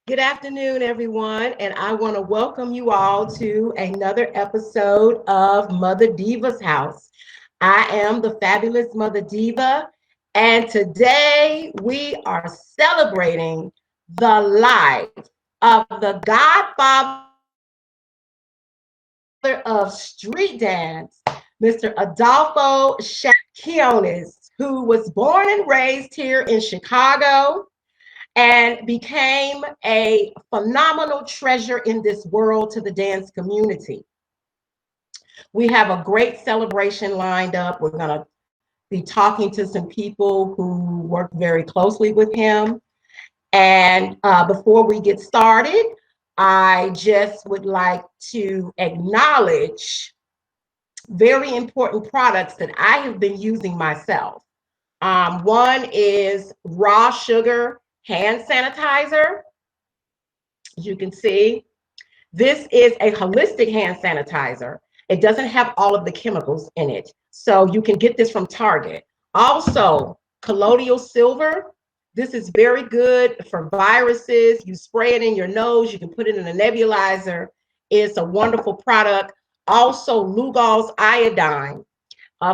Good afternoon, everyone, and I want to welcome you all to another episode of Mother Diva's House. I am the fabulous Mother Diva, and today we are celebrating the life of the godfather of street dance, Mr. Adolfo Quinones, who was born and raised here in Chicago and became a phenomenal treasure in this world to the dance community. We have a great celebration lined up. We're going to be talking to some people who work very closely with him. And before we get started, I just would like to acknowledge very important products that I have been using myself. One is raw sugar hand sanitizer. As you can see, this is a holistic hand sanitizer. It doesn't have all of the chemicals in it. So you can get this from Target. Also, colloidal silver. This is very good for viruses. You spray it in your nose. You can put it in a nebulizer. It's a wonderful product. Also, Lugol's iodine.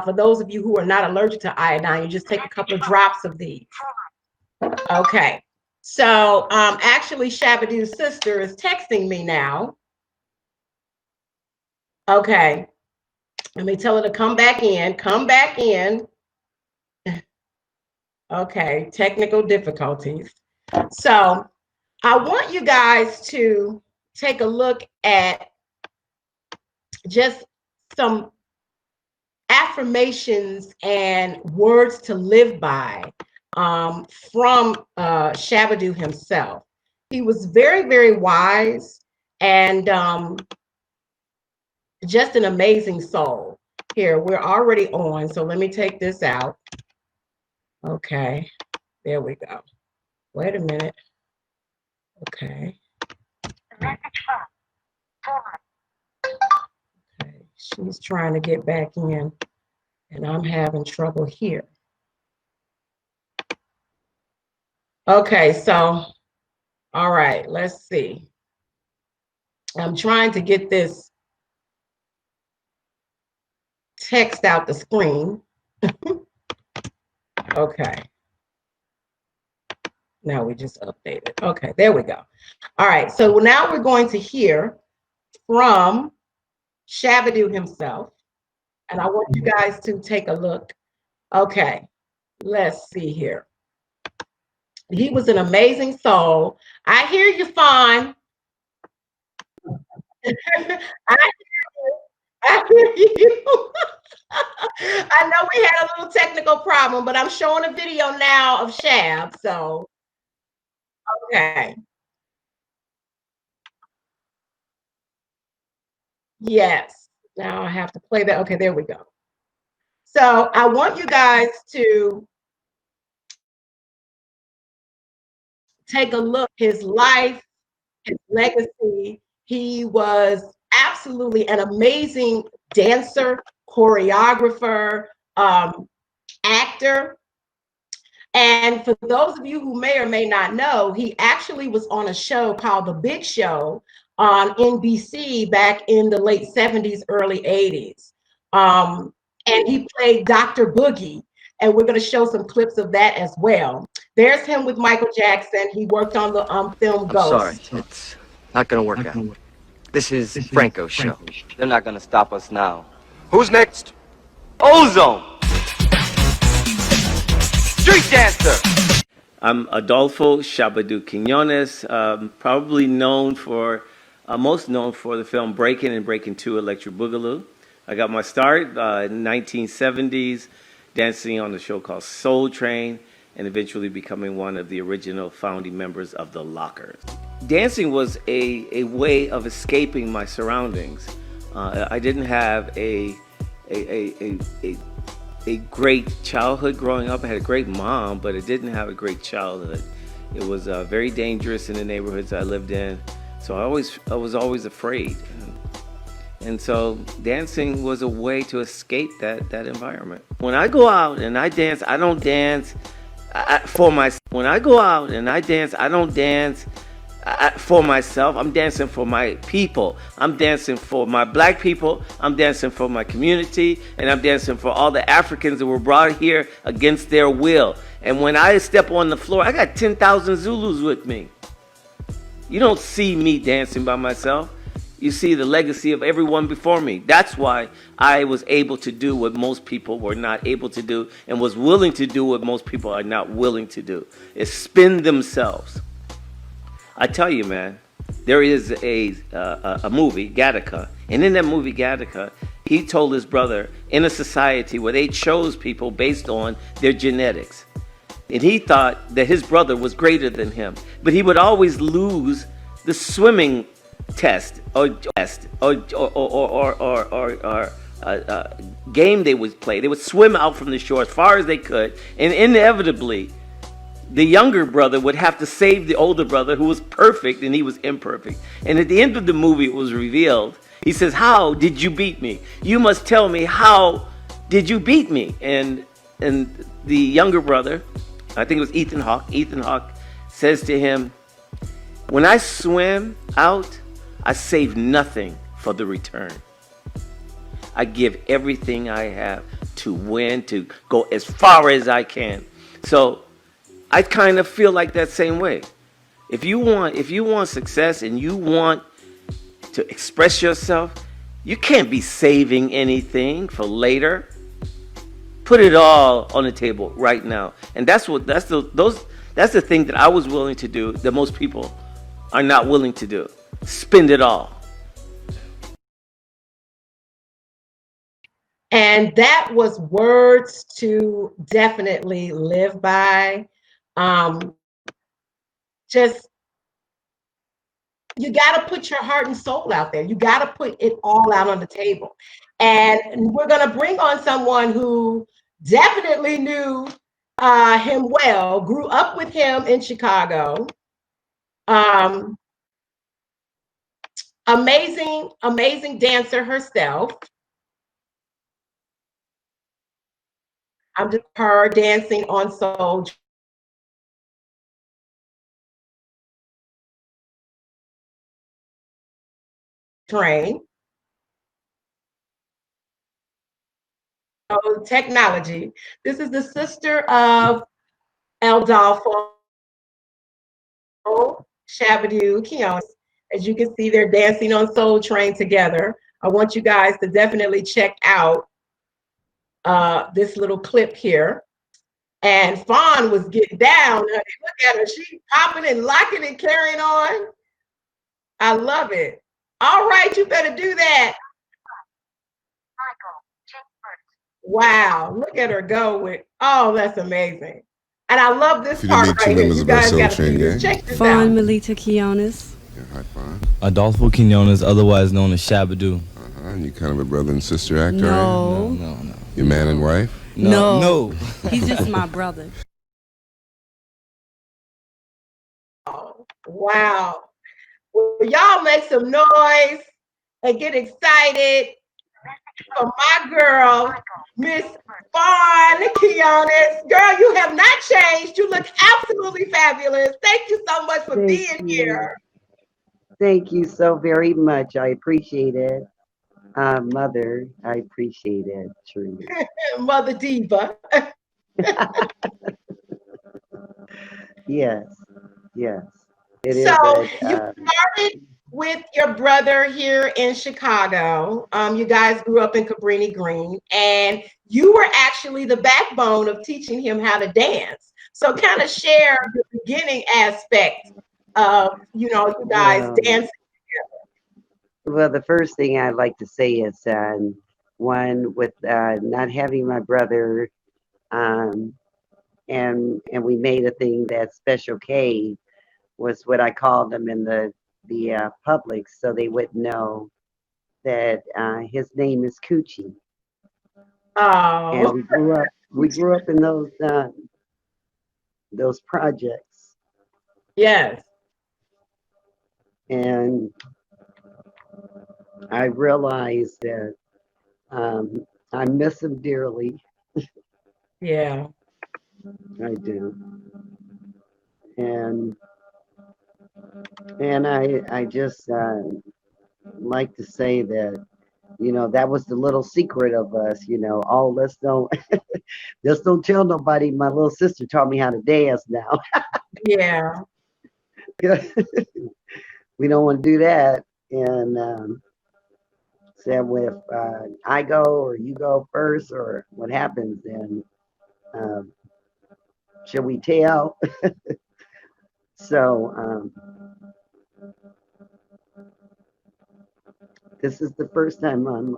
For those of you who are not allergic to iodine, you just take a couple of drops of these. Okay. So actually, Shabba Doo's sister is texting me now. Okay. Let me tell her to come back in. Come back in. Okay. Technical difficulties. So I want you guys to take a look at just some affirmations and words to live by from Shabba Doo himself. He was very, very wise and just an amazing soul. Here, we're already on, so let me take this out. Okay, there we go. Wait a minute. Okay. Okay, she's trying to get back in, and I'm having trouble here. Okay, so, all right, let's see. I'm trying to get this text out the screen. Okay. Now we just updated. Okay, there we go. All right, so now we're going to hear from Shabba Doo himself. And I want you guys to take a look. Okay, let's see here. He was an amazing soul. I hear you, Fawn. I hear you. I know we had a little technical problem, but I'm showing a video now of Shab. So, okay. Yes. Now I have to play that. Okay, there we go. So I want you guys to take a look at his life, his legacy. He was absolutely an amazing dancer, choreographer, actor. And for those of you who may or may not know, he actually was on a show called The Big Show on NBC back in the late 70s, early 80s. And he played Dr. Boogie. And we're going to show some clips of that as well. There's him with Michael Jackson. He worked on the film Ghost. I'm sorry, it's not going to work out. This is Franco's show. They're not going to stop us now. Who's next? Ozone! Street dancer! I'm Adolfo Shabba Doo Quinones, probably known for, most known for the film BREAKIN and BREAKIN 2 Electric Boogaloo. I got my start in the 1970s dancing on the show called Soul Train and eventually becoming one of the original founding members of the Lockers. Dancing was a way of escaping my surroundings. I didn't have a great childhood growing up. I had a great mom, but I didn't have a great childhood. It was very dangerous in the neighborhoods I lived in, so I was always afraid. And so dancing was a way to escape that environment. When I go out and I dance, I don't dance for myself. When I go out and I dance, I don't dance for myself. I'm dancing for my people. I'm dancing for my black people. I'm dancing for my community. And I'm dancing for all the Africans that were brought here against their will. And when I step on the floor, I got 10,000 Zulus with me. You don't see me dancing by myself. You see the legacy of everyone before me. That's why I was able to do what most people were not able to do, and was willing to do what most people are not willing to do, is spend themselves. I tell you, man, there is a movie, Gattaca, and in that movie, Gattaca, he told his brother, in a society where they chose people based on their genetics, and he thought that his brother was greater than him, but he would always lose the swimming test or game they would play. They would swim out from the shore as far as they could, and inevitably, the younger brother would have to save the older brother, who was perfect and he was imperfect. And at the end of the movie, it was revealed. He says, "How did you beat me? You must tell me, how did you beat me?" And the younger brother, I think it was Ethan Hawke says to him, "When I swim out, I save nothing for the return. I give everything I have to win, to go as far as I can." So I kind of feel like that same way. If you want success and you want to express yourself, you can't be saving anything for later. Put it all on the table right now. And that's the thing that I was willing to do that most people are not willing to do. Spend it all. And that was words to definitely live by. Just, you got to put your heart and soul out there. You got to put it all out on the table. And we're going to bring on someone who definitely knew him well, grew up with him in Chicago. Amazing dancer herself. I'm just her dancing on Soul Train. Technology. This is the sister of ALDERMAN, Shabba Doo, QUINONES. As you can see, they're dancing on Soul Train together. I want you guys to definitely check out this little clip here. And FAWN was getting down. Honey. Look at her. She popping and locking and carrying on. I love it. All right, you better do that. Wow, look at her go with, oh, that's amazing. And I love this part right here. You guys got to see this. Check this FAWN out. Melita Quinones. Yeah, hi, FAWN. ADOLFO Quinones, otherwise known as Shabba Doo. And you kind of a brother and sister actor, No. No. Your man and wife? No. He's just my brother. Wow. Well, y'all make some noise and get excited for my girl, Miss FAWN Quinones. Girl, you have not changed. You look absolutely fabulous. Thank you so much for being here. Thank you so very much. I appreciate it. Mother, I appreciate it, truly. Mother Diva. Yes. It is. So you started with your brother here in Chicago. You guys grew up in Cabrini Green, and you were actually the backbone of teaching him how to dance. So kind of share the beginning aspect of, you guys dancing together. Well, the first thing I'd like to say is one, with not having my brother, and we made a thing that Special K was what I called them in the public, so they would know that his name is Coochie. Oh. And we grew up in those projects. Yes. And I realized that I miss him dearly. Yeah. I do. And And I just like to say that, that was the little secret of us, oh, let's don't tell nobody. My little sister taught me how to dance now. Yeah. We don't want to do that. And said, well, if I go or you go first or what happens, then um, should we tell? So this is the first time I'm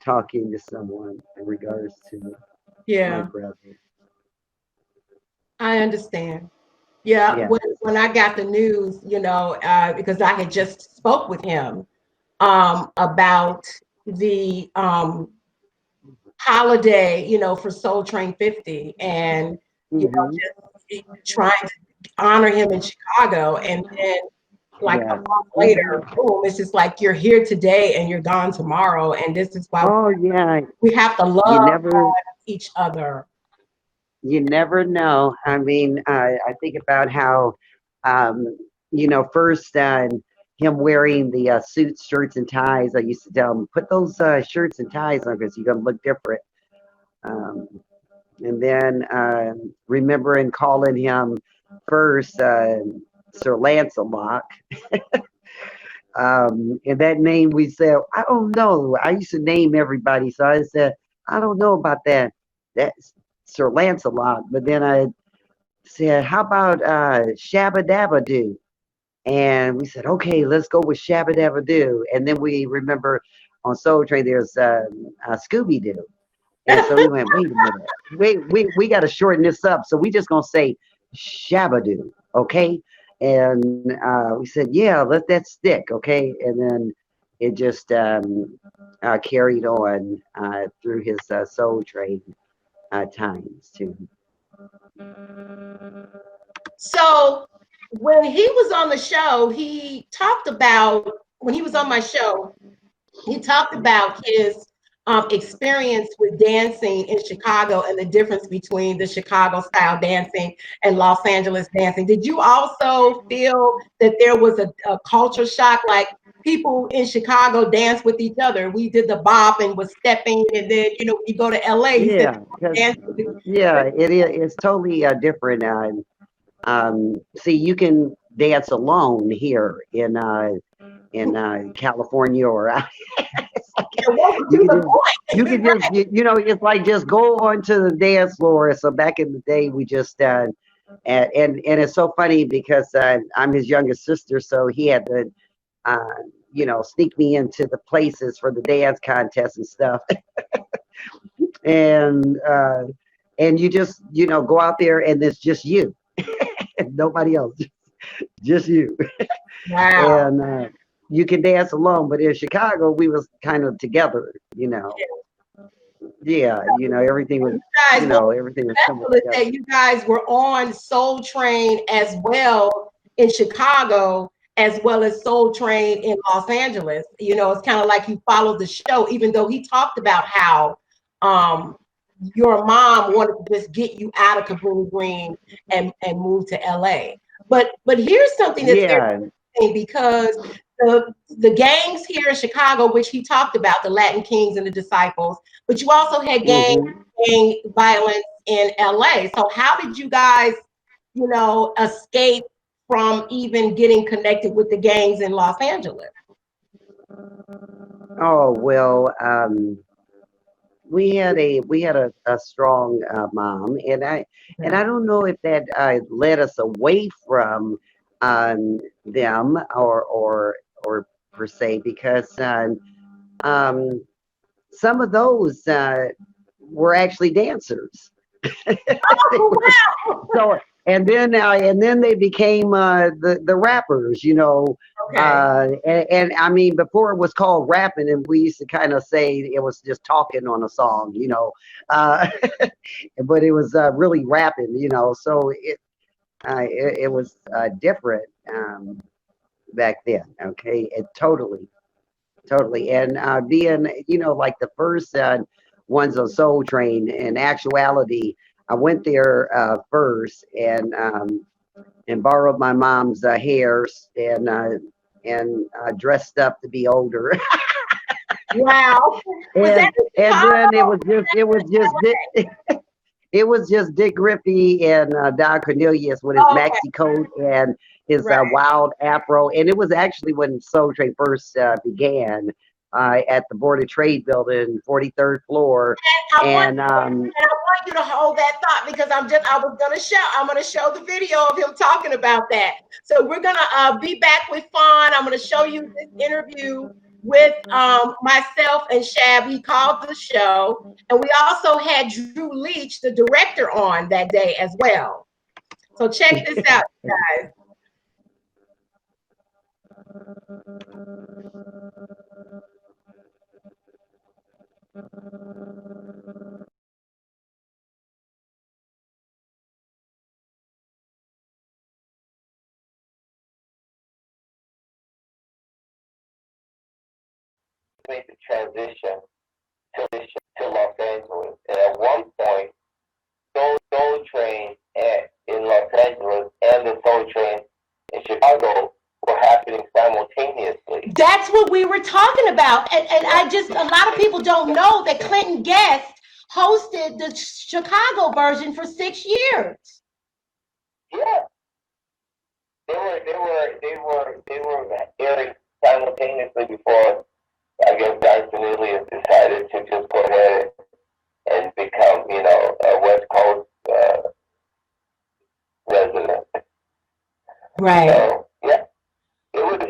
talking to someone in regards to my Yeah. brother. I understand. Yeah, Yeah. when I got the news, because I had just spoke with him about the holiday, for Soul Train 50, and Hmm. just trying to honor him in Chicago, and then like a Yeah. month Hmm. later, boom, it's just like you're here today and you're gone tomorrow, and this is why Oh yeah. we have to You love never each other. you never know. I mean, I think about how, um, first him wearing the suits, shirts, and ties. I used to tell him, put those shirts and ties on because you're gonna look different. Um, and then remembering calling him first Sir Lancelot. And that name we said, I don't know. I used to name everybody, so I said, I don't know about that. That's Sir Lancelot. But then I said, how about Shabba Dabba Doo? And we said, okay, let's go with Shabba Dabba Doo. And then we remember on Soul Train there's Scooby Doo. And so we went, wait a minute, we got to shorten this up. So we just gonna say Shabba Doo, okay? And we said, yeah, let that stick, okay? And then it just carried on through his Soul Train times too. So when he was on the show, he talked about when he was on my show, he talked about his experience with dancing in Chicago and the difference between the Chicago style dancing and Los Angeles dancing. Did you also feel that there was a culture shock? Like people in Chicago dance with each other. We did the bop and was stepping, and then when you go to LA, he said Yeah, because dance. yeah, it's totally different. See, you can dance alone here in California, or you can just it's like just go onto the dance floor. So back in the day, we just and it's so funny because I'm his youngest sister, so he had to sneak me into the places for the dance contest and stuff. and and you just go out there and it's just you and nobody else, just you. Wow. And you can dance alone, but in Chicago we was kind of together. Yeah, everything was, Guys, well, everything was coming special is together. that you guys were on Soul Train as well in Chicago, as well as Soul Train in Los Angeles. It's kind of like you followed the show, even though he talked about how um, your mom wanted to just get you out of Cabrini Green and move to LA. But here's something that's very Yeah. interesting, because the gangs here in Chicago, which he talked about, the Latin Kings and the Disciples, but you also had gang Hmm. violence in LA. So how did you guys, escape from even getting connected with the gangs in Los Angeles? Oh well, we had a strong mom, and I don't know if that led us away from them or per se, because um, some of those were actually dancers. Oh, wow. So and then they became the rappers, Okay. and I mean before it was called rapping, and we used to kind of say it was just talking on a song, uh, but it was really rapping, so it was different back then. Okay, it totally, and being like the first ones on Soul Train. In actuality, I went there first, and and borrowed my mom's hairs and dressed up to be older. Wow. Was that in And Chicago? then it was just Dick Griffey and Don Cornelius with his Okay. maxi coat and his Right. wild afro. And it was actually when Soul Train first began at the Board of Trade building, 43rd floor. And I want you to hold that thought because I'm gonna show the video of him talking about that. So we're gonna be back with FAWN. I'm gonna show you this interview with myself and Shab. He called the show, and we also had Drew Leach, the director, on that day as well. So check this out, guys. Made the transition to Los Angeles. And at one point, Soul Train in Los Angeles and the Soul Train in Chicago were happening simultaneously. That's what we were talking about. And a lot of people don't know that Clinton Guest hosted the Chicago version for 6 years. Yeah. They were airing simultaneously before, I guess, Dyson Elias decided to just go ahead and become, a West Coast resident. Right. So, yeah, it was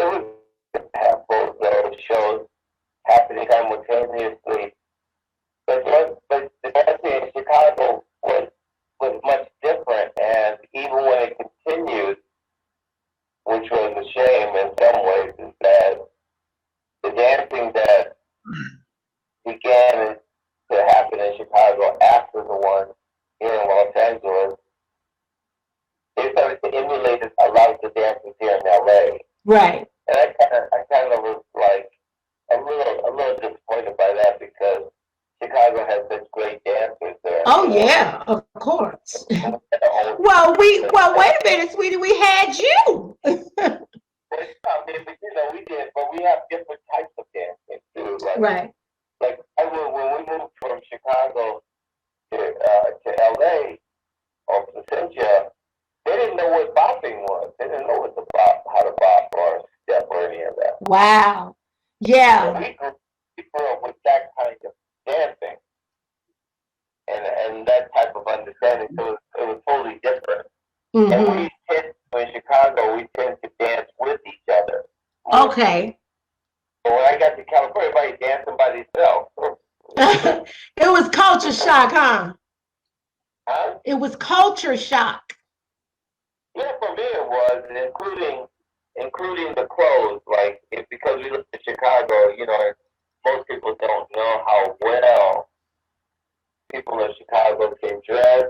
have both those shows happening simultaneously. But the dancing in Chicago was much different, and even when it continued, which was a shame in some ways, is that the dancing that began to happen in Chicago after the one here in Los Angeles, they started to emulate a lot of the dances here in LA. Right. And I kind of was like a little disappointed by that because Chicago has such great dancers there. Oh yeah, of course. Well, wait a minute, sweetie, we had you. We did, but we have different types of dancing too. Right. Like when we moved from Chicago to LA or Placentia, they didn't know what bopping was. They didn't know how to bop or step or any of that. Wow. Yeah. So we grew up with that kind of dancing and that type of understanding. So it was totally different. Mm-hmm. And in Chicago, we tend to dance with each other. Okay. But when I got to California, everybody dancing by themselves. It was culture shock, huh? Huh? It was culture shock. Yeah, for me it was, including the clothes. Like, because we lived in Chicago, most people don't know how well people in Chicago can dress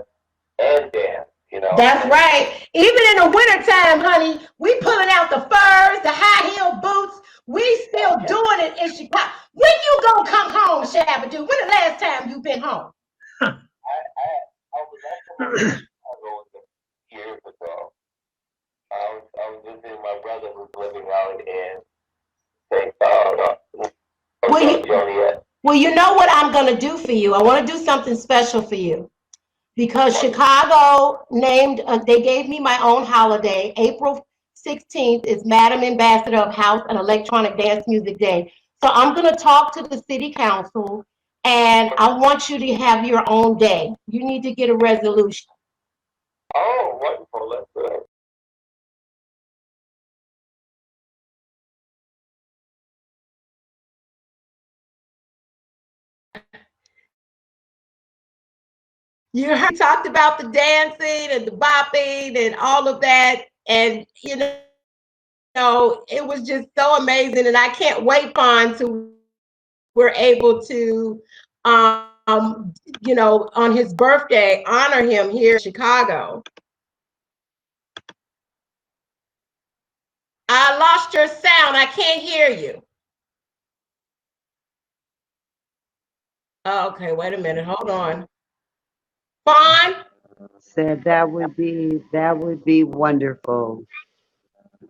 and dance. That's right. Even in the wintertime, honey, we pulling out the furs, the high heel boots. We still doing it in Chicago. When you gonna come home, Shabba Doo? When the last time you been home? I was actually in Chicago years ago. I was visiting my brother who's living out in St. Joliet. Well, you know what I'm gonna do for you? I want to do something special for you. Because Chicago they gave me my own holiday. April 16th is Madam Ambassador of House and Electronic Dance Music Day. So I'm going to talk to the city council, and I want you to have your own day. You need to get a resolution. Oh, wonderful. That's good. You heard me talked about the dancing and the bopping and all of that. And, it was just so amazing. And I can't wait to we're able to, on his birthday, honor him here in Chicago. I lost your sound. I can't hear you. Okay, wait a minute. Hold on. FAWN? Said that would be wonderful.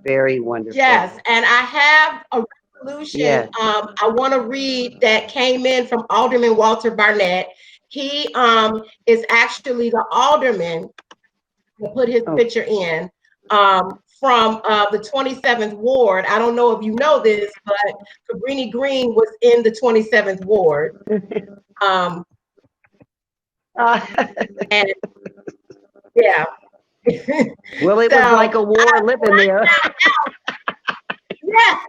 Very wonderful. Yes, and I have a resolution Yes. I want to read that came in from Alderman Walter Barnett. He is actually the alderman to put his Oh. picture in from the 27th ward. I don't know if you know this, but Cabrini Green was in the 27th ward. Um, and yeah. Well, it was So like a war living there. yeah,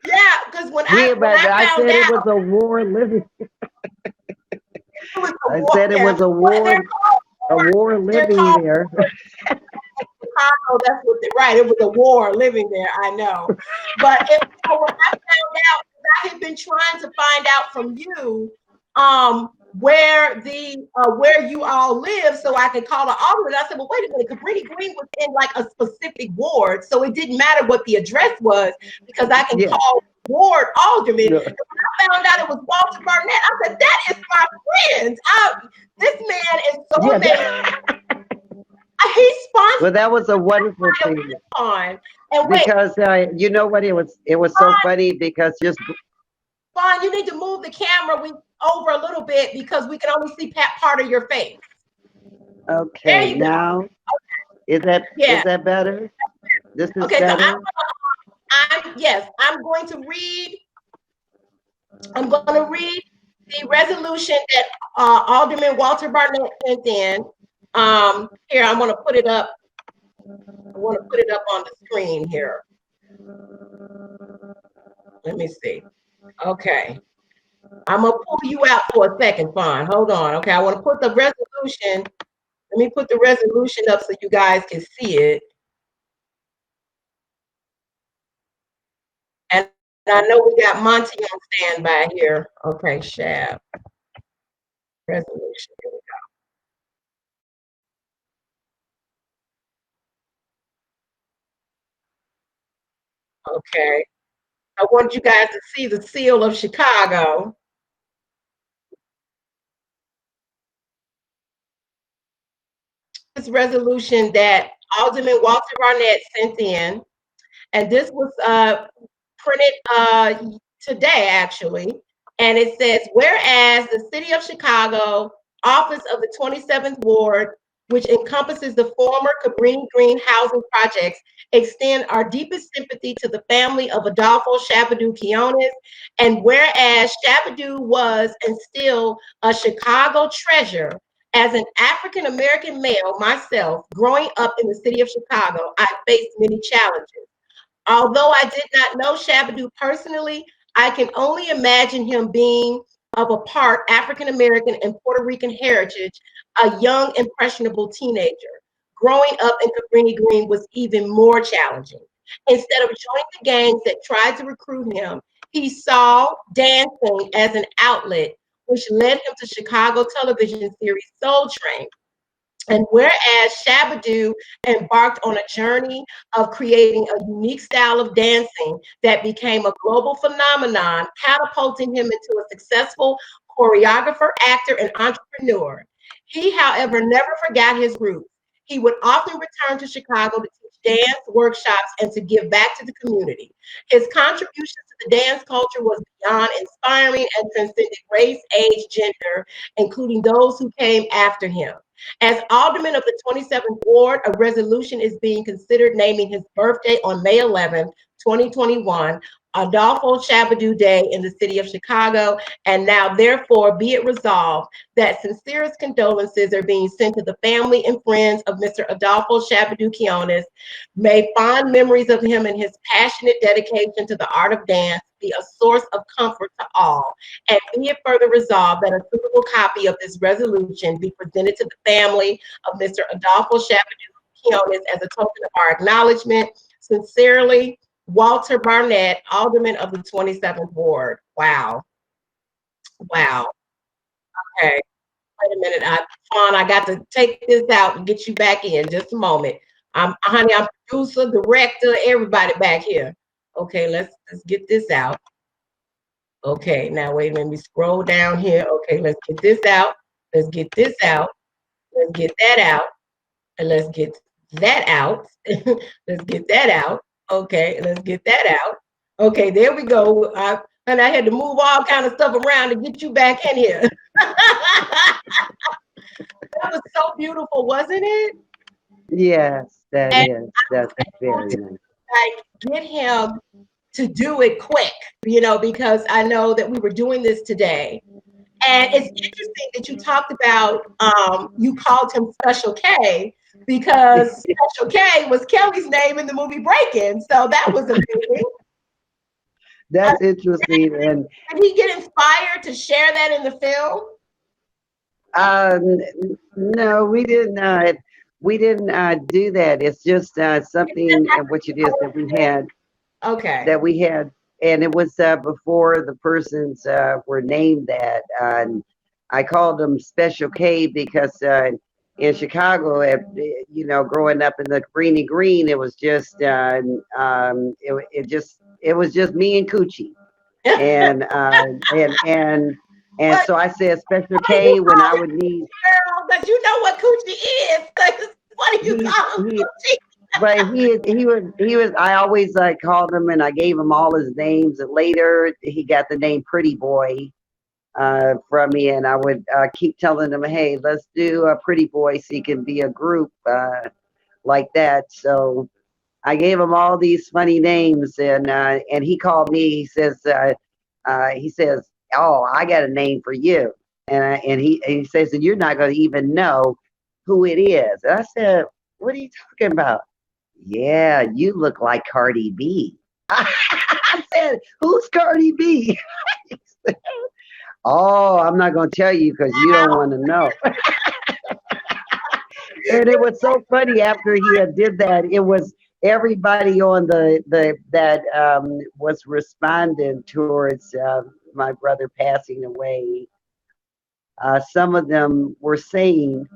yeah, because when I I found said it was out, a war living. it was a I war. said it Yeah. was a Well, war, they're living called there. Chicago. That's what right. It was a war living there. I know, but when I found out, I had been trying to find out from you, where you all live, so I could call the alderman. I said, well, wait a minute, Cabrini Green was in like a specific ward, so it didn't matter what the address was because I can Yeah. call ward alderman. No. And when I found out it was Walter Barnett, I said, that is my friend. This man is so Yeah, amazing. He sponsored well, that was a wonderful thing on. And wait, because you know what? It was so funny because just Fawn, you need to move the camera over a little bit because we can only see part of your face. There okay you go. now. Is that better? This is Okay, better. so I'm going to read. I'm going to read the resolution that Alderman Walter Barnett sent in. Here, I'm going to put it up. I want to put it up on the screen here. Let me see. Okay. I'm going to pull you out for a second, Fawn. Hold on. Okay, I want to put the resolution. Let me put the resolution up so you guys can see it. And I know we got Monty on standby here. Okay, Shab. Resolution. Here we go. Okay. I want you guys to see the seal of Chicago. This resolution that Alderman Walter Barnett sent in, and this was printed today, actually. And it says, whereas the city of Chicago, office of the 27th Ward, which encompasses the former Cabrini Green housing projects, extend our deepest sympathy to the family of Adolfo Shabba Doo Quinones. And whereas Shabba Doo was and still a Chicago treasure, as an African American male myself, growing up in the city of Chicago, I faced many challenges. Although I did not know Shabba Doo personally, I can only imagine him being of a part African American and Puerto Rican heritage, a young, impressionable teenager. Growing up in Cabrini Green was even more challenging. Instead of joining the gangs that tried to recruit him, he saw dancing as an outlet, which led him to Chicago television series Soul Train. And whereas Shabba Doo embarked on a journey of creating a unique style of dancing that became a global phenomenon, catapulting him into a successful choreographer, actor, and entrepreneur. He, however, never forgot his roots. He would often return to Chicago to teach dance workshops and to give back to the community. His contributions to the dance culture was beyond inspiring and transcended race, age, gender, including those who came after him. As alderman of the 27th Ward, a resolution is being considered naming his birthday on May 11th, 2021, Adolfo Shabba Doo Day in the city of Chicago. And now, therefore, be it resolved that sincerest condolences are being sent to the family and friends of Mr. Adolfo Shabba Doo Quinones. May fond memories of him and his passionate dedication to the art of dance be a source of comfort to all. And be it further resolved that a suitable copy of this resolution be presented to the family of Mr. Adolfo Shabba Doo Quinones as a token of our acknowledgement. Sincerely, Walter Barnett, Alderman of the 27th Ward. Wow. Wow. Okay. Wait a minute. Fawn, I got to take this out and get you back in. Just a moment. Honey, I'm producer, director, everybody back here. Okay, let's get this out. Okay, now wait, let me scroll down here. Okay, let's get this out. Let's get this out. Let's get that out. And let's get that out. Let's get that out. Okay, let's get that out. Okay, there we go. And I had to move all kind of stuff around to get you back in here. That was so beautiful, wasn't it? Yes, that And is. That's very nice. like get him to do it quick, because I know that we were doing this today. And it's interesting that you talked about, you called him Special K because Special K was Kelly's name in the movie Breakin. So that was amazing. That's interesting. And did he get inspired to share that in the film? no, we didn't. We didn't do that. It's just something what you did that we had. Okay. That we had, and it was before the persons were named that. I called them Special K because in Chicago, growing up in the Cabrini Green, it was just it was just me and Coochie, and so I said Special K when I would need. Girl, but you know what Coochie is. What do you call him Coochie? But he was I always called him and I gave him all his names, and later he got the name Pretty Boy from me, and I would keep telling him, hey, let's do a Pretty Boy so he can be a group like that. So I gave him all these funny names, and he called me. He says, oh, I got a name for you, and he says, and you're not going to even know who it is. And I said, what are you talking about? Yeah, you look like Cardi B. I said, who's Cardi B? Said, oh, I'm not going to tell you because you don't want to know. And it was so funny after he had did that. It was everybody on that was responding towards my brother passing away. Some of them were saying,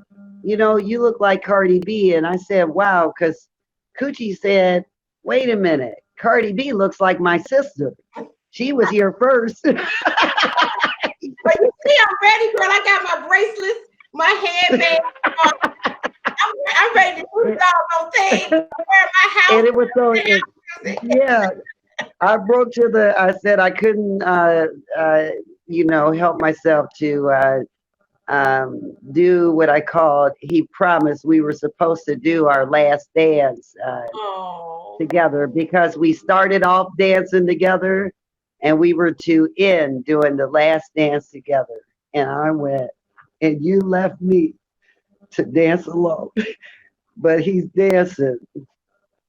you look like Cardi B. And I said, wow, because Coochie said, wait a minute, Cardi B looks like my sister. She was here first. But you see, I'm ready, girl. I got my bracelets, my headband. I'm ready to do all those things. Wear my house. And it was so, yeah. I broke to I said I couldn't, help myself to do what I called, he promised we were supposed to do our last dance together, because we started off dancing together and we were to end doing the last dance together. And I went, and you left me to dance alone. But he's dancing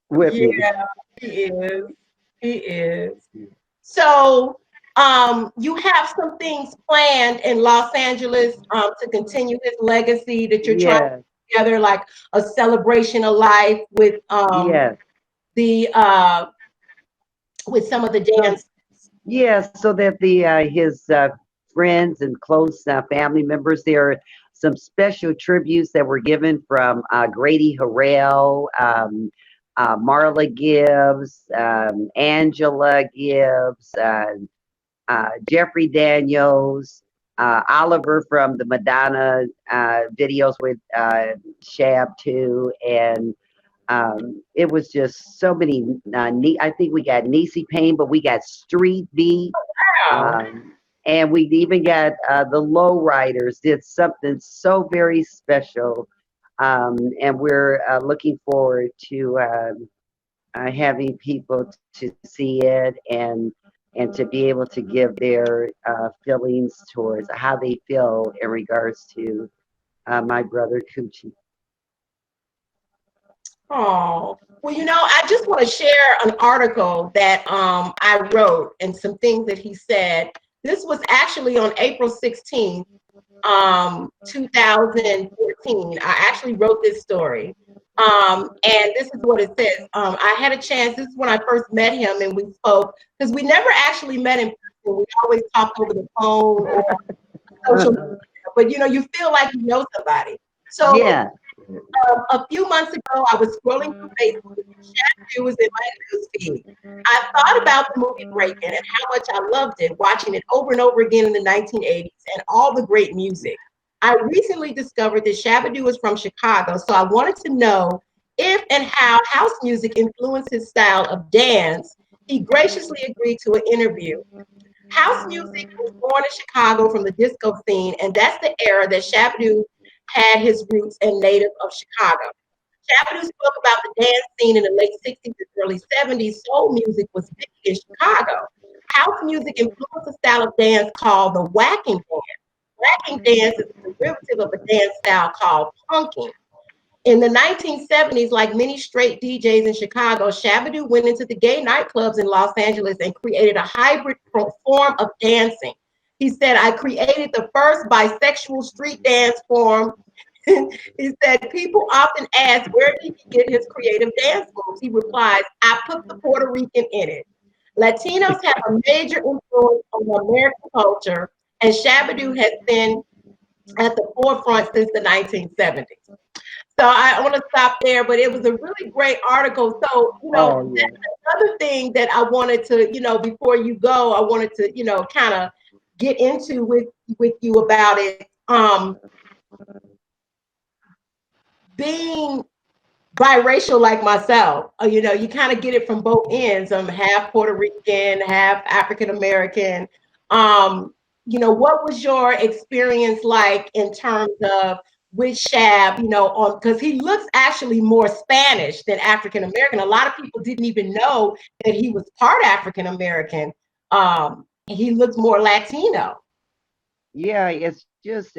with me. Yeah, he is. He is. So you have some things planned in Los Angeles to continue his legacy that you're trying to put together, like a celebration of life with with some of the dance. Yes, so that his friends and close family members, there are some special tributes that were given from Grady Harrell, Marla Gibbs, Angela Gibbs, Jeffrey Daniels, Oliver from the Madonna videos with Shab too, and it was just so many. I think we got Niecy Payne, but we got Street Beat, and we even got the Lowriders did something so very special, and we're looking forward to having people to see it and to be able to give their feelings towards how they feel in regards to my brother Coochie. Oh, well, I just want to share an article that I wrote and some things that he said. This was actually on April 16th, 2014. I actually wrote this story. And this is what it says. I had a chance, this is when I first met him and we spoke, because we never actually met in person. We always talked over the phone or social media, but you feel like you know somebody. So yeah. A few months ago, I was scrolling through Facebook. Shabba Doo was in my newsfeed. I thought about the movie Breakin' and how much I loved it, watching it over and over again in the 1980s and all the great music. I recently discovered that Shabba Doo is from Chicago, so I wanted to know if and how house music influenced his style of dance. He graciously agreed to an interview. House music was born in Chicago from the disco scene, and that's the era that Shabba Doo had his roots and native of Chicago. Shabba Doo spoke about the dance scene in the late 60s and early 70s. Soul music was big in Chicago. House music influenced a style of dance called the whacking dance. Whacking dance is a derivative of a dance style called punking. In the 1970s, like many straight DJs in Chicago, Shabba Doo went into the gay nightclubs in Los Angeles and created a hybrid form of dancing. He said, I created the first bisexual street dance form. He said, people often ask, where did he get his creative dance moves? He replies, I put the Puerto Rican in it. Latinos have a major influence on American culture, and Shabba Doo has been at the forefront since the 1970s. So I want to stop there, but it was a really great article. So, that's another thing that I wanted to, before you go, I wanted to, kind of get into with you about it. Being biracial like myself, you kind of get it from both ends. I'm half Puerto Rican, half African American. What was your experience like in terms of with Shab, on because he looks actually more Spanish than African American. A lot of people didn't even know that he was part African American. He looks more Latino. Yeah, it's just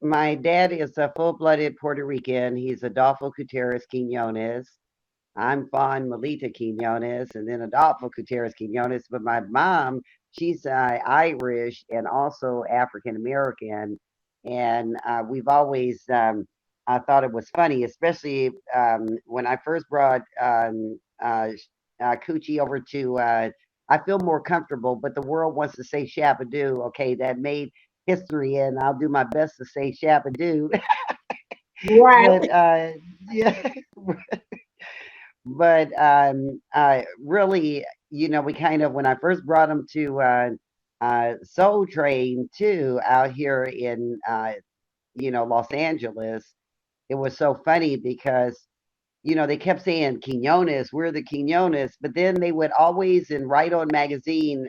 my dad is a full-blooded Puerto Rican. He's Adolfo Gutierrez Quinones. I'm Fawn Melita Quinones, and then Adolfo Gutierrez Quinones. But my mom, she's Irish and also African American, and we've always I thought it was funny, especially when I first brought Coochie over to. I feel more comfortable, but the world wants to say Shabba Doo. Okay, that made history, and I'll do my best to say Shabba Doo. Right. But yeah, but really, we kind of when I first brought him to Soul Train too out here in Los Angeles, it was so funny because they kept saying Quinones, we're the Quinones, but then they would always in Right On magazine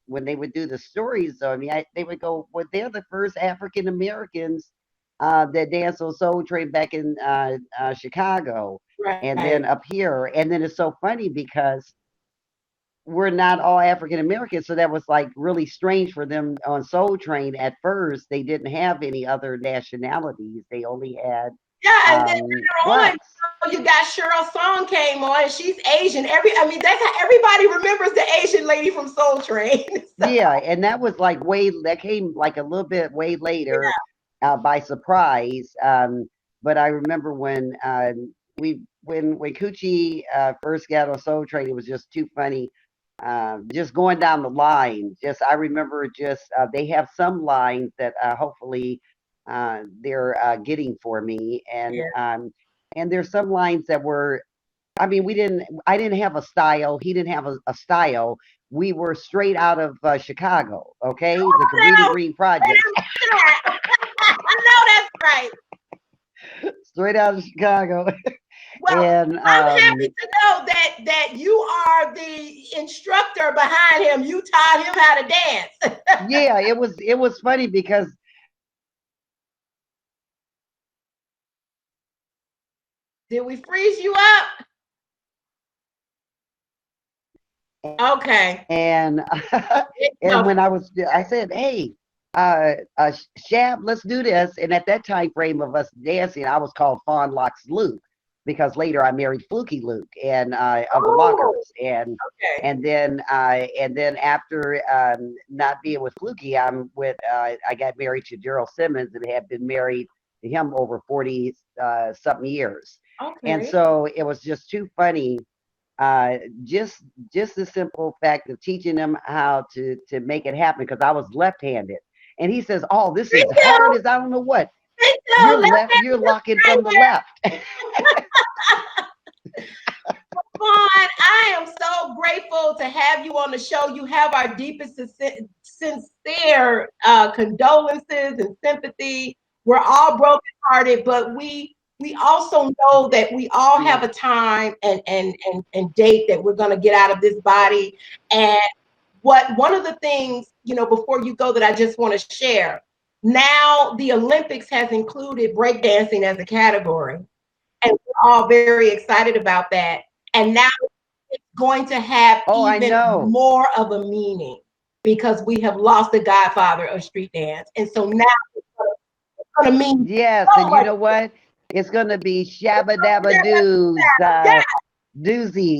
when they would do the stories. So I mean, they would go, well, they're the first African Americans that danced on Soul Train back in Chicago, and then Right. up here, and then it's so funny because we're not all African Americans, so that was like really strange for them on Soul Train. At first, they didn't have any other nationalities; they only had Yeah, and then later on, blacks. you got Cheryl Song came on, and she's Asian. I mean, that's how everybody remembers the Asian lady from Soul Train. So, Yeah, and that was like that came like a little bit way later by surprise. But I remember when when Coochie first got on Soul Train, it was just too funny. Just going down the line, just I remember just they have some lines that hopefully they're getting for me, yeah. and there's some lines that were I mean, I didn't have a style. He didn't have a style. We were straight out of Chicago, okay? Come The on Cabrini now. Green Projects, I know that's right. straight out of Chicago. Well, And I'm happy to know that you are the instructor behind him. You taught him how to dance. yeah, it was funny because Did we freeze you up? Okay. and and No. when I said, hey, Shab, let's do this. And at that time frame of us dancing, I was called Fawn Locks Luke because later I married Fluky Luke and of the Oh, Lockers, and okay. then after not being with Fluky, I got married to Gerald Simmons and had been married to him over 40 something years, and Okay. so it was just too funny uh, just the simple fact of teaching them how to make it happen because I was left-handed, and he says, "Oh, this Me is hard too. as I don't know what. Me too. You're Let's left. You're locking from the left." Vaughn, I am so grateful to have you on the show. You have our deepest sincere condolences and sympathy. We're all brokenhearted, but we also know that we all have a time and date that we're going to get out of this body. And one of the things, before you go, that I just want to share, now the Olympics has included breakdancing as a category, and we're all very excited about that. And now it's going to have even more of a meaning because we have lost the godfather of street dance. And so now it's going to mean and you know what? It's going to be Shabba Dabba Doo's doozy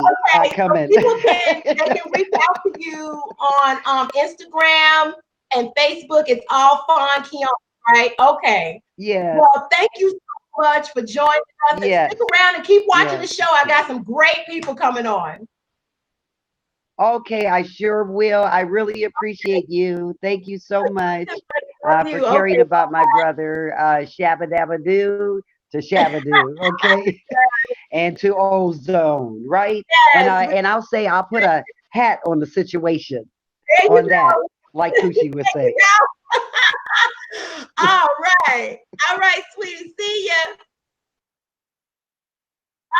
coming. So people they can reach out to you on Instagram and Facebook. It's all FAWN Quinones, right? Okay. Yeah. Well, thank you so much for joining us. And stick around and keep watching the show. I got some great people coming on. Okay, I sure will. I really appreciate you. Thank you so much for caring about my brother, Shabba Dabba Doo to Shabba Doo, okay? And to Ozone, right? Yes. And I'll say I'll put a hat on the situation on that, like Kushi would say. All right, sweetie. See ya.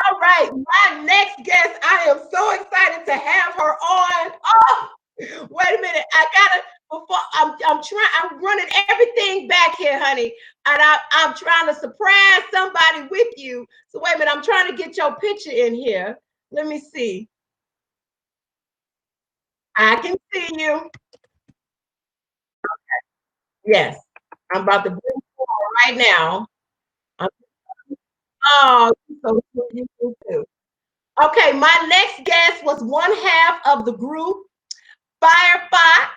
All right, my next guest, I am so excited to have her on. Oh, wait a minute. I'm running everything back here, honey. And I'm trying to surprise somebody with you. So wait a minute, I'm trying to get your picture in here. Let me see. I can see you. Okay. Yes, I'm about to bring you on right now. Oh, so you too. Okay, my next guest was one half of the group FIREFOX.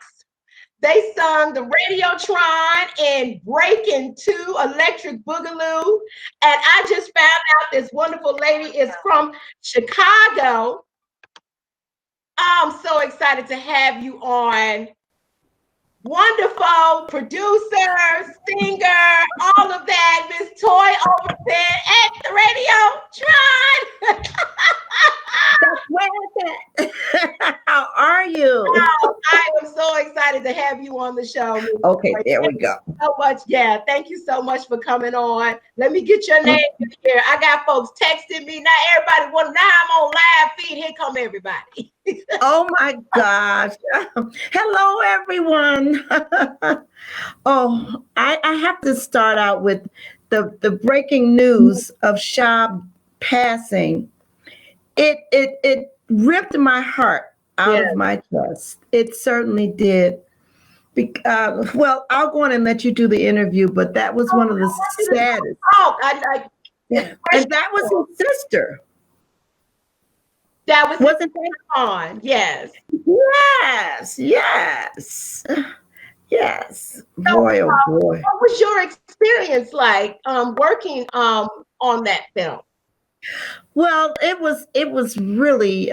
They sung the RADIOTRON and BREAKIN 2 Electric Boogaloo. And I just found out this wonderful lady is from Chicago. I'm so excited to have you on. Wonderful producer, singer, all of that, Miss Toy Overton at the RADIOTRON. That's where it's at. How are you? Oh, I am so excited to have you on the show. Okay, there we go. So much, thank you so much for coming on. Let me get your name in here. I got folks texting me. Now everybody want. Now I'm on live feed. Here come everybody. Oh my gosh. Hello, everyone. I have to start out with the breaking news of Shab passing. It ripped my heart out of my chest. It certainly did. Well, I'll go on and let you do the interview, but that was one of the saddest. And that was his sister. That wasn't on. Yes. Yes. Boy, oh boy. What was your experience like working on that film? Well, it was really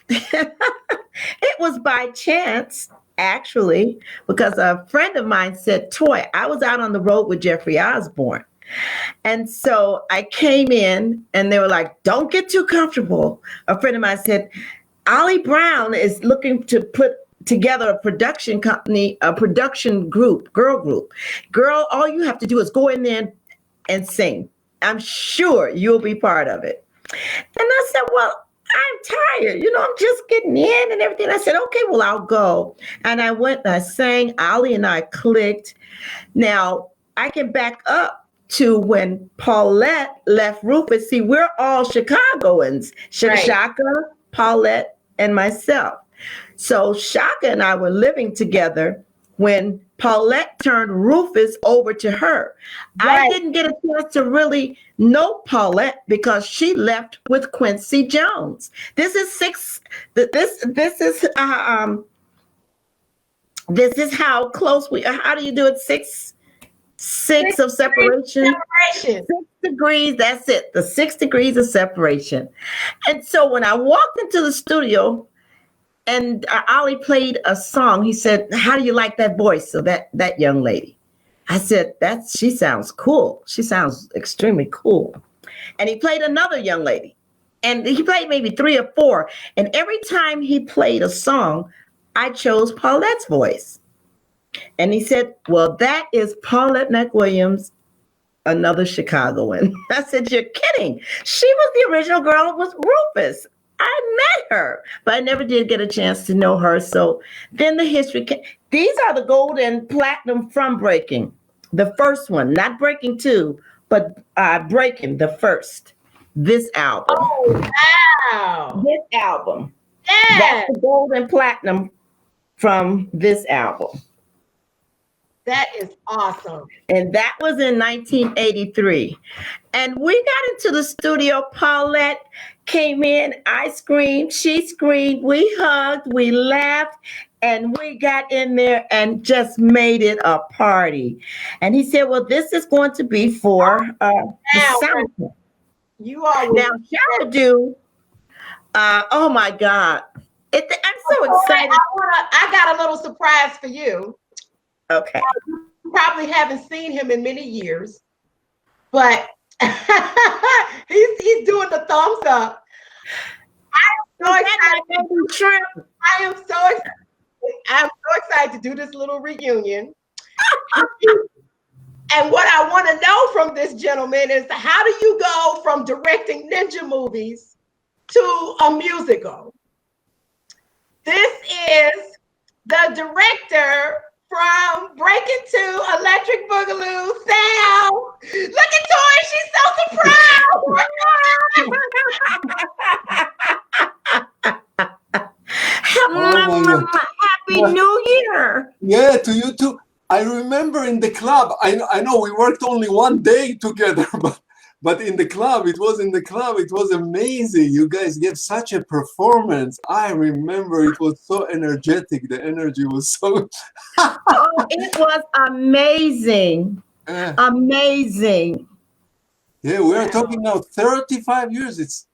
it was by chance, actually, because a friend of mine said, Toy, I was out on the road with Jeffrey Osborne. And so I came in and they were like, don't get too comfortable. A friend of mine said, Ollie Brown is looking to put together a production company, a production group, girl group. Girl, all you have to do is go in there and sing. I'm sure you'll be part of it. And I said, well, I'm tired. I'm just getting in and everything. I said, okay, well, I'll go. And I went and I sang. Ollie and I clicked. Now, I can back up to when Paulette left Rufus. See, we're all Chicagoans. Shaka, Paulette, and myself. So Shaka and I were living together when Paulette turned Rufus over to her. I didn't get a chance to really know Paulette because she left with Quincy Jones. This is how close we are. How do you do it? Six of separation. 6 degrees. That's it. The 6 degrees of separation. And so when I walked into the studio, and Ollie played a song. He said, how do you like that voice of that young lady? I said, she sounds cool. She sounds extremely cool. And he played another young lady. And he played maybe 3 or 4. And every time he played a song, I chose Paulette's voice. And he said, well, that is Paulette McWilliams, another Chicagoan. I said, you're kidding. She was the original girl with Rufus. I met her, but I never did get a chance to know her. So then the history came. These are the gold and platinum from Breaking. The first one, not Breaking 2, but Breaking, the first. This album. Oh, wow. This album. Yes. That's the gold and platinum from this album. That is awesome. And that was in 1983. And we got into the studio. Paulette came in. I screamed. She screamed. We hugged. We laughed. And we got in there and just made it a party. And he said, well, this is going to be for the soundtrack. You are now, Shabba Doo. Oh, my God. I'm so excited. I got a little surprise for you. Okay. You probably haven't seen him in many years, but he's doing the thumbs up. I am so excited. I'm so excited to do this little reunion. And what I want to know from this gentleman is, how do you go from directing ninja movies to a musical? This is the director from Breakin' 2, Electric Boogaloo, Sam. Look at Tori, she's so surprised. Happy New Year. Yeah, to you too. I remember in the club, I know we worked only one day together, but in the club, it was amazing. You guys gave such a performance. I remember it was so energetic. The energy was so... Oh, it was amazing. Amazing. Yeah, we are talking now 35 years. It's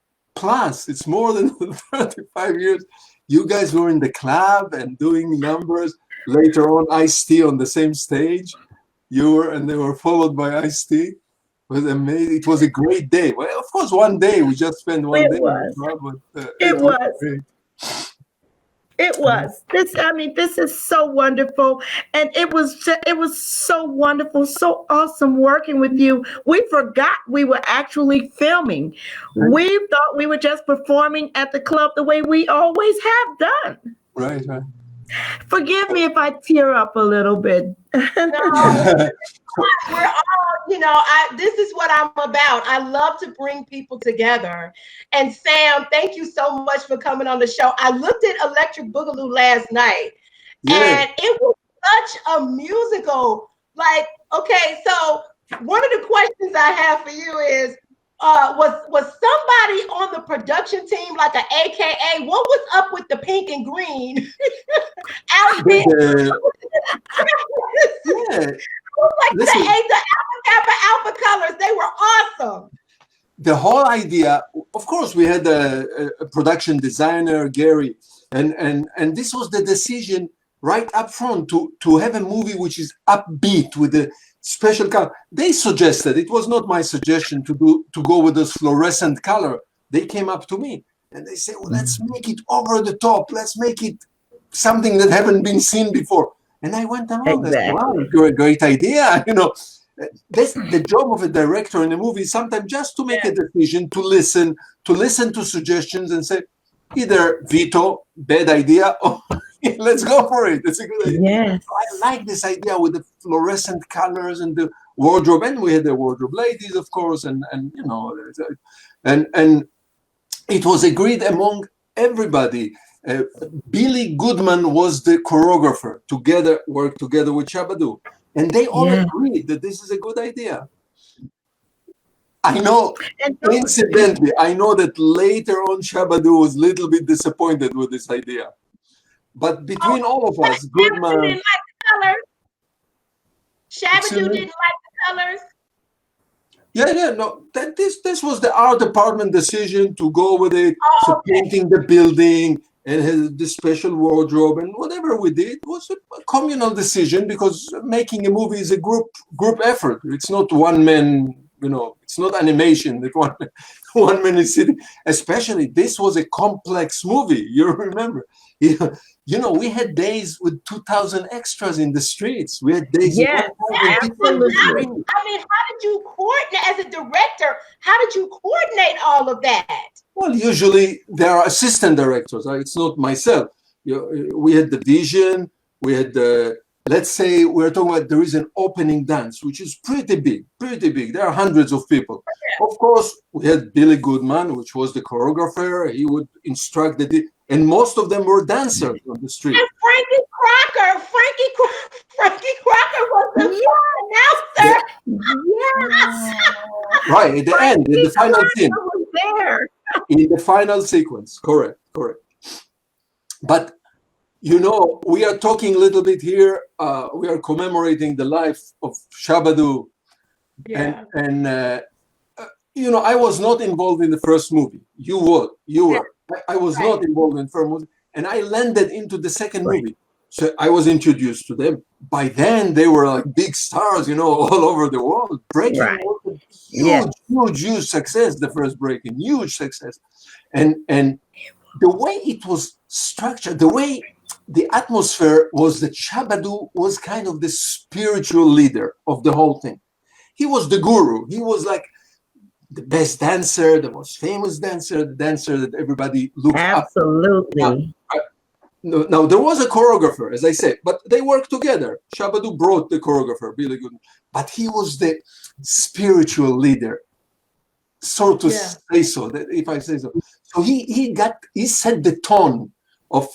more than 35 years. You guys were in the club and doing numbers. Later on, Ice-T on the same stage. And they were followed by Ice-T. It was amazing. It was a great day. Well, of course, one day. We just spent one day in the club. But, it was. Great. It was. This is so wonderful. And it was so wonderful, so awesome working with you. We forgot we were actually filming. Right. We thought we were just performing at the club the way we always have done. Right. Forgive me if I tear up a little bit. No, we're all, this is what I'm about. I love to bring people together. And Sam, thank you so much for coming on the show. I looked at Electric Boogaloo last night, and it was such a musical. Like, okay, so one of the questions I have for you is, was somebody on the production team like an AKA? What was up with the pink and green outfit? The Alpha colors, they were awesome. The whole idea, of course, we had a production designer, Gary, and this was the decision right up front to have a movie which is upbeat with a special color. They suggested, it was not my suggestion to go with this fluorescent color. They came up to me and they said, well, let's make it over the top. Let's make it something that haven't been seen before. And I went along. Exactly. Wow, great idea. That's the job of a director in a movie, sometimes just to make a decision, to listen to suggestions and say, either veto, bad idea, or let's go for it. It's a good idea. Yes. So I like this idea with the fluorescent colors and the wardrobe, and we had the wardrobe ladies, of course, and it was agreed among everybody. Billy Goodman was the choreographer. Worked together with Shabba Doo, and they all agreed that this is a good idea. I know, incidentally, I know that later on Shabba Doo was a little bit disappointed with this idea. But between all of us, Goodman... Shabba didn't like the colors. Shabba Doo didn't like the colors. No, this was the art department decision to go with it. So painting the building and had the special wardrobe and whatever we did was a communal decision, because making a movie is a group effort. It's not one man it's not animation that one man is sitting. Especially this was a complex movie. You remember, we had days with 2,000 extras in the streets. We had days with 1,000 people in the street. I mean, how did you coordinate as a director? How did you coordinate all of that? Well, usually there are assistant directors. It's not myself. We had the vision. We had the. Let's say we're talking about there is an opening dance, which is pretty big, pretty big. There are hundreds of people. Of course, we had Billy Goodman, which was the choreographer. He would instruct and most of them were dancers on the street. And Frankie Crocker was the announcer. Yes. Right, at the end, in the final scene. Was there. In the final sequence, correct. But we are talking a little bit here. We are commemorating the life of Shabba Doo. Yeah. And I was not involved in the first movie. You were. I was not involved in the first movie. And I landed into the second movie. So I was introduced to them. By then, they were like big stars, all over the world. Breaking was a huge success, the first Breaking. Huge success. And the way it was structured, the way the atmosphere was that Shabba Doo was kind of the spiritual leader of the whole thing. He was the guru. He was like the best dancer, the most famous dancer, the dancer that everybody looked up. Absolutely. Now, there was a choreographer, as I said, but they worked together. Shabba Doo brought the choreographer, Billy Goodman, but he was the spiritual leader, so to say so, if I say so. So he set the tone of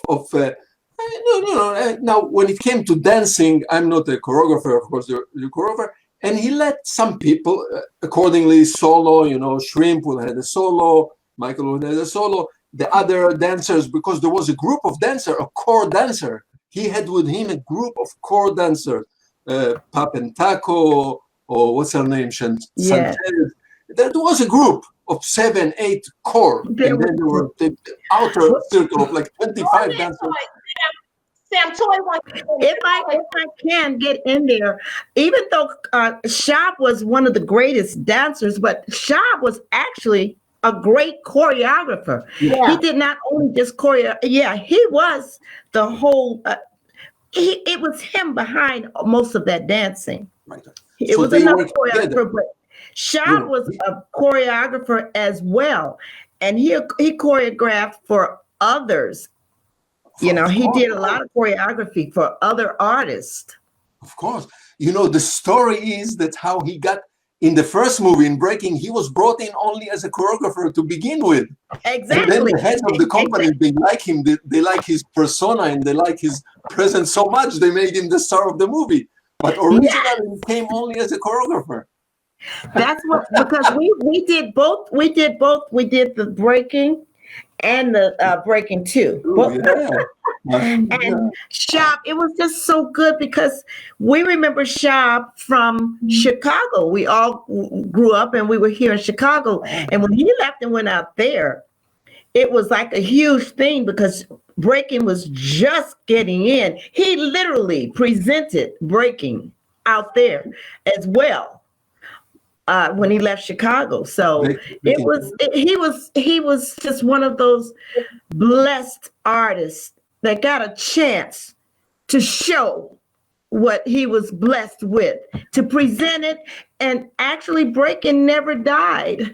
now, when it came to dancing, I'm not a choreographer, of course, the choreographer, and he let some people accordingly solo, Shrimp will have a solo, Michael will have a solo, the other dancers, because there was a group of dancers, a core dancer. He had with him a group of core dancers, Pap and Taco, or what's her name, Sanchez. There was a group of 7, 8 core, and then there were the outer circle of like 25 dancers. Sam Toy, if I can get in there, even though Shab was one of the greatest dancers, but Shab was actually a great choreographer. He did not only just choreo. He was the whole. It was him behind most of that dancing. Right. It was another choreographer, but Shab was a choreographer as well, and he choreographed for others. He did a lot of choreography for other artists. Of course. The story is that how he got in the first movie, in Breaking, he was brought in only as a choreographer to begin with. Exactly. And then the heads of the company, they like him, they like his persona, and they like his presence so much, they made him the star of the movie. But originally, he came only as a choreographer. That's what, because we did both. We did the Breaking and the Breaking 2. And Shab, it was just so good because we remember Shab from Chicago. We all grew up and we were here in Chicago. And when he left and went out there, it was like a huge thing because Breaking was just getting in. He literally presented Breaking out there as well. When he left Chicago. So he was just one of those blessed artists that got a chance to show what he was blessed with, to present it, and actually Breaking never died.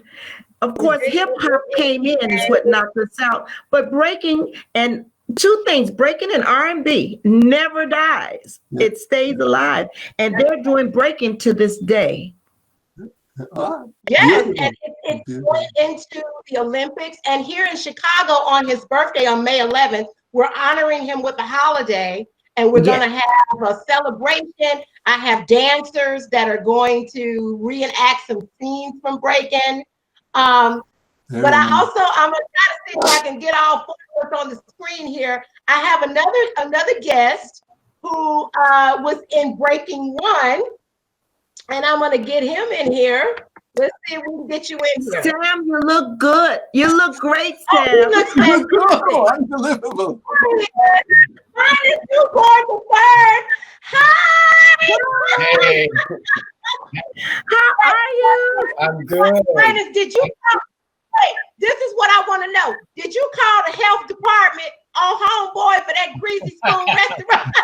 Of course, hip hop came in is what knocked us out, but Breaking and two things, Breaking and R&B never dies. It stays alive, and they're doing Breaking to this day. Yes, and it's going into the Olympics. And here in Chicago on his birthday on May 11th, we're honoring him with a holiday, and we're going to have a celebration. I have dancers that are going to reenact some scenes from Breaking. But I'm going to try to see if I can get all four on the screen here. I have another guest who was in Breaking 1. And I'm going to get him in here. Let's see if we can get you in here. Sam, you look good. You look great, Sam. You look fantastic. Unbelievable. Hi, it's you, Gordon Bird. Hi. Hey. How are you? I'm good. Brandon, did you call? Wait, this is what I want to know. Did you call the health department on homeboy for that greasy spoon restaurant?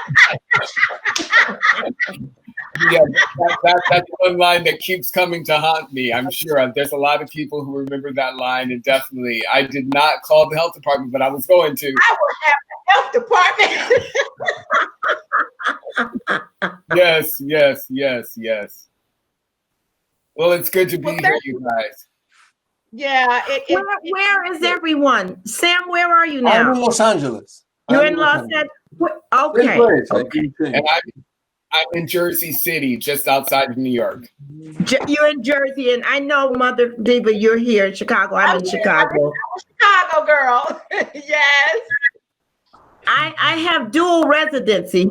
Yeah, that's one line that keeps coming to haunt me. I'm sure there's a lot of people who remember that line, and definitely, I did not call the health department, but I was going to. I would have the health department. Yes. Well, it's good to be here, you guys. Yeah. Where is everyone? Sam, where are you now? I'm in Los Angeles. You're in Los Angeles. Okay. And I'm in Jersey City, just outside of New York. You're in Jersey, and I know, Mother Diva, you're here in Chicago. I'm in Chicago. I'm a Chicago girl. Yes. I have dual residency.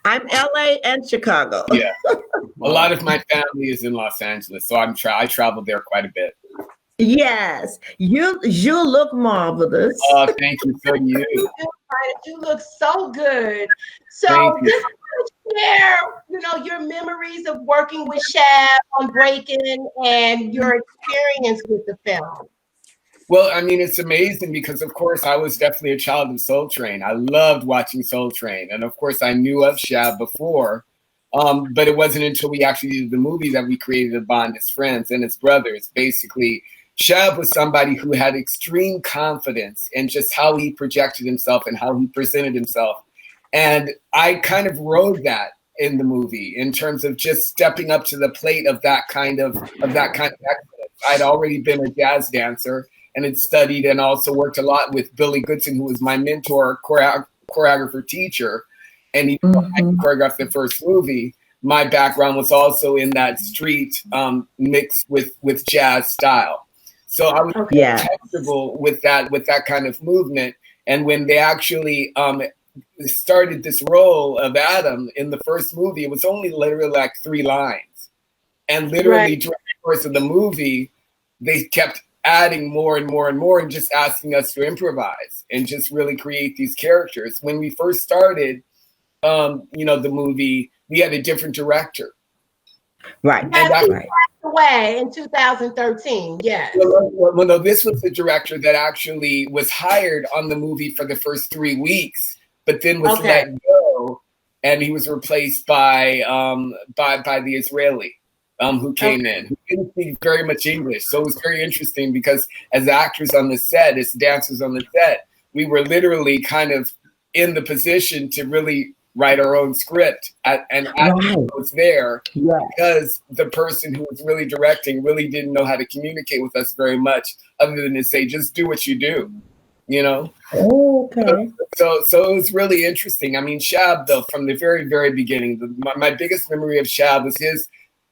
I'm LA and Chicago. Yeah. A lot of my family is in Los Angeles, so I travel there quite a bit. Yes. You look marvelous. Oh, thank you. So do you. You look so good. So just share, your memories of working with Shab on BREAKIN and your experience with the film. Well, I mean, it's amazing because, of course, I was definitely a child of Soul Train. I loved watching Soul Train. And, of course, I knew of Shab before. But it wasn't until we actually did the movie that we created a bond as friends and as brothers. Basically, Shab was somebody who had extreme confidence in just how he projected himself and how he presented himself. And I kind of rode that in the movie in terms of just stepping up to the plate of that kind of excellence. I'd already been a jazz dancer and had studied and also worked a lot with Billy Goodson, who was my mentor, choreographer, teacher, and he choreographed the first movie. My background was also in that street mixed with jazz style. So I was comfortable with that kind of movement. And when they actually started this role of Adam in the first movie, it was only literally like 3 lines. And literally during the course of the movie, they kept adding more and more and more and just asking us to improvise and just really create these characters. When we first started, the movie, we had a different director. Right. And that's away in 2013. Yes. Well, no, this was the director that actually was hired on the movie for the first 3 weeks, but then was let go, and he was replaced by the Israeli who came in, who didn't speak very much English. So it was very interesting because as actors on the set, as dancers on the set, we were literally kind of in the position to really write our own script and was there because the person who was really directing really didn't know how to communicate with us very much other than to say, just do what you do, Okay. So it was really interesting. I mean, Shab, though, from the very, very beginning, my biggest memory of Shab was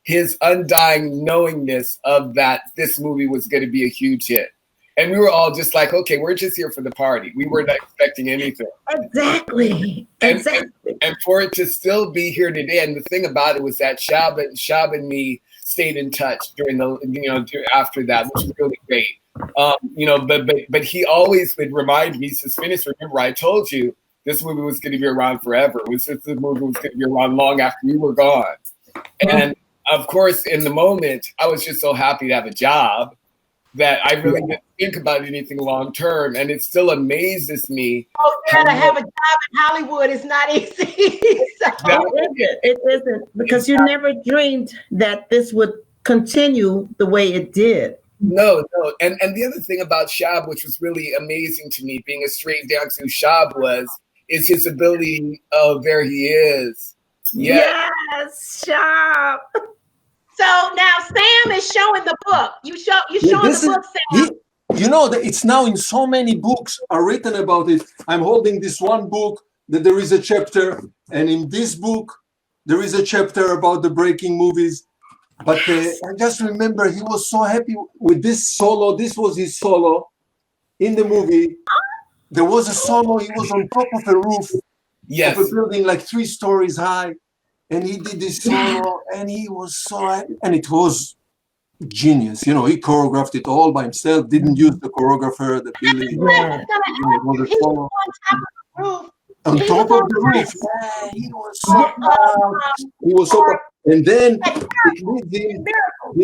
his undying knowingness of that this movie was going to be a huge hit. And we were all just like, okay, we're just here for the party. We weren't expecting anything. Exactly. And for it to still be here today, and the thing about it was that Shab and me stayed in touch during after that, which was really great. But he always would remind me, he says, "Phineas, remember I told you this movie was going to be around forever. This movie was going to be around long after you were gone." And of course, in the moment, I was just so happy to have a job that I really didn't think about anything long term, and it still amazes me. Oh, yeah, to have a job in Hollywood is not easy. It isn't, because you never dreamed that this would continue the way it did. No. And the other thing about Shab, which was really amazing to me, being a straight dancer who Shab was, is his ability. Oh, there he is. Yes, Shab. So now Sam is showing the book. You showing the book, Sam. It's now in so many books are written about it. I'm holding this one book that there is a chapter, and in this book there is a chapter about the BREAKIN movies. But I just remember he was so happy with this solo. This was his solo in the movie. There was a solo. He was on top of a roof of a building like 3 stories high. And he did this solo, and he was so happy. And it was genius. He choreographed it all by himself, didn't use the choreographer, the Billy. He was on top of the roof. Yeah, he was so proud. He was so proud. And then it leads him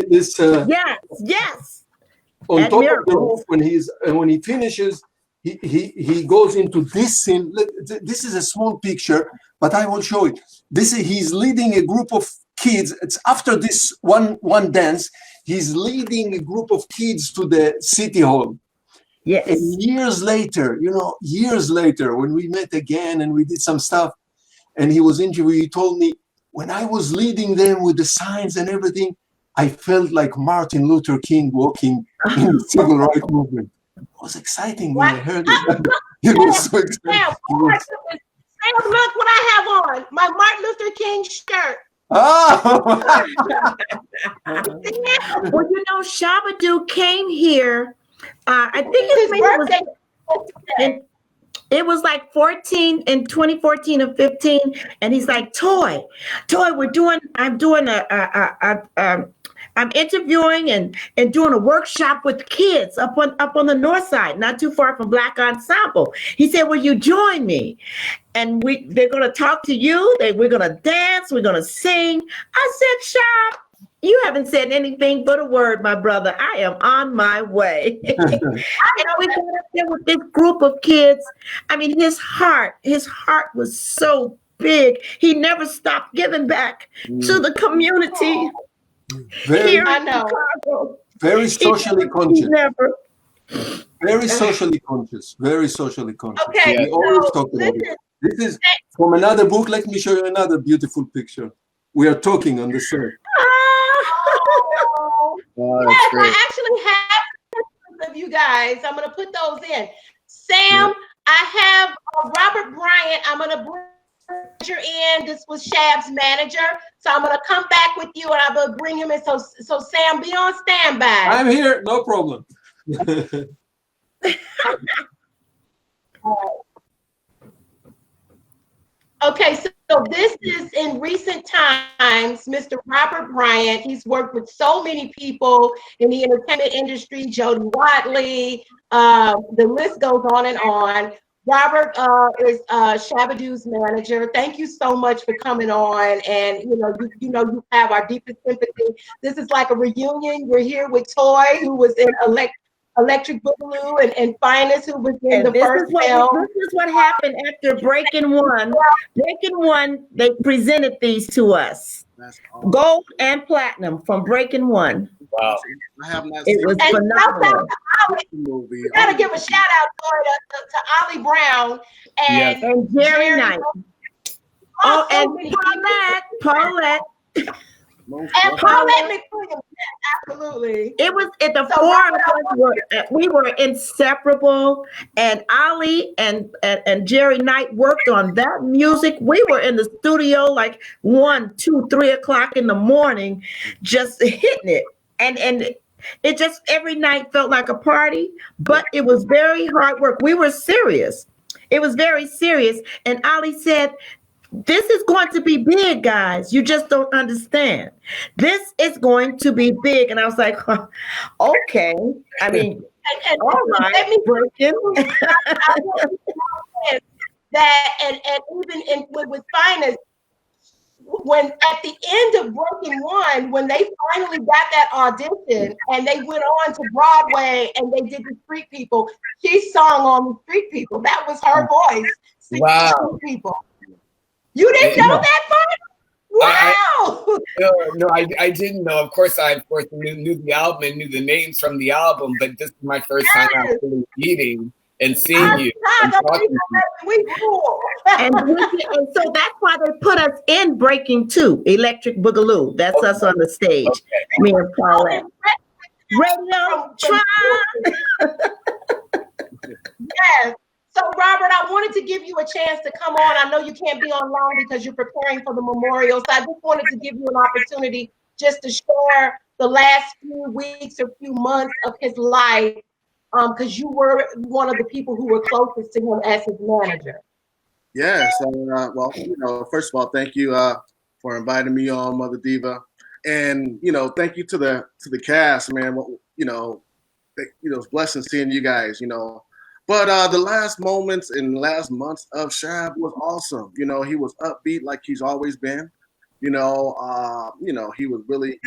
this yes. on At top of the Miracle. roof when he finishes. He goes into this scene. Look, this is a small picture, but I will show it. He's leading a group of kids. It's after this one dance. He's leading a group of kids to the city hall. Yes. And years later, when we met again and we did some stuff, and he was interviewed, he told me, when I was leading them with the signs and everything, I felt like Martin Luther King walking in the civil rights movement. It was exciting when I heard it. It was so exciting. Sam, look what I have on. My Martin Luther King shirt. Oh. Well, you know, Shabba Doo came here. I think his birthday. It was like 14 in 2014 or 15, and he's like, Toy, I'm interviewing and doing a workshop with kids up on the north side, not too far from Black Ensemble. He said, will you join me? And they're gonna talk to you, we're gonna dance, we're gonna sing. I said, Shab, you haven't said anything but a word, my brother. I am on my way. And we got up there with this group of kids. I mean, his heart was so big. He never stopped giving back to the community. Very socially conscious. Very socially conscious. Okay, we always talk about it. This is from another book. Let me show you another beautiful picture. We are talking on the set. Yes, I actually have pictures of you guys. I'm going to put those in. Sam, I have Robert Bryant. I'm going to bring you in. This was Shab's manager. So I'm going to come back with you and I'm going to bring him in. So Sam, be on standby. I'm here. No problem. Okay, so this is in recent times, Mr. Robert Bryant. He's worked with so many people in the entertainment industry, Jody Watley, the list goes on and on. Robert is Shabba Doo's manager. Thank you so much for coming on, and you have our deepest sympathy. This is like a reunion. We're here with Toy, who was in Electric Boogaloo, and FINEAS, who was in the first film. This is what happened after Breaking One. Breaking One, they presented these to us. Awesome. Gold and platinum from Breaking One. Wow. I have not seen it. Was phenomenal. We gotta give a shout out to Ollie Brown and Jerry Knight. Oh, and Paulette. And Paulette McWilliams, absolutely. It was at the four of us we were inseparable, and Ali and Jerry Knight worked on that music. We were in the studio like 1, 2, 3 o'clock in the morning, just hitting it. And it just every night felt like a party, but it was very hard work. We were serious. It was very serious. And Ali said, this is going to be big, guys. You just don't understand. This is going to be big. And I was like, okay. I mean, all right. Let me that and even with FINEAS, when at the end of Breaking One, when they finally got that audition and they went on to Broadway and they did the Street People, she sung on the Street People. That was her voice. Wow. Street People. You didn't know that part? Wow! I didn't know. Of course, I knew the album and knew the names from the album, but this is my first time actually meeting and seeing you. And talking to you. And so that's why they put us in Breaking 2, Electric Boogaloo. That's us on the stage. Okay. Me and Paulette. RADIOTRON. Yes. So, Robert, I wanted to give you a chance to come on. I know you can't be on long because you're preparing for the memorial. So I just wanted to give you an opportunity just to share the last few weeks or few months of his life, because you were one of the people who were closest to him as his manager. Yes. Well, first of all, thank you for inviting me on, Mother Diva. And, thank you to the cast, man. It's a blessing seeing you guys, But the last moments and last months of Shab was awesome. He was upbeat like he's always been. He was really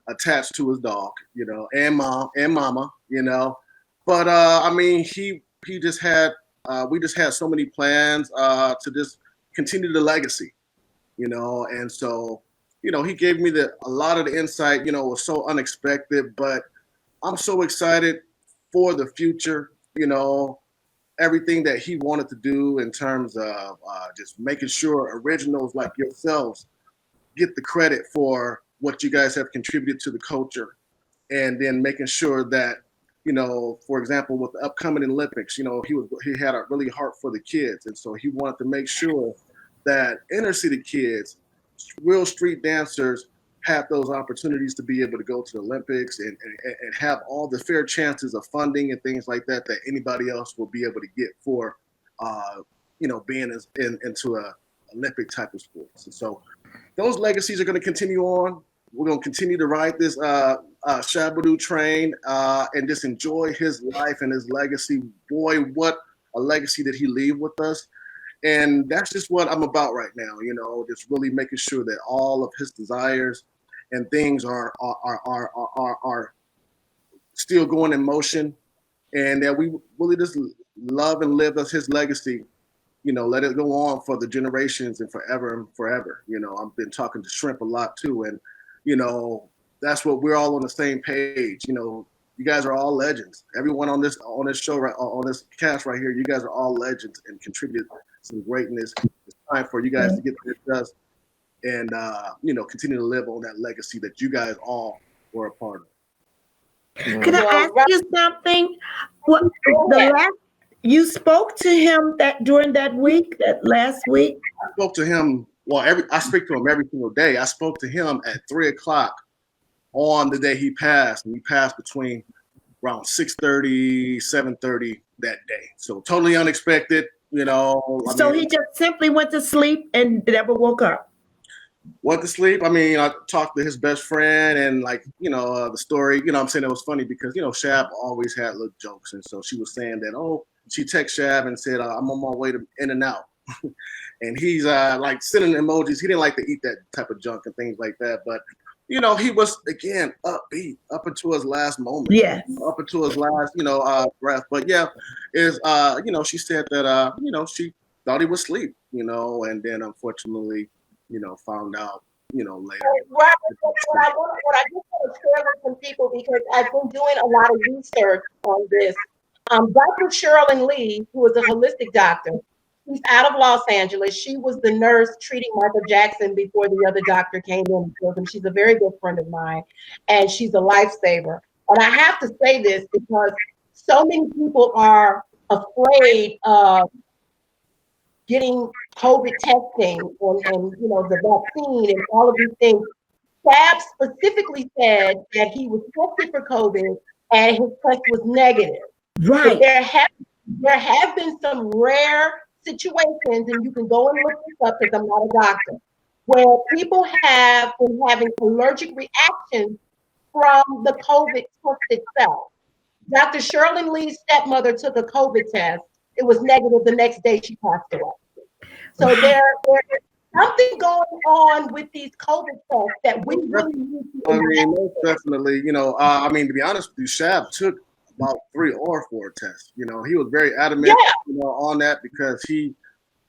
attached to his dog, and mom and mama, But I mean, he just had we just had so many plans to just continue the legacy, And so, he gave me a lot of the insight. It was so unexpected, but I'm so excited for the future. Everything that he wanted to do in terms of just making sure originals like yourselves get the credit for what you guys have contributed to the culture, and then making sure that, for example, with the upcoming Olympics, he had a really heart for the kids, and so he wanted to make sure that inner city kids, real street dancers, have those opportunities to be able to go to the Olympics and have all the fair chances of funding and things like that anybody else will be able to get for, being into a Olympic type of sports. And so those legacies are going to continue on. We're going to continue to ride this Shabba Doo train and just enjoy his life and his legacy. Boy, what a legacy did he leave with us. And that's just what I'm about right now, just really making sure that all of his desires and things are still going in motion, and that we really just love and live as his legacy. Let it go on for the generations and forever and forever. I've been talking to Shrimp a lot too, and that's what we're all on the same page. You guys are all legends. Everyone on this show, on this cast right here, you guys are all legends and contribute some greatness. It's time for you guys to get to this dust and continue to live on that legacy that you guys all were a part of. Can I ask you something? You spoke to him during that last week? I spoke to him. I speak to him every single day. I spoke to him at 3:00 on the day he passed, and he passed between around 6:30, 7:30 that day. So totally unexpected, So he just simply went to sleep and never woke up. Went to sleep. I mean, I talked to his best friend, and the story, I'm saying it was funny because, Shab always had little jokes. And so she was saying that, she texted Shab and said, I'm on my way to In-N-Out. And he's sending emojis. He didn't like to eat that type of junk and things like that. But, he was, again, upbeat up until his last moment. Yeah. Up until his last, breath. But yeah, she said that, she thought he was asleep, and then unfortunately, found out, later. Right. What I just want to share with some people, because I've been doing a lot of research on this. Dr. Sherilyn Lee, who is a holistic doctor, she's out of Los Angeles. She was the nurse treating Michael Jackson before the other doctor came in and killed him. She's a very good friend of mine, and she's a lifesaver. And I have to say this because so many people are afraid of getting COVID testing and the vaccine and all of these things. Shab specifically said that he was tested for COVID and his test was negative. Right. But there have been some rare situations, and you can go and look this up because I'm not a doctor, where people have been having allergic reactions from the COVID test itself. Dr. Sherilyn Lee's stepmother took a COVID test. It was negative. The next day she passed away. So there's something going on with these COVID tests that we really need to. I mean, most definitely. To be honest with you, Shab took about 3 or 4 tests. He was very adamant, on that because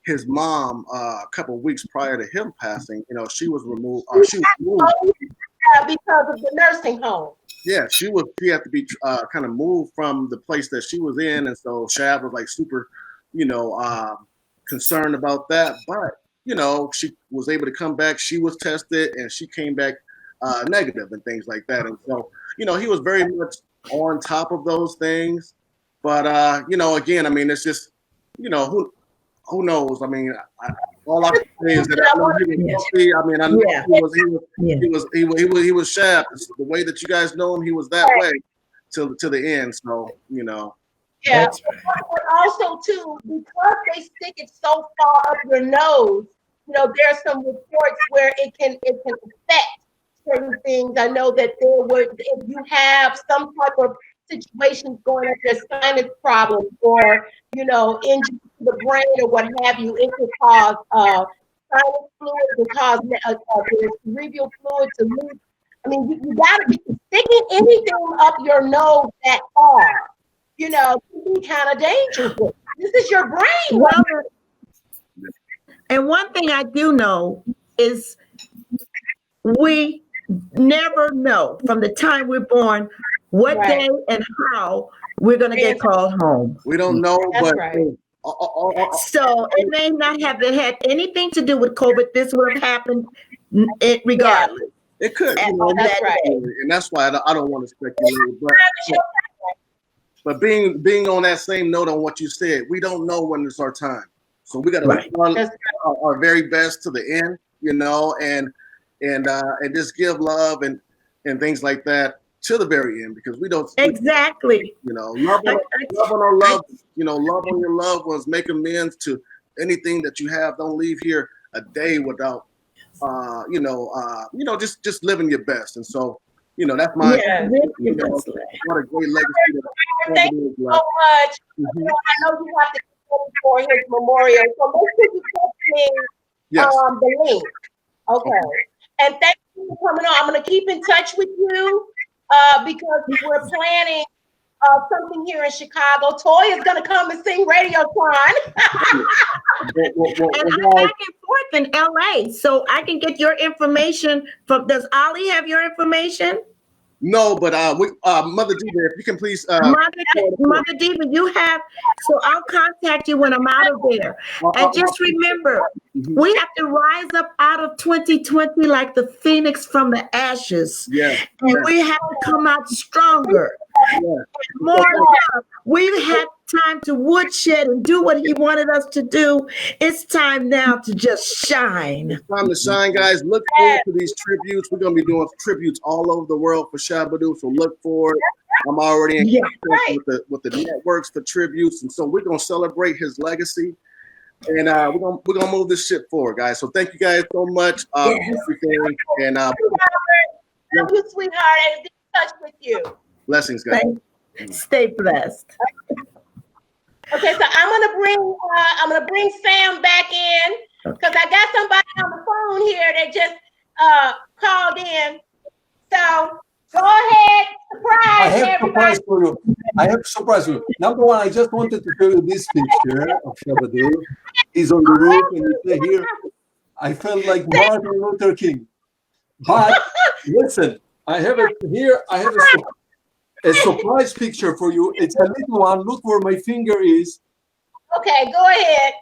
his mom, a couple of weeks prior to him passing, she was removed. She was moved because of the nursing home. Yeah, she had to be kind of moved from the place that she was in, and so Shab was super, concerned about that. But she was able to come back. She was tested, and she came back negative and things like that. And so he was very much on top of those things. But again, it's just who knows? All I can say is that I know he was healthy. I know he was Shab. The way that you guys know him, he was that way to the end. So Yeah, but also too, because they stick it so far up your nose, there's some reports where it can affect certain things. I know that if you have some type of situations going on, there's sinus problems or injury to the brain or what have you, it could cause sinus fluid can cause cerebral fluid to leak. I mean, you gotta be sticking anything up your nose that far, you know, can be kind of dangerous. This is your brain. Well, and one thing I do know is we never know from the time we're born what day and how we're going to get called home. We don't know, but so it may not have had anything to do with COVID. This would have happened regardless. It could, you know, and that's why I don't want to speculate. But being on that same note on what you said, we don't know when it's our time, so we got to run our very best to the end, you know, and just give love and things like that to the very end, because we don't exactly, you know, love on our love, you know, love on your loved ones, make amends to anything that you have. Don't leave here a day without just living your best. And so, you know, that's my you know, what a great legacy. Thank you so much. You know, I know you have to go for his memorial, so make sure you text me the link. Okay. And thank you for coming on. I'm going to keep in touch with you because we're planning something here in Chicago. Toy is going to come and sing Radiotron. And I'm back and forth in LA, so I can get your information from. Does Ali have your information? No, but Mother Diva, if you can please. Mother Diva, you have. So I'll contact you when I'm out of there. And just remember, we have to rise up out of 2020 like the phoenix from the ashes. Yeah. And we have to come out stronger. More love. We've had time to woodshed and do what he wanted us to do. It's time now to just shine. It's time to shine, guys. Look forward to these tributes. We're going to be doing tributes all over the world for Shabba Doo, so look forward. I'm already in contact with the networks for tributes, and so we're going to celebrate his legacy, and we're gonna move this shit forward, guys. So thank you guys so much. Everything, and love you, sweetheart, and be in touch with you. Blessings, guys. Stay blessed. Okay, so I'm gonna bring Sam back in because I got somebody on the phone here that just called in. So go ahead, surprise everybody. I have a surprise for you. Number one, I just wanted to show you this picture of Shabba Doo. He's on the roof and he's here. I felt like Martin Luther King. But listen, I have a surprise picture for you. It's a little one. Look where my finger is. Okay, go ahead.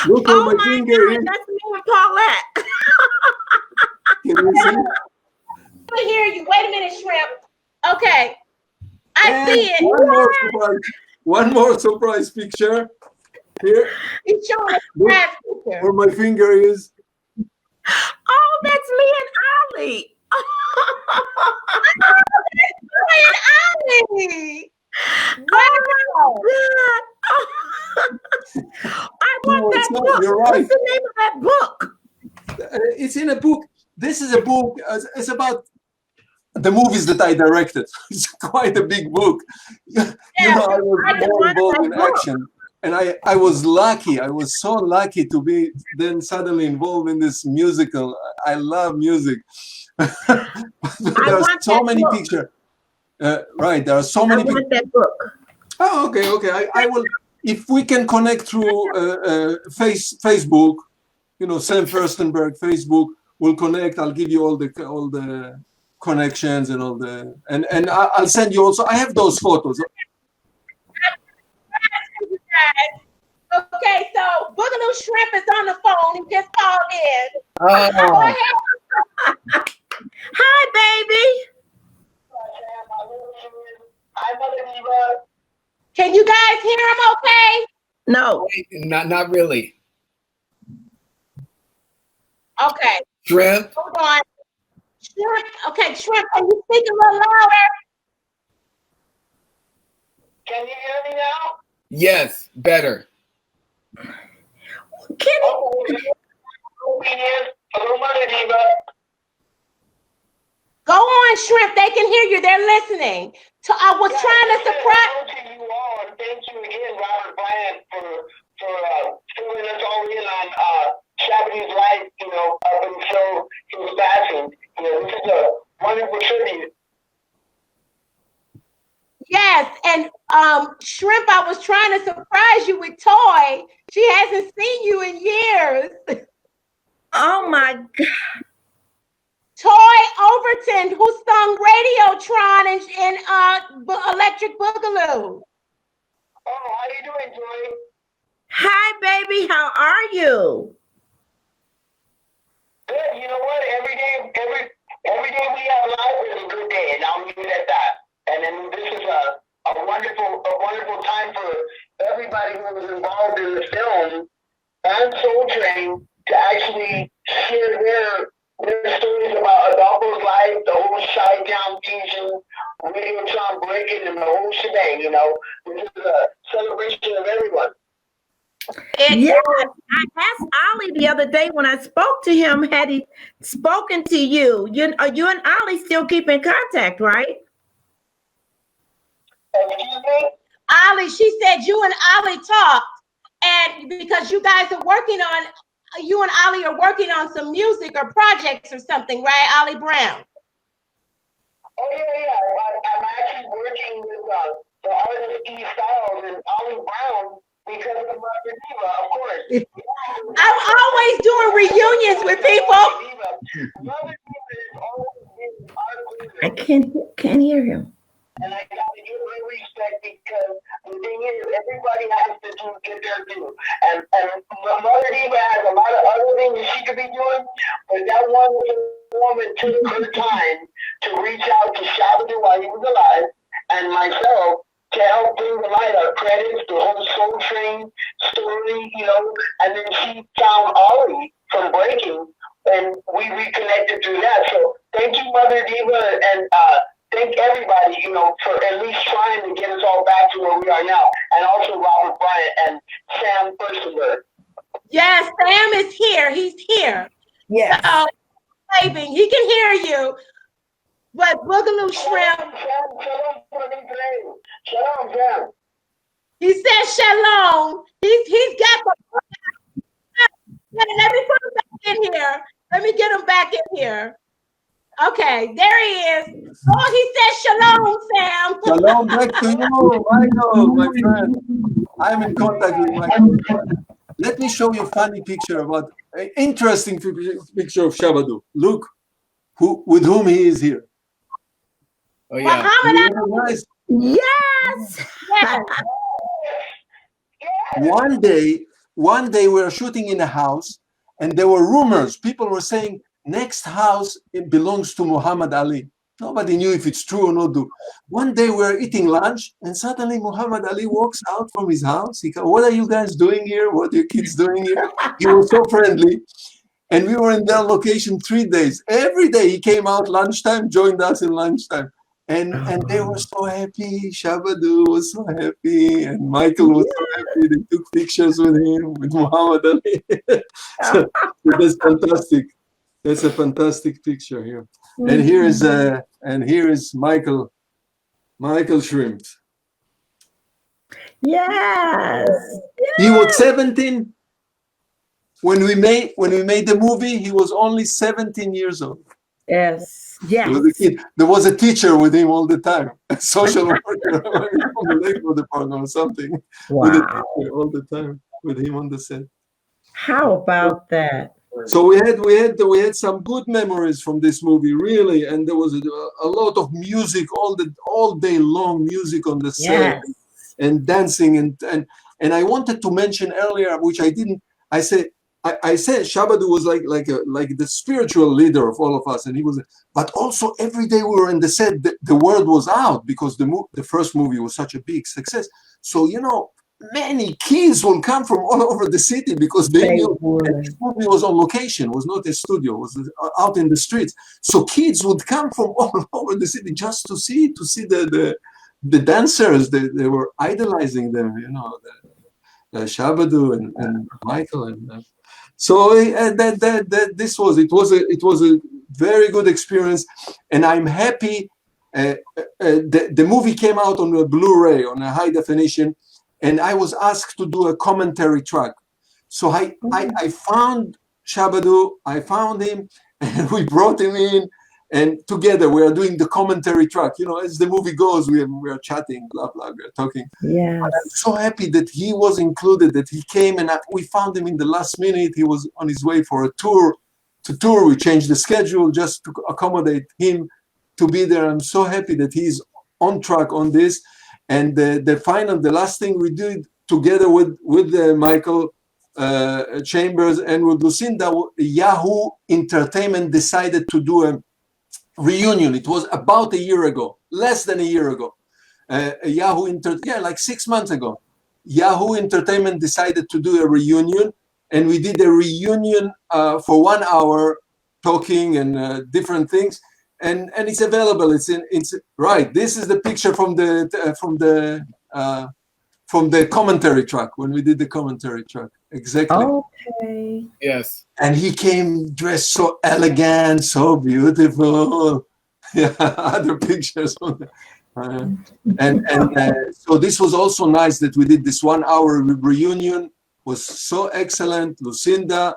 Look where my finger is. That's me and Paulette. Can you see? I hear you. Wait a minute, Shrimp. Okay. I see it. One more surprise picture. Here. He's showing a surprise picture. Where my finger is. Oh, that's me and Ali. Wow. I want that book. You're right. What's the name of that book? It's in a book. This is a book. It's about the movies that I directed. It's quite a big book. You know, I was more involved in action. And I was lucky. I was so lucky to be then suddenly involved in this musical. I love music. There are so many pictures. Right, there are so many pictures. That book. Oh, okay. I will, if we can connect through Facebook, you know, Sam Firstenberg, Facebook, we'll connect. I'll give you all the connections and all the, and I'll send you also. I have those photos. Okay, so Boogaloo Shrimp is on the phone. He just called in. Go ahead. Hi, baby. Can you guys hear him okay? No. Not really. Okay. Shrimp. Hold on. Shrimp. Okay, Shrimp, can you speak a little louder? Can you hear me now? Yes, better. Go on, Shrimp. They can hear you. They're listening. I was trying to surprise you all, and thank you again, Robert Bryant, for filling us all in on Shabba Doo's life Shrimp, I was trying to surprise you with Toy. She hasn't seen you in years. Oh my God. Toy Overton, who sung Radiotron in Electric Boogaloo. Oh, how you doing, Joy? Hi, baby. How are you? Good. You know what? Every day we have life is a good day, and I'll leave it at that. And then this is a wonderful time for everybody who was involved in the film and Soul Train to actually share their stories about Adolfo's life, the whole Chi-Town fusion, Radiotron breaking, and the whole shebang. You know, this is a celebration of everyone. Yes, I asked Ollie the other day when I spoke to him, had he spoken to you? You and Ollie still keep in contact, right? Excuse me? Ollie, she said you and Ollie talked, and because you guys are working on, you and Ollie are working on some music or projects or something, right, Ollie Brown? Oh, yeah. I'm actually working with the artist E. Styles and Ollie Brown because of Mother Diva, of course. I'm always doing reunions with people. Mother Diva is always been our leader. I can't hear him. And I gotta give her respect because the thing is, everybody has to get their due. And Mother Diva has a lot of other things that she could be doing, but that one woman took her time to reach out to Shabba Doo while he was alive, and myself, to help bring the light our credits, the whole Soul Train story, you know, and then she found Ollie from Breaking, and we reconnected through that. So thank you, Mother Diva, and thank everybody, you know, for at least trying to get us all back to where we are now, and also Robert Bryant and Sam FIRSTENBERG. Yes, Sam is here. He's here. Yes. So, waving. He can hear you. But Boogaloo Shrimp. Shalom, Sam. He said shalom. He's got the. Let me put him back in here. Let me get him back in here. Okay, there he is. Oh, he said shalom, Sam. Shalom back to you, Michael, my friend. I'm in contact with Michael. Let me show you a funny picture about an interesting picture of Shabba Doo. Look with whom he is here. Oh, yeah. Nice. Yes. One day we were shooting in a house, and there were rumors. People were saying next house it belongs to Muhammad Ali. Nobody knew if it's true or not. One day we were eating lunch, and suddenly Muhammad Ali walks out from his house. He goes, "What are you guys doing here? What are your kids doing here?" He was so friendly. And we were in their location 3 days. Every day he came out lunchtime, joined us in lunchtime. And they were so happy. Shabba Doo was so happy. And Michael was so happy. They took pictures with him, with Muhammad Ali. So that's fantastic. That's a fantastic picture here. And here is Michael Shrimp. Yes. He was 17 when we made the movie. He was only 17 years old. Yes. Yes. There was a teacher with him all the time, a social worker from the legal department or something. Wow. With a teacher all the time with him on the set. How about that? So we had some good memories from this movie, really, and there was a lot of music all day long, music on the set, and dancing and I wanted to mention earlier, which I didn't. I said Shabba Doo was like the spiritual leader of all of us, and he was. But also every day we were in the set, the word was out because the first movie was such a big success. So many kids will come from all over the city because they knew this movie was on location, was not a studio, was out in the streets. So kids would come from all over the city just to see the dancers. They were idolizing them, Shabba Doo and Michael and. So this was a very good experience, and I'm happy. The movie came out on a Blu-ray on a high definition, and I was asked to do a commentary track. So I found Shabba Doo, I found him, and we brought him in, And together we are doing the commentary track. You know, as the movie goes, we are chatting, blah, blah, we are talking. Yes. I'm so happy that he was included, that he came, and we found him in the last minute. He was on his way for a tour. We changed the schedule just to accommodate him to be there. I'm so happy that he's on track on this. And the last thing we did together with Michael Chambers and with Lucinda, Yahoo Entertainment decided to do a reunion. It was about a year ago, less than a year ago. Like 6 months ago. Yahoo Entertainment decided to do a reunion, and we did a reunion for 1 hour, talking and different things. And it's available. It's right. This is the picture from the commentary track, when we did the commentary track. Exactly. Okay. Yes. And he came dressed so elegant, so beautiful. Yeah, other pictures. So this was also nice that we did this 1 hour reunion. Was so excellent. Lucinda,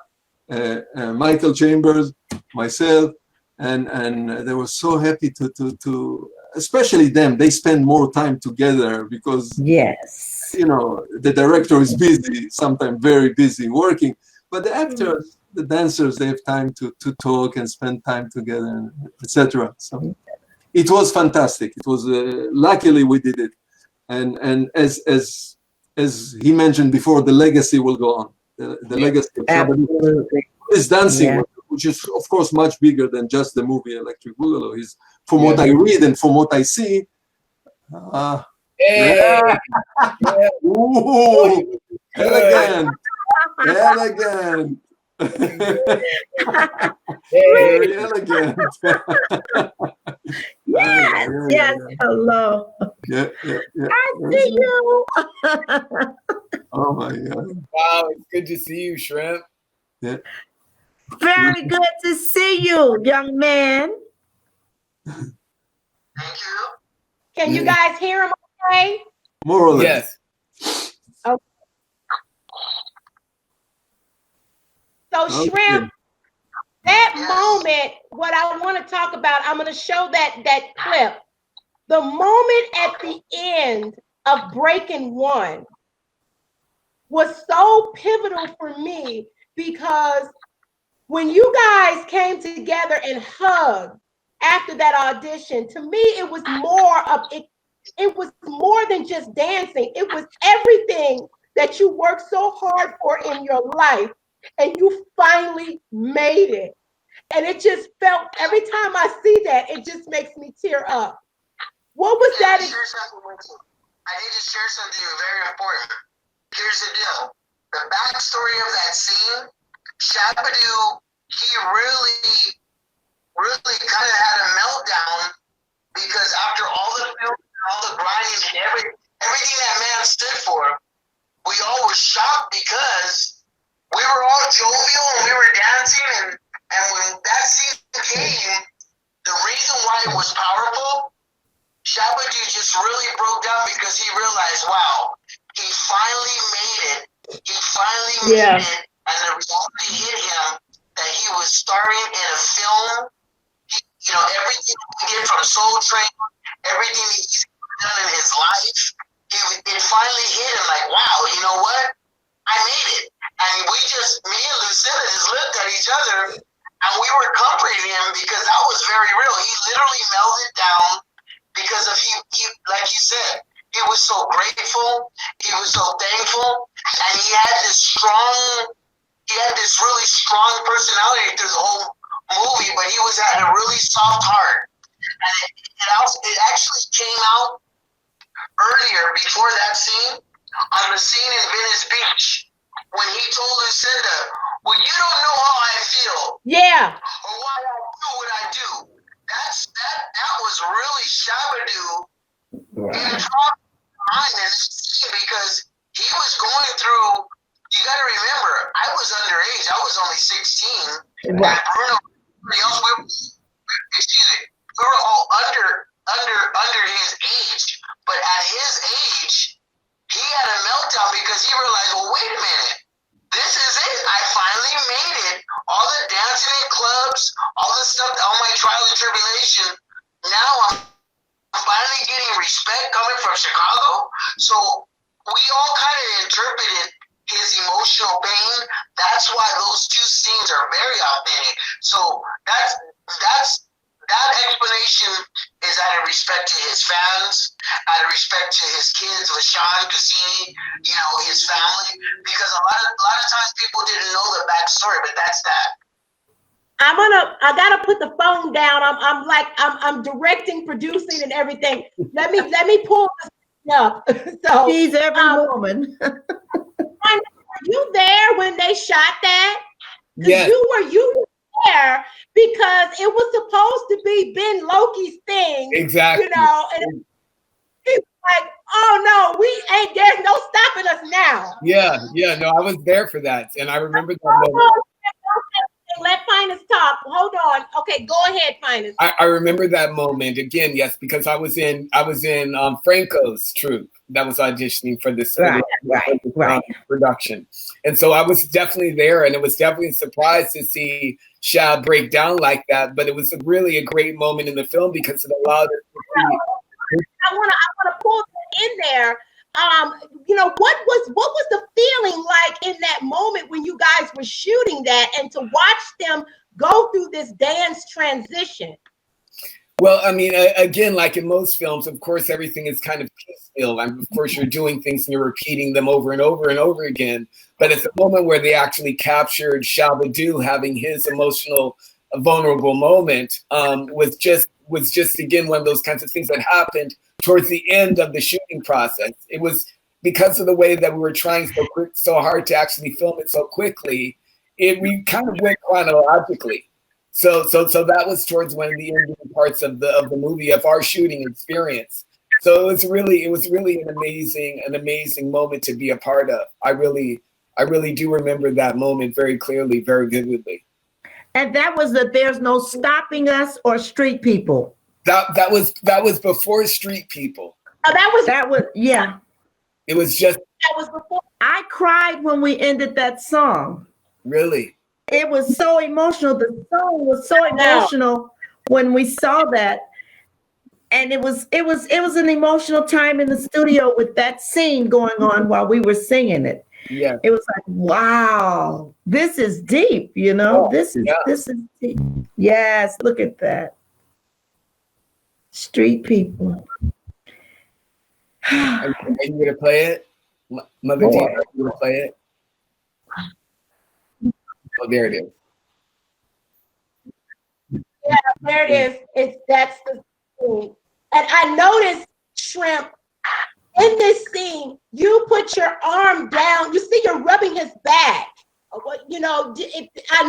Michael Chambers, myself. And they were so happy to especially them. They spend more time together because, yes, you know, the director is busy, sometimes very busy working, but the actors, the dancers, they have time to talk and spend time together, etc. So it was fantastic. It was luckily we did it, and as he mentioned before, the legacy will go on. The legacy of Shabba Doo is dancing. Yeah. Which is, of course, much bigger than just the movie Electric Boogaloo. Is from what I read and from what I see. Hey. Yeah. Ooh, elegant. Very elegant. Yes. Hello. Yeah. I see you. Oh my God. Wow, it's good to see you, Shrimp. Yeah. Very good to see you, young man. Can you guys hear him okay? More or less. Yes. Okay. So Shrimp, that moment, what I want to talk about, I'm going to show that clip. The moment at the end of Breaking One was so pivotal for me, because when you guys came together and hugged after that audition, to me, it was more of it. It was more than just dancing. It was everything that you worked so hard for in your life, and you finally made it. And it just felt, every time I see that, it just makes me tear up. What was that? I need to share something very important. Here's the deal. The backstory of that scene, Shabba Doo, he really kind of had a meltdown, because after all the film and all the grinding and everything that man stood for, we all were shocked, because we were all jovial and we were dancing, and when that scene came, the reason why it was powerful, Shabba Doo just really broke down, because he realized, wow, he finally made it. He finally made it, and the reality hit him that he was starring in a film. Everything he did from Soul Train, everything that he's done in his life, it finally hit him like, wow, you know what? I made it. And me and Lucinda just looked at each other, and we were comforting him, because that was very real. He literally melted down because of he like you said, he was so grateful, he was so thankful, and he had this really strong personality through the whole movie, but he had a really soft heart. And it actually came out earlier, before that scene, on the scene in Venice Beach, when he told Lucinda, well, you don't know how I feel. Yeah. Or why I do what I do. That was really Shabba Doo in mind, because he was going through, you got to remember, I was underage. I was only 16. Right. And Bruno, we were all under his age. But at his age, he had a meltdown, because he realized, well, wait a minute. This is it. I finally made it. All the dancing in clubs, all the stuff, all my trials and tribulations we all kind of interpreted his emotional pain. That's why those two scenes are very authentic. So that explanation is out of respect to his fans, out of respect to his kids, LaShawn Cassini, his family, because a lot of times people didn't know the backstory, but that's that. I gotta put the phone down. I'm directing, producing, and everything. Let me pull this up. So she's every woman. Were you there when they shot that? Yes. You were there because it was supposed to be Ben Loki's thing. Exactly. And he was like, oh no, there's no stopping us now. Yeah, no, I was there for that. And I remember that moment. Let Finest talk. Hold on. Okay, go ahead, Finest. I remember that moment again. Yes, because I was in Franco's troupe that was auditioning for this production, and so I was definitely there, and it was definitely a surprise to see Shab break down like that. But it was really a great moment in the film because it allowed us to see. I want to pull that in there. What was the feeling like in that moment when you guys were shooting that, and to watch them go through this dance transition? Well, I mean, again, like in most films, of course, everything is kind of piecemeal. Of course, you're doing things and you're repeating them over and over and over again. But it's a moment where they actually captured Shabba Doo having his emotional, vulnerable moment. Was just again one of those kinds of things that happened towards the end of the shooting process. It was because of the way that we were trying so hard to actually film it so quickly. We kind of went chronologically. So that was towards one of the ending parts of the movie, of our shooting experience. So it was really an amazing moment to be a part of. I really do remember that moment very clearly, very vividly. And that was that There's No Stopping Us or Street People. That was before Street People. Oh, that was yeah. It was just that was before. I cried when we ended that song. Really? It was so emotional. The song was so emotional when we saw that. And it was an emotional time in the studio with that scene going on while we were singing it. Yeah. It was like, wow, this is deep, This is deep. Yes, look at that. Street People. Are you gonna play it? Mother Dean, are you gonna play it? Oh, there it is. Yeah, there it is. That's the scene. And I noticed, Shrimp, in this scene, you put your arm down. You see, you're rubbing his back. I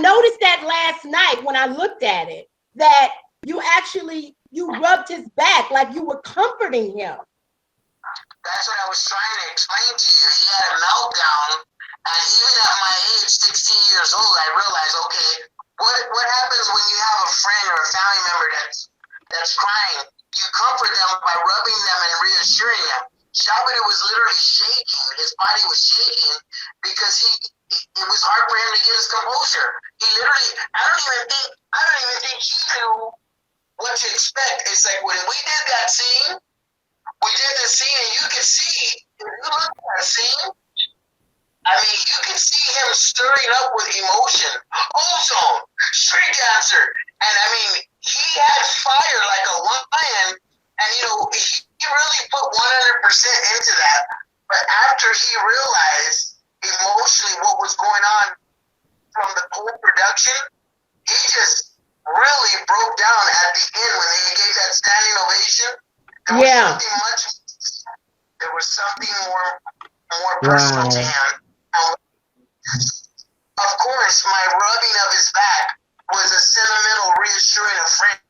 noticed that last night when I looked at it, that you rubbed his back like you were comforting him. That's what I was trying to explain to you. He had a meltdown, and even at my age, 16 years old, I realized, okay, what happens when you have a friend or a family member that's crying? You comfort them by rubbing them and reassuring them. Shabba Doo was literally shaking. His body was shaking because it was hard for him to get his composure. He literally, I don't even think he knew what to expect. It's like when we did that scene, and you can see, if you look at that scene, I mean, you can see him stirring up with emotion. Ozone, street dancer, and I mean, he had fire like a lion, and he really put 100% into that. But after he realized emotionally what was going on from the whole production, he just really broke down at the end when they gave that standing ovation. There was something more personal to him. Of course, my rubbing of his back was a sentimental reassuring a friend.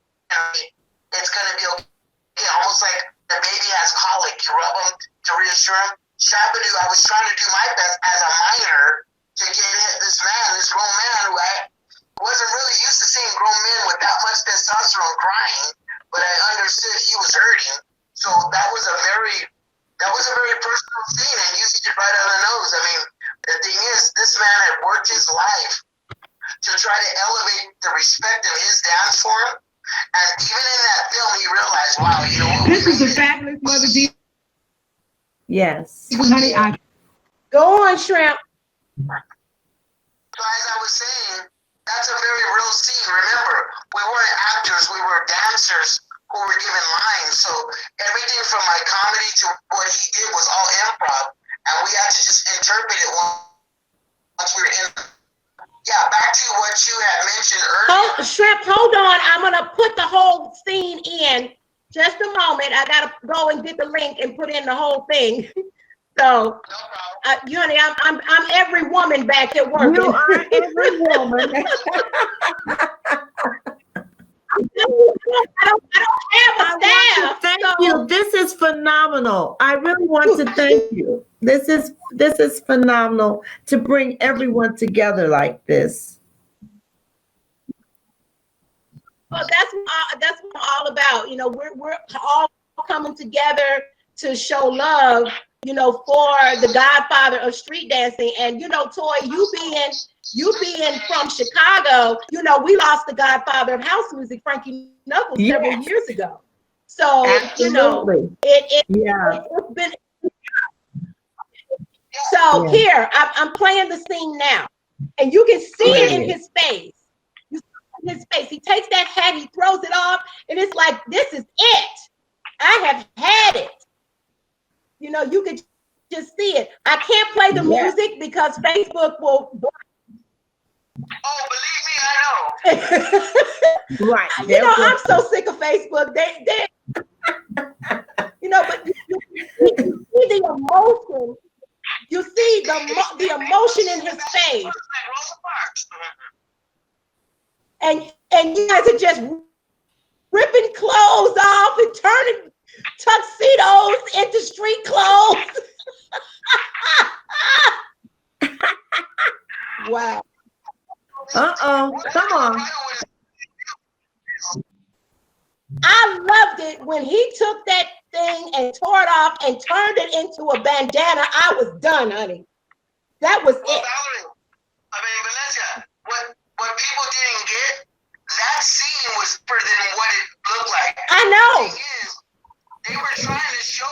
It's going to be okay. Almost like the baby has colic. You rub him to reassure him. Shabba Doo, I was trying to do my best as a minor to get this grown man who I wasn't really used to seeing grown men with that much testosterone crying, but I understood he was hurting. So that was a very personal scene, and you hit it right on the nose. I mean, the thing is, this man had worked his life to try to elevate the respect of his dance form, and even in that film, he realized, wow, This is a fabulous Mother D. Yes. Honey, go on, Shrimp. So as I was saying, that's a very real scene. Remember, we weren't actors, we were dancers who were given lines. So everything from my comedy to what he did was all improv, and we had to just interpret it once we were in. Yeah, back to what you had mentioned earlier. Shrimp, hold on. I'm gonna put the whole scene in. Just a moment. I gotta go and get the link and put in the whole thing. So, you honey, I'm every woman back at work. You are every woman. I don't have a staff. Thank you. This is phenomenal. I really want to thank you. This is phenomenal to bring everyone together like this. Well, that's what I'm all about. You know, we're all coming together to show love, you know, for the godfather of street dancing. And you know, Toy, you being from Chicago, you know, we lost the godfather of house music, Frankie Knuckles, several years ago. So, absolutely. You know, it's been. So here, I'm playing the scene now, and you can see it in his face. You see it in his face. He takes that hat, he throws it off, and it's like, this is it. I have had it. You know, you could just see it. I can't play the music because Facebook will. Oh, believe me, I know. Right. You know, I'm so sick of Facebook. They you know, but you see the emotion. You see the emotion in his face. And you guys are just ripping clothes off and turning tuxedos into street clothes. Wow. Uh-oh. Come on. I loved it when he took that thing and tore it off and turned it into a bandana. I was done, honey. That was it. Valerie, I mean, Vanessa, what people didn't get, that scene was deeper than what it looked like. I know. The thing is, they were trying to show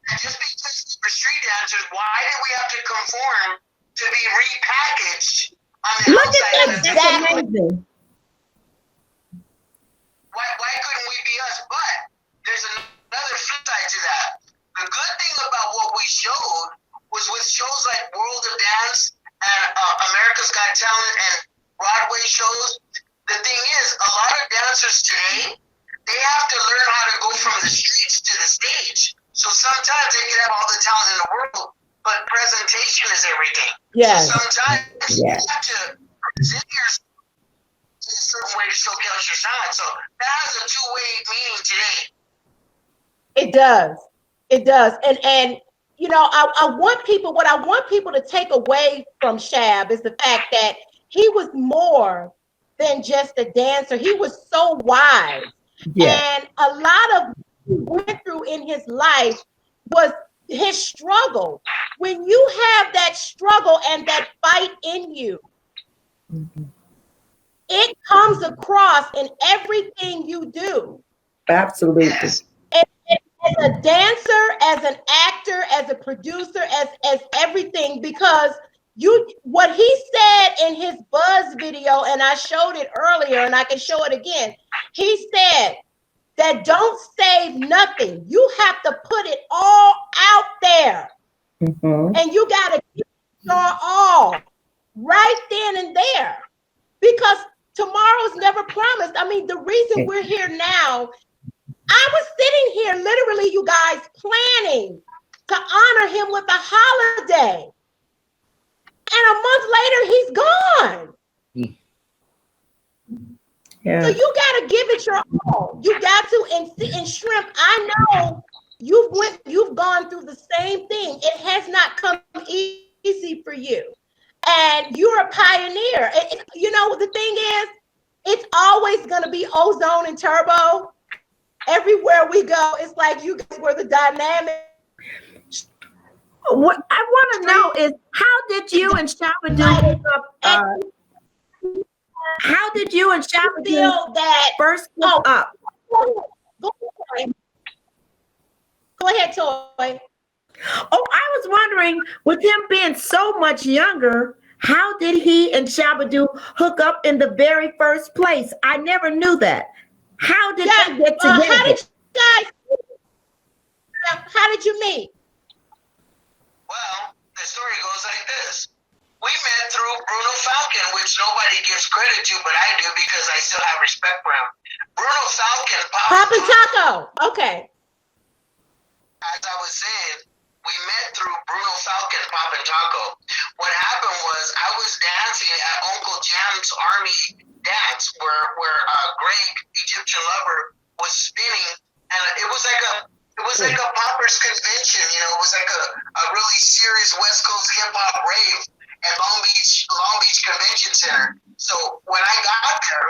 that just because we're street dancers, why did we have to conform to be repackaged on the Look outside at of that. the That's amazing. Why couldn't we be us? But there's another flip side to that. The good thing about what we showed was with shows like World of Dance and America's Got Talent and Broadway shows, the thing is, a lot of dancers today, they have to learn how to go from the streets to the stage. So sometimes they can have all the talent in the world, but presentation is everything. Yes. So sometimes you have to present yourself in a certain way to showcase your talent. So that has a two-way meaning today. It does. It does. And you know, I want people, what I want people to take away from Shab is the fact that he was more than just a dancer. He was so wise. Yeah. And a lot of what he went through in his life was his struggle. When you have that struggle and that fight in you, it comes across in everything you do. Absolutely. As a dancer, as an actor, as a producer, as everything, because what he said in his Buzz video, and I showed it earlier and I can show it again. He said that don't save nothing. You have to put it all out there. Mm-hmm. And you got to give your all right then and there, because tomorrow's never promised. I mean, the reason we're here now, I was sitting here literally, you guys, planning to honor him with a holiday. And a month later, he's gone. Yeah. So you got to give it your all. You got to, and Shrimp, I know you've gone through the same thing. It has not come easy for you. And you're a pioneer. You know, the thing is, it's always going to be Ozone and Turbo. Everywhere we go, it's like you guys were the dynamic. What I want to know is, how did you and Shabba Doo how did you and Shabba Doo first hook up? Go ahead, Toy. Oh, I was wondering, with him being so much younger, how did he and Shabba Doo hook up in the very first place? I never knew that. How did they get together? How did you guys? How did you meet? Well, the story goes like this. We met through Bruno Falcon, which nobody gives credit to, but I do because I still have respect for him. Bruno Falcon, Poppin' Taco. Okay. As I was saying, we met through Bruno Falcon, Poppin' Taco. What happened was I was dancing at Uncle Jam's Army dance where Greg, Egyptian Lover, was spinning, and it was like a poppers convention, you know. It was like a really serious West Coast hip hop rave at Long Beach Convention Center. So when I got there,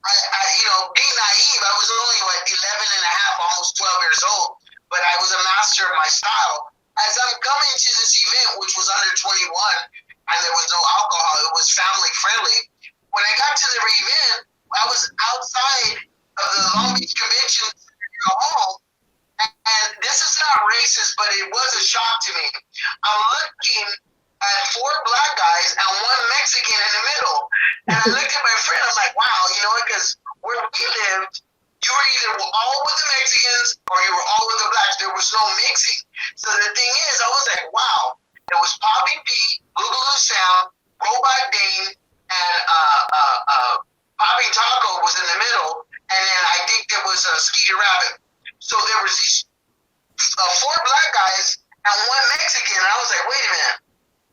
I you know, being naive, I was only like 11 and a half, almost 12 years old, but I was a master of my style. As I'm coming to this event, which was under 21, and there was no alcohol, it was family friendly. When I got to the event, I was outside of the Long Beach Convention Center hall. And this is not racist, but it was a shock to me. I'm looking at 4 black guys and 1 Mexican in the middle. And I looked at my friend, I'm like, wow, you know, because where we lived, you were either all with the Mexicans or you were all with the blacks. There was no mixing. So the thing is, I was like, wow. It was Poppy P, Boogaloo Sound, Robot Dane, and Poppy Taco was in the middle. And then I think there was Skeeter Rabbit. So there was these 4 black guys and 1 Mexican. And I was like, wait a minute.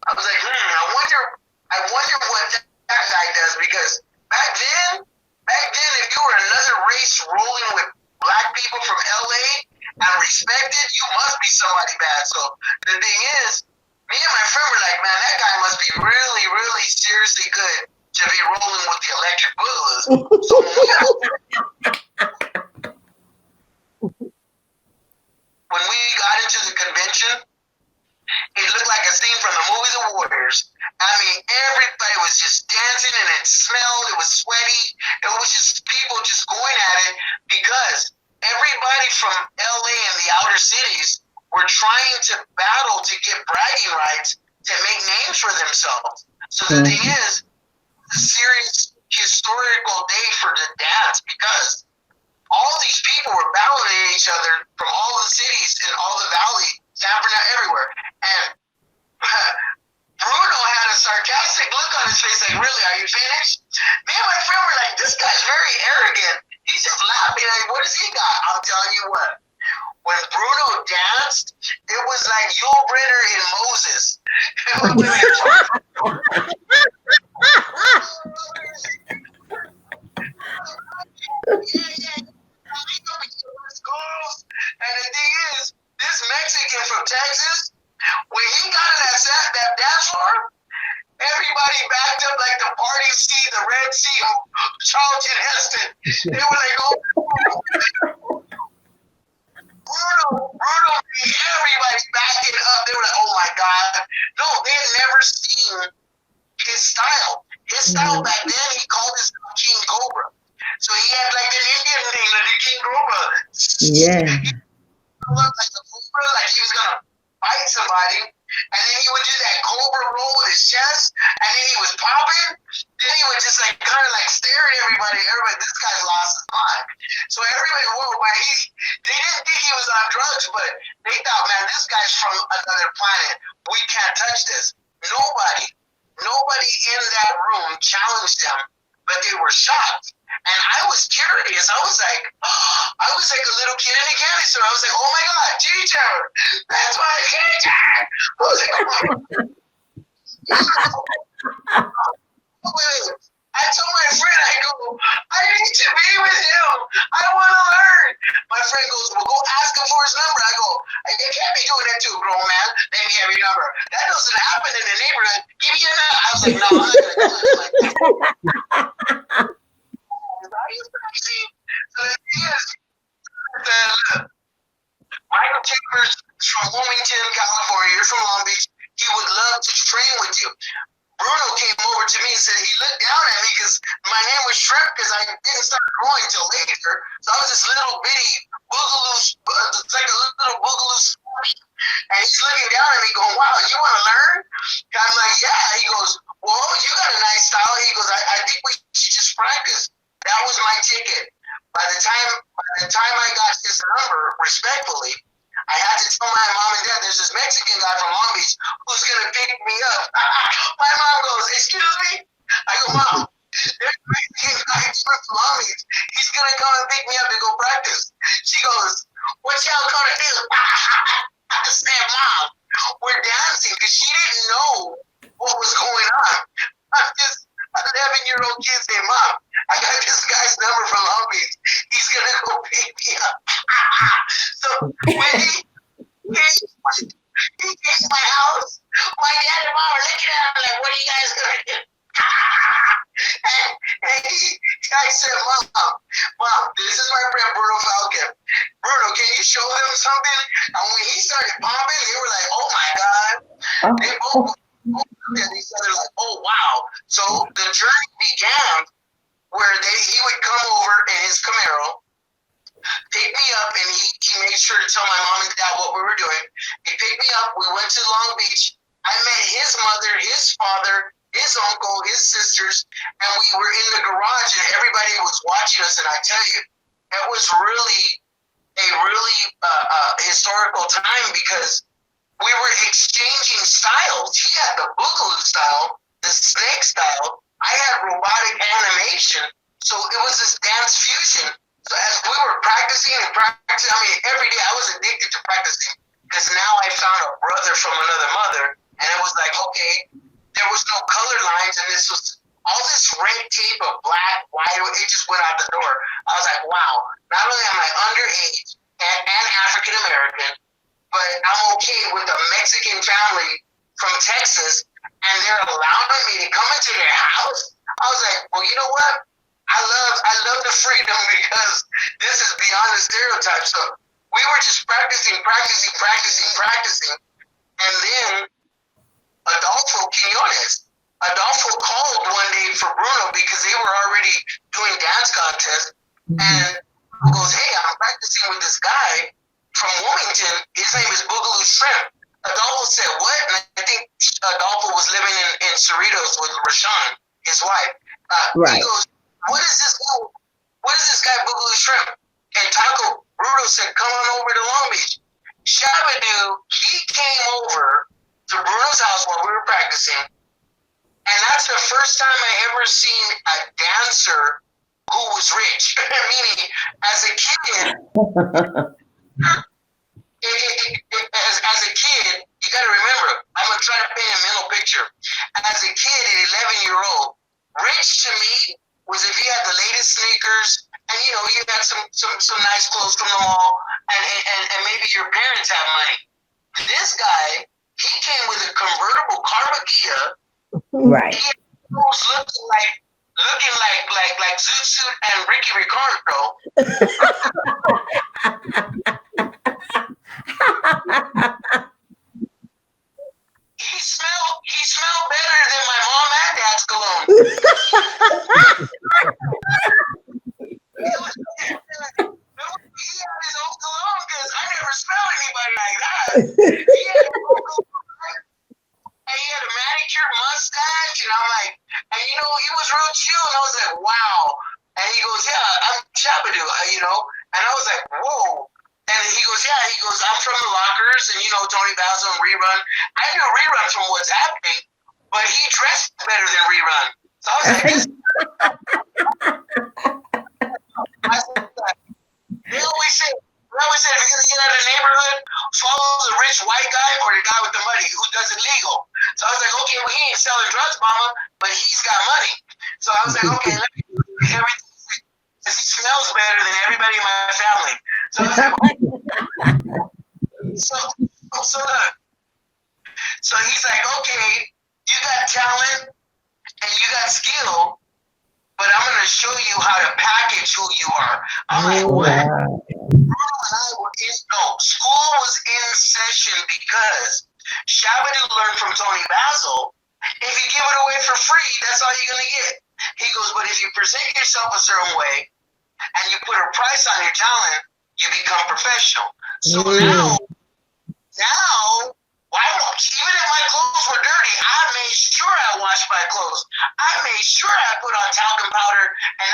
I was like, I wonder what that guy does, because back then, if you were another race rolling with black people from LA and respected, you must be somebody bad. So the thing is, me and my friend were like, man, that guy must be really, really seriously good to be rolling with the Electric Boogaloos. So when we got into the convention, it looked like a scene from the movie The Warriors. I mean, everybody was just dancing, and it smelled, it was sweaty. It was just people just going at it, because everybody from LA and the outer cities were trying to battle to get bragging rights to make names for themselves. So the thing is, a serious historical day for the dance, because all these people were battling each other from all the cities in all the valley, San Bernardino, everywhere. And Bruno had a sarcastic look on his face, like, really, are you finished? Me and my friend were like, this guy's very arrogant. He's just laughing, like, what has he got? I'm telling you what. When Bruno danced, it was like Yul Brynner in Moses. It was and the thing is, this Mexican from Texas, when he got in that dance floor, everybody backed up like the Party Sea, the Red Sea, Charlton Heston. They were like, oh, Bruno, everybody backing up. They were like, oh my God. No, they had never seen his style. His style back then, he called himself King Cobra. So he had like an Indian thing, like the King Cobra. Yeah. He looked like the Cobra, like he was gonna fight somebody, and then he would do that Cobra roll with his chest, and then he was popping. Then he would just like kind of like stare at everybody. Everybody, this guy's lost his mind. So everybody, whoa, man, they didn't think he was on drugs, but they thought, man, this guy's from another planet. We can't touch this. Nobody in that room challenged him, but they were shocked. And I was curious. I was like a little kid in a candy store. I was like, oh my God, teacher, that's my teacher. I was like, oh my God. I told my friend, I go, I need to be with him. I want to learn. My friend goes, well, go ask him for his number. I go, you can't be doing that to a grown man. Let me have your number. That doesn't happen in the neighborhood. Give me your number. I was like, no, I'm not going to do it like that. So the thing is, Michael Chambers from Wilmington, California. You're from Long Beach. He would love to train with you. Bruno came over to me and said he looked down at me because my name was Shrimp, because I didn't start growing till later. So I was this little bitty boogaloo, it's like a little boogaloo And he's looking down at me going, wow, you want to learn? I'm like, yeah. He goes, well, you got a nice style. He goes, I think we should just practice. That was my ticket. By the time I got his number, respectfully, I had to tell my mom and dad, there's this Mexican guy from Long Beach who's going to pick me up. My mom goes, excuse me? I go, Mom, there's a Mexican guy from Long Beach. He's going to come and pick me up to go practice. She goes, what y'all going to do? I said, Mom, we're dancing, because she didn't know what was going on. I'm just an 11-year-old kid saying, Mom, I got this guy's number from Long Beach. He's going to go pick me up. So when he came to my house, my dad and mom were looking at him like, what are you guys going to do? I said, Mom, this is my friend Bruno Falcon. Bruno, can you show them something? And when he started pumping, they were like, oh my God. They both looked at each other like, oh wow. So the journey began where he would come over in his Camaro, pick me up, and he made sure to tell my mom and dad what we were doing. He picked me up. We went to Long Beach. I met his mother, his father, his uncle, his sisters, and we were in the garage, and everybody was watching us. And I tell you, it was really a historical time, because we were exchanging styles. He had the boogaloo style, the snake style. I had robotic animation. So it was this dance fusion. So as we were practicing, I mean, every day I was addicted to practicing, because now I found a brother from another mother, and it was like, okay, there was no color lines, and this was all this red tape of black, white, it just went out the door. I was like, wow, not only am I underage and African American, but I'm okay with a Mexican family from Texas, and they're allowing me to come into their house. I was like, well, you know what? I love the freedom, because this is beyond the stereotype. So we were just practicing, and then Adolfo called one day for Bruno, because they were already doing dance contests, and he goes, hey, I'm practicing with this guy from Wilmington. His name is Boogaloo Shrimp. Adolfo said, what? And I think Adolfo was living in Cerritos with Rashawn, his wife. He goes, what is this guy Boogaloo Shrimp? And Bruno said, come on over to Long Beach. Shabba Doo, he came over to Bruno's house while we were practicing, and that's the first time I ever seen a dancer who was rich. Meaning, as a kid, as a kid, you got to remember, I'm going to try to paint a mental picture. As a kid, an 11-year-old, rich to me was if you had the latest sneakers, and you had some nice clothes from the mall, and maybe your parents have money. This guy, he came with a convertible Carmageddon. Right. He was looking like Zoot Suit and Ricky Ricardo. He smelled better than my mom and dad's cologne. He had his own cologne, because I never smelled anybody like that. He had his own cologne, and he had a manicured mustache, and I'm like, and he was real chill, and I was like, wow. And he goes, yeah, I'm Shabba Doo, and I was like, whoa. And he goes, I'm from the Lockers, and Tony Basil and Rerun. I knew Rerun from What's Happening, but he dressed better than Rerun. So I was like, they always say, if you're gonna get out of the neighborhood, follow the rich white guy or the guy with the money who does it legal. So I was like, okay, well, he ain't selling drugs, mama, but he's got money. So I was like, okay, let me do everything. He smells better than everybody in my family. So I was like, so he's like, okay, you got talent and you got skill, but I'm going to show you how to package who you are. I'm like, what? Bruno and I were school was in session, because Shabba Doo learned from Tony Basil. If you give it away for free, that's all you're going to get. He goes, but if you present yourself a certain way and you put a price on your talent, you become professional. So now Now, even if my clothes were dirty, I made sure I washed my clothes. I made sure I put on talcum powder, and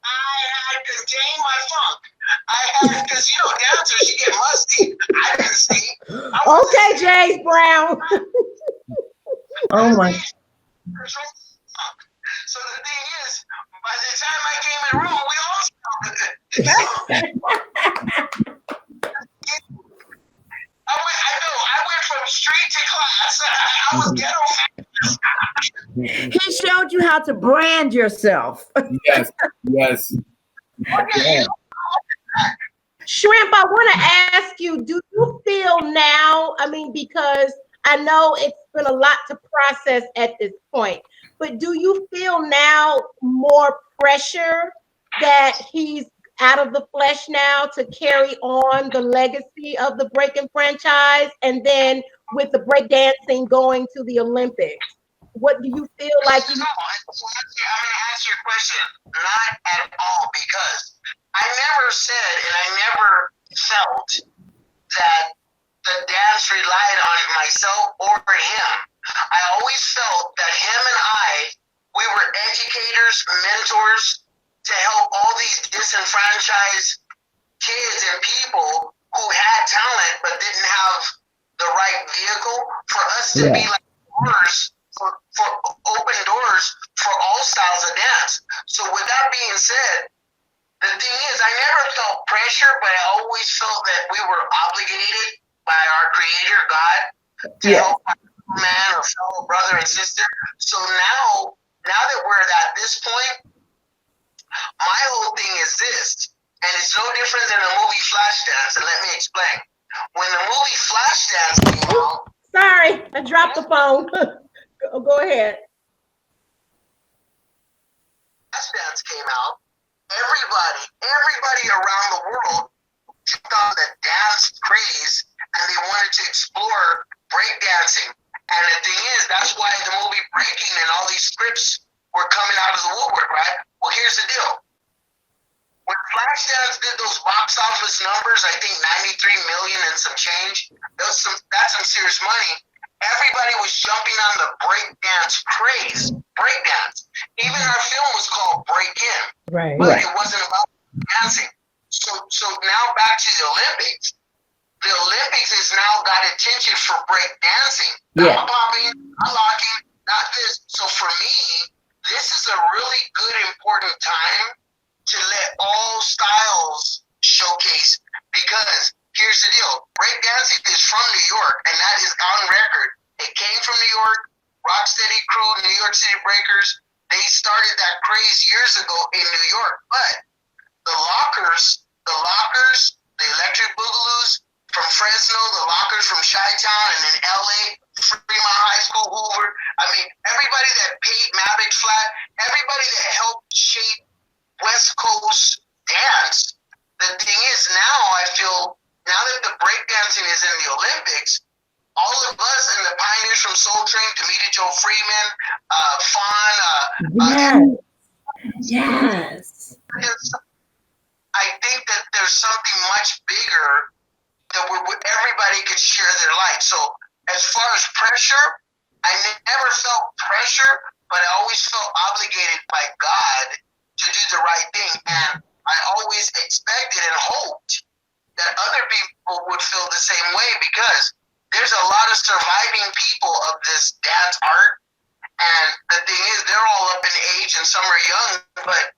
I had contained my funk. Because dancers, you get musty. I didn't see. Okay, James Brown. Oh my. So the thing is, by the time I came in the room, we all smelled good. I went from street to class. I was ghetto. He showed you how to brand yourself. Yes, yes. Yeah. Shrimp, I want to ask you, do you feel now, because I know it's been a lot to process at this point, but do you feel now more pressure that he's out of the flesh now to carry on the legacy of the breaking franchise, and then with the breakdancing going to the Olympics? What do you feel like? I'm going to answer your question. Not at all, because I never said and I never felt that the dance relied on myself or him. I always felt that him and we were educators, mentors to help all these disenfranchised kids and people who had talent but didn't have the right vehicle for us to be like doors for open doors for all styles of dance. So with that being said, the thing is, I never felt pressure, but I always felt that we were obligated by our Creator, God, to help our man or fellow brother and sister. So now that we're at this point, my whole thing is this, and it's no different than the movie Flashdance, and let me explain. When the movie Flashdance came out... Sorry, I dropped the phone. Go ahead. Flashdance came out, everybody around the world took on the dance craze, and they wanted to explore breakdancing. And the thing is, that's why the movie Breaking and all these scripts were coming out of the woodwork, right? Well, here's the deal. When Flashdance did those box office numbers, I think 93 million and some change, that's some serious money. Everybody was jumping on the breakdance craze. Breakdance. Even our film was called Break-In. Right. But it wasn't about dancing. So now back to the Olympics. The Olympics has now got attention for breakdancing. Not popping, not locking, not this. So for me, this is a really good, important time to let all styles showcase, because here's the deal. Breakdancing is from New York, and that is on record. It came from New York. Rocksteady Crew, New York City Breakers, they started that craze years ago in New York. But the lockers, the electric boogaloos from Fresno, the lockers from Chi-Town, and then LA, Fremont High School, Hoover. Everybody that paid Mavic Flat, everybody that helped shape West Coast dance. The thing is, now I feel, now that the breakdancing is in the Olympics, all of us and the pioneers from Soul Train, Demita Joe Freeman, FAWN, Yes. I think that there's something much bigger that everybody could share their life. So as far as pressure, I never felt pressure, but I always felt obligated by God to do the right thing. And I always expected and hoped that other people would feel the same way, because there's a lot of surviving people of this dance art. And the thing is, they're all up in age and some are young, but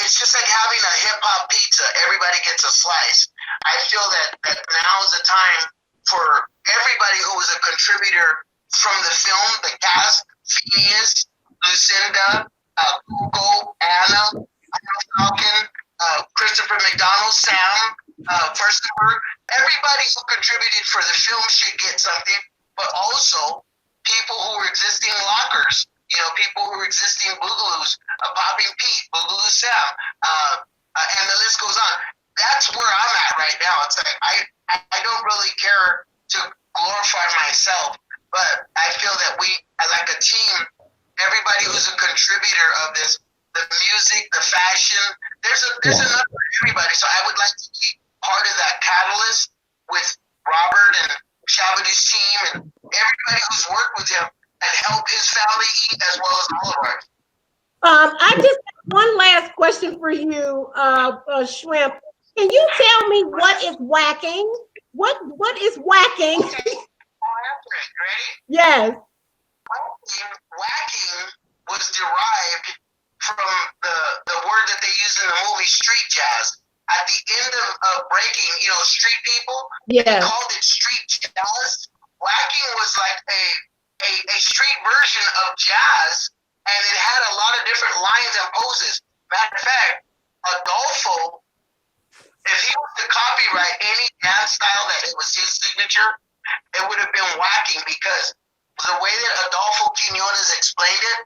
it's just like having a hip-hop pizza. Everybody gets a slice. I feel that now is the time for everybody who was a contributor from the film, the cast, PHINEAS, Lucinda, Google, Anna, Falcon, Christopher McDonald, Sam, Firstenberg. Everybody who contributed for the film should get something, but also people who were existing lockers, people who were existing boogaloos, Popping Pete, Boogaloo Sam, and the list goes on. That's where I'm at right now. It's like I don't really care to glorify myself, but I feel that we, like a team, everybody who's a contributor of this, the the music, the fashion. There's enough for everybody. So I would like to be part of that catalyst with Robert and Shabba Doo's team and everybody who's worked with him and help his family eat as well as all of ours. I just have one last question for you, Shrimp. Can you tell me what is whacking? What is whacking? Okay. Ready? Yes. Whacking was derived from the word that they use in the movie street jazz. At the end of breaking, street people, they called it street jazz. Whacking was like a street version of jazz, and it had a lot of different lines and poses. Matter of fact, Adolfo, if he was to copyright any dance style that it was his signature, it would have been whacking, because the way that Adolfo Quinones explained it,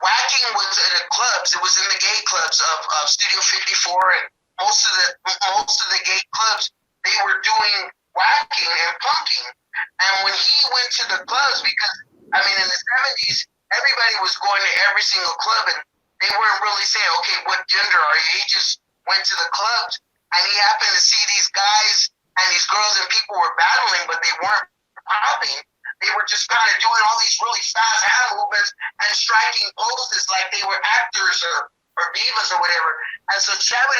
whacking was in the clubs. It was in the gay clubs of Studio 54, and most of the gay clubs, they were doing whacking and punking. And when he went to the clubs, because in the 70s, everybody was going to every single club, and they weren't really saying, okay, what gender are you? He just went to the clubs, and he happened to see these guys and these girls, and people were battling, but they weren't popping. They were just kind of doing all these really fast hand movements and striking poses like they were actors or divas or whatever. And so Shabba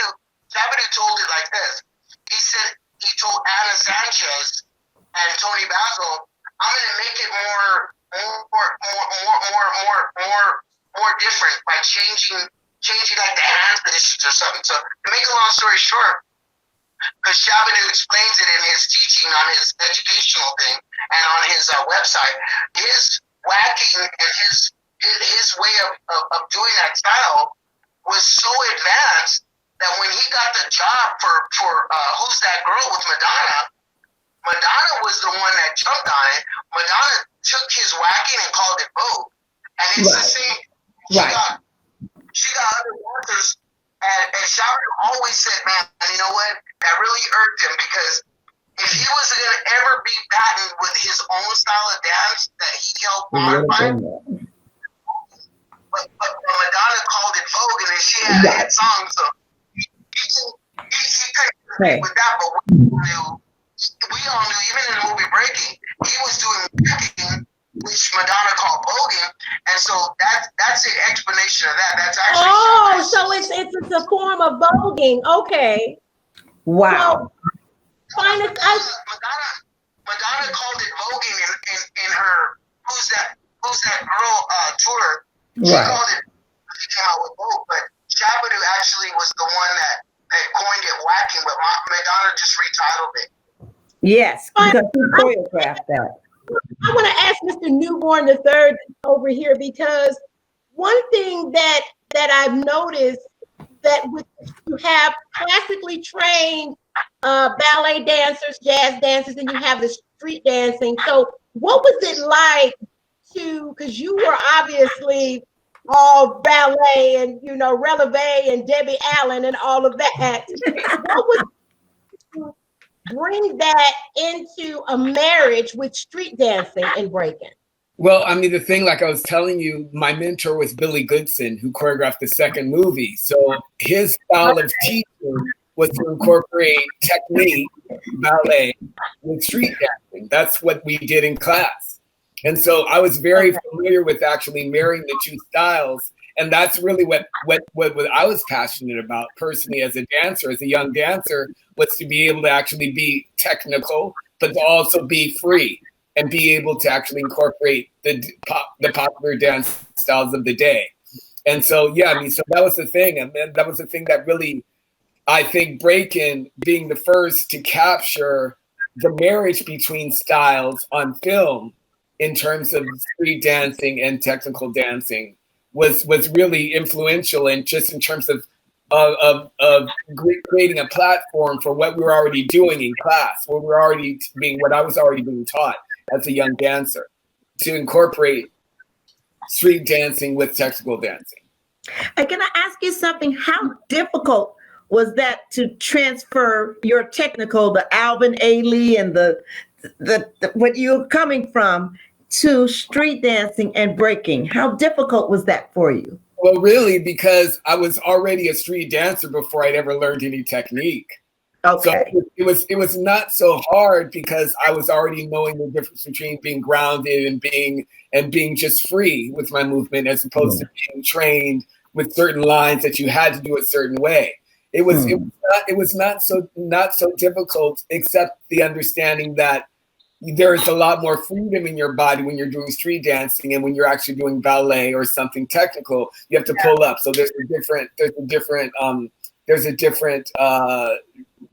Doo told it like this. He told Anna Sanchez and Tony Basil, I'm going to make it more different by changing like the hand positions or something. So to make a long story short, because Shabba Doo explains it in his teaching on his educational thing and on his website, his whacking and his way of doing that style was so advanced that when he got the job for Who's That Girl with Madonna was the one that jumped on it. Madonna took his whacking and called it Vogue. And it's the same. She got other dancers, and Shabba Doo always said, man, you know what? That really irked him, because if he was going to ever be patented with his own style of dance that he helped modify, but Madonna called it Vogue, and then she had a hit song, so he couldn't agree with that, but we all knew, even in the movie Breaking, he was doing breaking, which Madonna called voguing, and so that's the explanation of that. That's actually so it's a form of voguing. Okay. Wow. Well, Madonna called it voguing in her Who's That Girl tour. She called it. She came out with Vogue, but Shabba Doo actually was the one that coined it whacking, but Madonna just retitled it. Yes, because he choreographed that. I want to ask Mr. Newborn III over here, because one thing that I've noticed that you have classically trained ballet dancers, jazz dancers, and you have the street dancing. So what was it like because you were obviously all ballet and, Releve and Debbie Allen and all of that. What was bring that into a marriage with street dancing and breaking? Well, the thing, like I was telling you, my mentor was Billy Goodson, who choreographed the second movie. So his style of teaching was to incorporate technique, ballet, with street dancing. That's what we did in class. And so I was very familiar with actually marrying the two styles. And that's really what I was passionate about personally as a dancer, as a young dancer, was to be able to actually be technical, but to also be free and be able to actually incorporate the popular dance styles of the day. And so, so that was the thing. And that was the thing that really, I think, Breakin, being the first to capture the marriage between styles on film in terms of street dancing and technical dancing was really influential, and just in terms of creating a platform for what we were already doing in class, what I was already being taught as a young dancer, to incorporate street dancing with technical dancing. Can I ask you something? How difficult was that to transfer your technical, the Alvin Ailey and the what you're coming from, to street dancing and breaking? How difficult was that for you? Well, really, because I was already a street dancer before I'd ever learned any technique. Okay. So it was not so hard because I was already knowing the difference between being grounded and being just free with my movement, as opposed to being trained with certain lines that you had to do a certain way. It was not so difficult, except the understanding that there is a lot more freedom in your body when you're doing street dancing, and when you're actually doing ballet or something technical, you have to pull up. So there's a different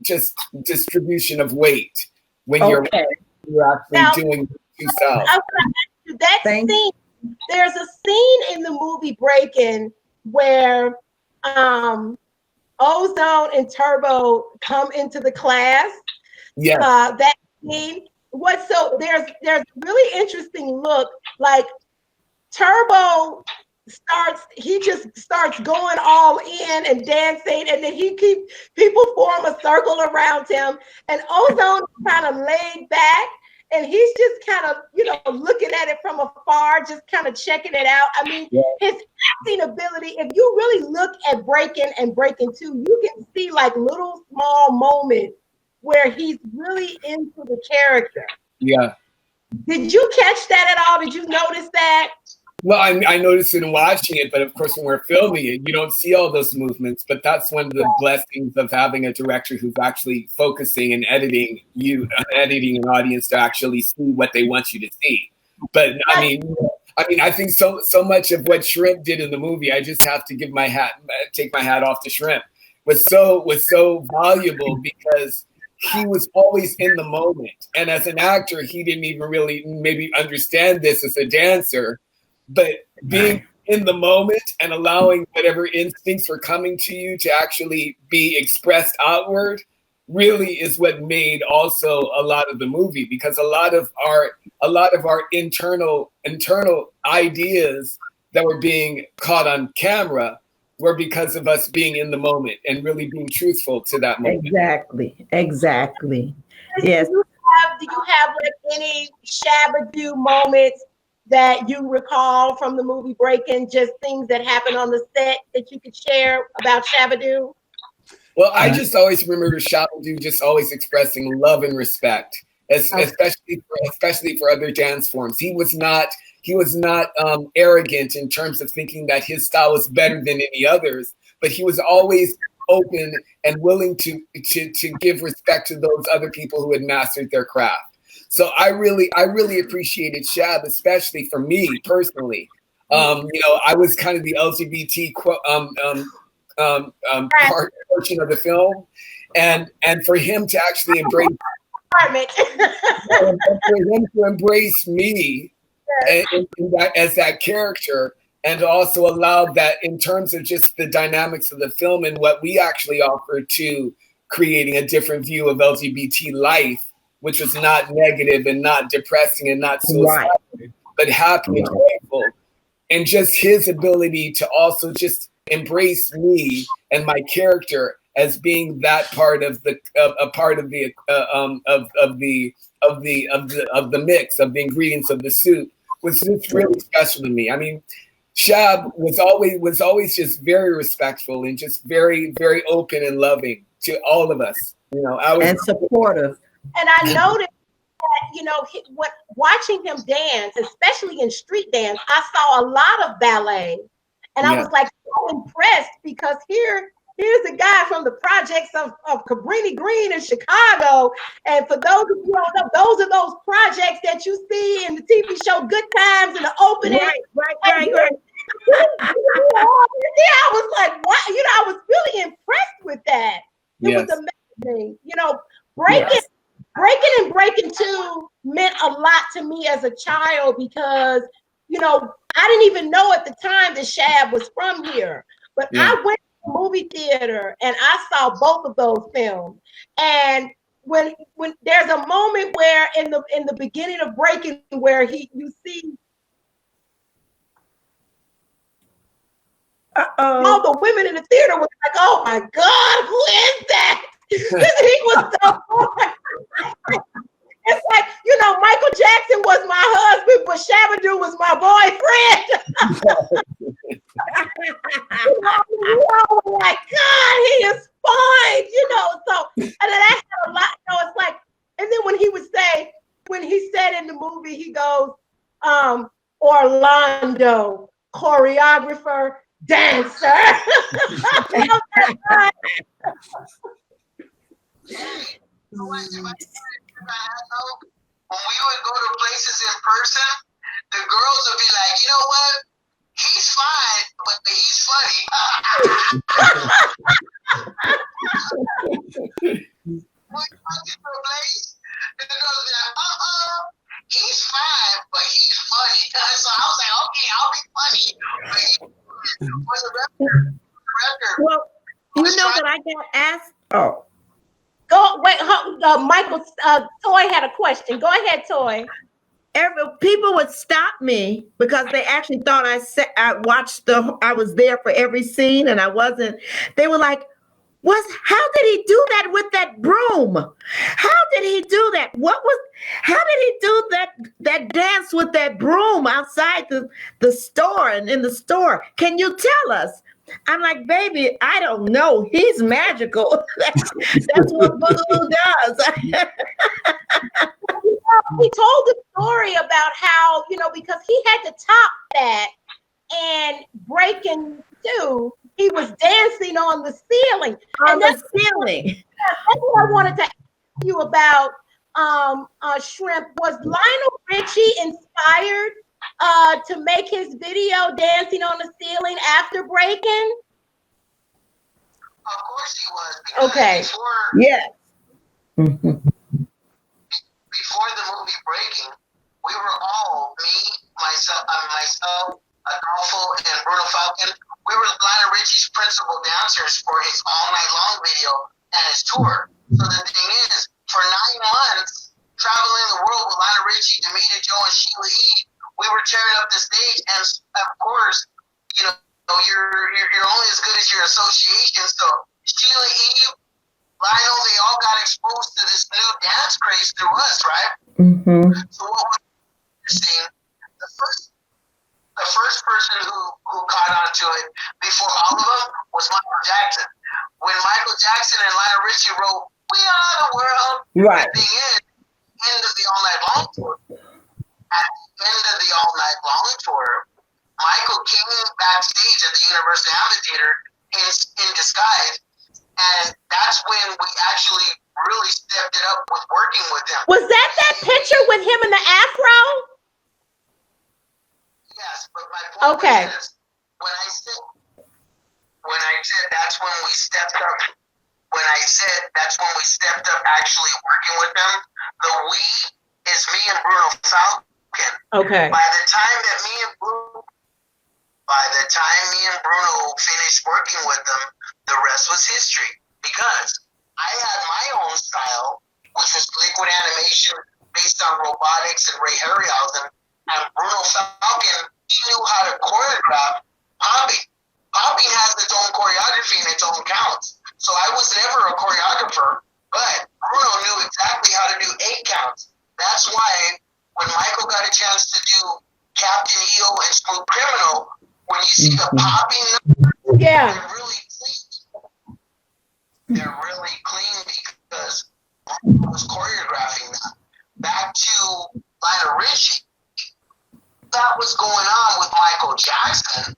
just distribution of weight when you're actually doing two styles. That scene, there's a scene in the movie Breakin' where Ozone and Turbo come into the class. Yeah. That scene. There's a really interesting look. Like Turbo starts going all in and dancing, and then people form a circle around him, and Ozone kind of laid back, and he's just kind of, looking at it from afar, just kind of checking it out. I mean, his acting ability, if you really look at Breakin' and Breakin' 2, you can see like little small moments where he's really into the character. Yeah. Did you catch that at all? Did you notice that? Well, I noticed it in watching it, but of course, when we're filming it, you don't see all those movements. But that's one of the blessings of having a director who's actually focusing and editing an audience to actually see what they want you to see. But I mean, I think so much of what Shrimp did in the movie, I just have to take my hat off to Shrimp, was so valuable, because he was always in the moment. And as an actor, he didn't even really maybe understand this as a dancer. But being in the moment and allowing whatever instincts were coming to you to actually be expressed outward really is what made also a lot of the movie, because a lot of our internal ideas that were being caught on camera were because of us being in the moment and really being truthful to that moment. Exactly. Yes. Do you have like any Shabba Doo moments that you recall from the movie Breakin', just things that happened on the set that you could share about Shabba Doo? Well, I just always remember Shabba Doo just always expressing love and respect, especially for other dance forms. He was not arrogant in terms of thinking that his style was better than any others, but he was always open and willing to give respect to those other people who had mastered their craft. So I really appreciated Shab, especially for me personally. I was kind of the LGBT portion of the film, and for him to actually embrace me as that character, and also allow that in terms of just the dynamics of the film and what we actually offer to creating a different view of LGBT life, which was not negative and not depressing and not suicidal, but happy and joyful. And just his ability to also just embrace me and my character as being that part of the mix of the ingredients of the soup was just really special to me. I mean, Shab was always just very respectful and just very, very open and loving to all of us. And supportive. And I noticed that, watching him dance, especially in street dance, I saw a lot of ballet. And I was like so impressed, because here's a guy from the projects of Cabrini Green in Chicago. And for those of you who don't know, those are those projects that you see in the TV show Good Times in the opening. Right. Yeah, I was like, what? I was really impressed with that. It was amazing. Breakin' and Breakin' 2 meant a lot to me as a child, because, I didn't even know at the time that Shab was from here. But I went to the movie theater and I saw both of those films. And when there's a moment where in the beginning of Breakin', where you see all the women in the theater was like, oh my God, who is that? He was so it's like, Michael Jackson was my husband, but Shabba Doo was my boyfriend. that had a lot. So it's like, and then when he said in the movie, he goes, Orlando, choreographer, dancer. When we would go to places in person, the girls would be like, you know what? He's fine, but he's funny. When we went to a place, and the girls would be like, he's fine, but he's funny. So I was like, okay, I'll be funny. For the record, Well, you know that I got asked. Oh. Go wait, Michael. Toy had a question. Go ahead, Toy. People would stop me because they actually thought I was there for every scene, and I wasn't. They were like, how did he do that with that broom? How did he do that? How did he do that dance with that broom outside the store and in the store? Can you tell us? I'm like, baby, I don't know. He's magical. That's what Boogaloo does. He told the story about how, because he had to top that and BREAKIN too. He was dancing on the ceiling. That's what I wanted to ask you about, Shrimp. Was Lionel Richie inspired to make his video dancing on the ceiling after BREAKIN? Of course he was. Okay. Before the movie BREAKIN, we were all, myself, Adolfo, and Bruno Falcon, we were Lionel Richie's principal dancers for his All Night Long video and his tour. So the thing is, for 9 months, traveling the world with Lionel Richie, Demita Joe, and Sheila E., we were tearing up the stage, and of course, you're only as good as your association. So Sheila E., Lionel, they all got exposed to this new dance craze through us, right? Mm-hmm. So what was interesting, the first person who caught on to it before all of them was Michael Jackson. When Michael Jackson and Lionel Richie wrote "We Are the World," right, at the end of the All Night Long tour. At the end of the All Night Long tour, Michael came backstage at the Universal Amphitheater in disguise. And that's when we actually really stepped it up with working with him. Was that picture with him in the afro? Yes, but my point is, when I said that's when we stepped up, actually working with them, the we is me and Bruno Falcon. Okay. By the time me and Bruno finished working with them, the rest was history, because I had my own style, which was liquid animation based on robotics and Ray Harryhausen, and Bruno Falcon, he knew how to choreograph popping. Popping has its own choreography and its own counts. So I was never a choreographer, but Bruno knew exactly how to do 8 counts. That's why when Michael got a chance to do Captain EO and Smooth Criminal, when you see the popping numbers, they're really clean because I was choreographing that. Back to Lionel Richie, that was going on with Michael Jackson.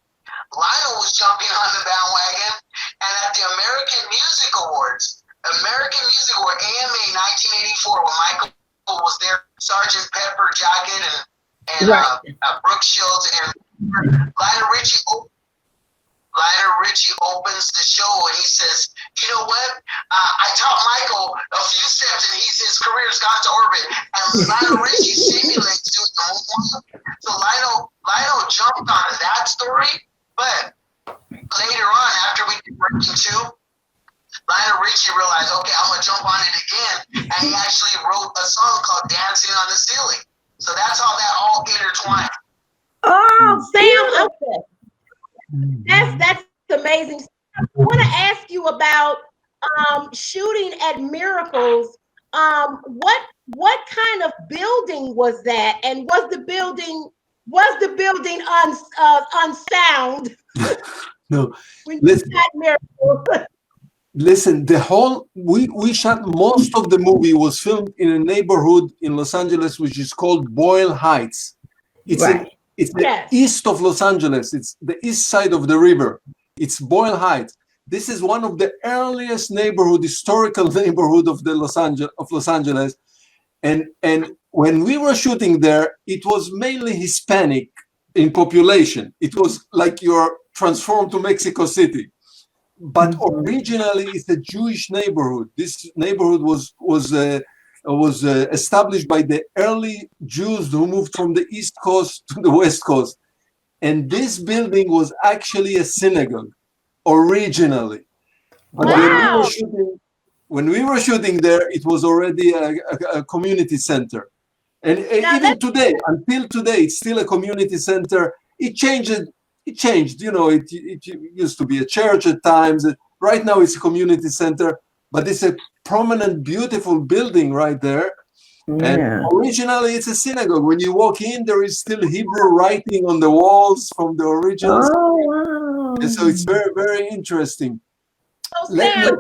Lionel was jumping on the bandwagon, and at the American Music Awards, AMA 1984, when Michael was there, Sgt. Pepper jacket and Brooke Shields, and Lionel Richie opens the show and he says, "You know what? I taught Michael a few steps and his career's gone to orbit." And Lionel Richie simulates doing the whole one. So Lionel jumped on that story, but later on, after we did BREAKIN 2, Lionel Richie realized, okay, I'm gonna jump on it again, and he actually wrote a song called "Dancing on the Ceiling." So that's how that all intertwined. Oh, Sam, that's amazing. I want to ask you about shooting at Miracles. What kind of building was that, and was the building unsound? No, when you got Miracles. Listen, we shot most of the movie was filmed in a neighborhood in Los Angeles which is called Boyle Heights. It's the east of Los Angeles. It's the east side of the river. It's Boyle Heights. This is one of the earliest historical neighborhood of Los Angeles. And when we were shooting there, it was mainly Hispanic in population. It was like you're transformed to Mexico City. But originally, it's a Jewish neighborhood. This neighborhood was established by the early Jews who moved from the East Coast to the West Coast. And this building was actually a synagogue originally. But when we were shooting there, it was already a community center. And even today, until today, it's still a community center. It changed. You know, it used to be a church at times. Right now, it's a community center, but it's a prominent, beautiful building right there. Yeah. And originally, it's a synagogue. When you walk in, there is still Hebrew writing on the walls from the original. Oh, wow. And so it's very, very interesting. So Sam,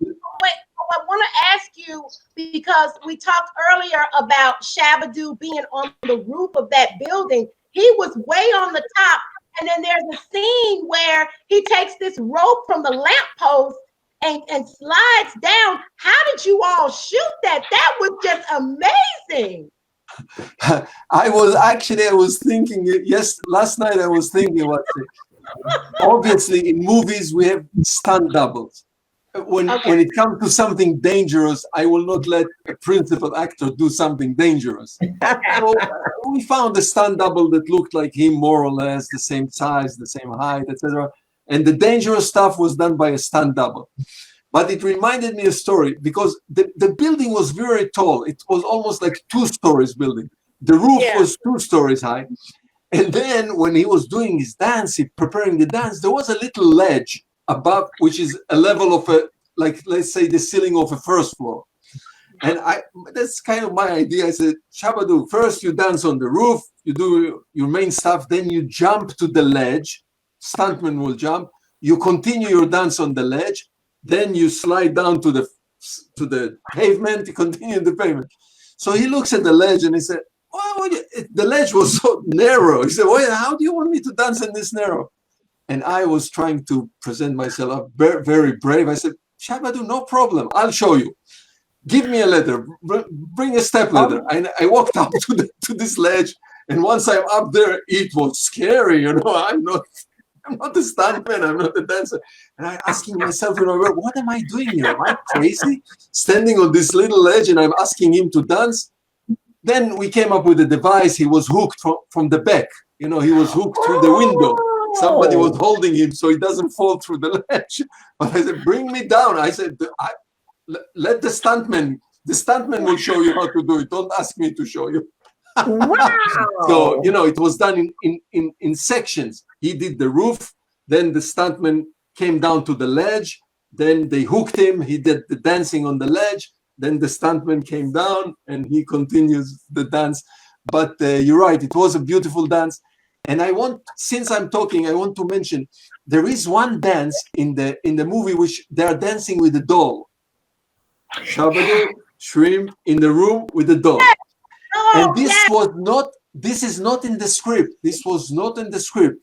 I want to ask you, because we talked earlier about Shabba Doo being on the roof of that building. He was way on the top. And then there's a scene where he takes this rope from the lamppost and slides down. How did you all shoot that? That was just amazing. I was thinking, last night I was thinking about it. Obviously, in movies, we have stunt doubles. When it comes to something dangerous, I will not let a principal actor do something dangerous. So we found a stunt double that looked like him, more or less, the same size, the same height, etc. And the dangerous stuff was done by a stunt double. But it reminded me a story because the building was very tall. It was almost like 2 stories building. The roof was 2 stories high. And then when he was doing his dance, preparing the dance, there was a little ledge above, which is a level of like, let's say, the ceiling of a first floor. And that's kind of my idea. I said, Shabba Doo, first you dance on the roof, you do your main stuff, then you jump to the ledge. Stuntman will jump. You continue your dance on the ledge, then you slide down to the pavement, you continue the pavement. So he looks at the ledge and he said, the ledge was so narrow. He said, well, how do you want me to dance in this narrow? And I was trying to present myself up very, very brave. I said, Shabba Doo, no problem. I'll show you. Give me a ladder. Bring a step ladder. And I walked up to this ledge. And once I'm up there, it was scary. You know, I'm not a stuntman. I'm not a dancer. And I'm asking myself, you know, what am I doing here? Am I crazy? Standing on this little ledge and I'm asking him to dance. Then we came up with a device. He was hooked from the back. You know, he was hooked through the window. Somebody was holding him so he doesn't fall through the ledge. But I said, bring me down. I said, let the stuntman will show you how to do it. Don't ask me to show you. Wow. So, you know, it was done in sections. He did the roof. Then the stuntman came down to the ledge. Then they hooked him. He did the dancing on the ledge. Then the stuntman came down and he continues the dance. But you're right. It was a beautiful dance. And since I'm talking, I want to mention there is one dance in the movie which they are dancing with a doll. Shabba Doo, Shrimp in the room with a doll. And this is not in the script. This was not in the script.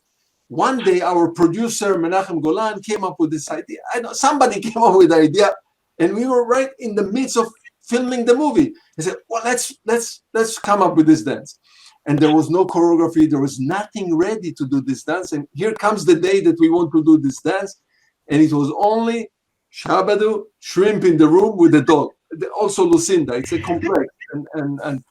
One day our producer Menachem Golan came up with this idea. Somebody came up with the idea, and we were right in the midst of filming the movie. He said, well, let's come up with this dance. And there was no choreography. There was nothing ready to do this dance. And here comes the day that we want to do this dance. And it was only Shabba Doo, Shrimp in the room with the doll. Also Lucinda. It's a complex. And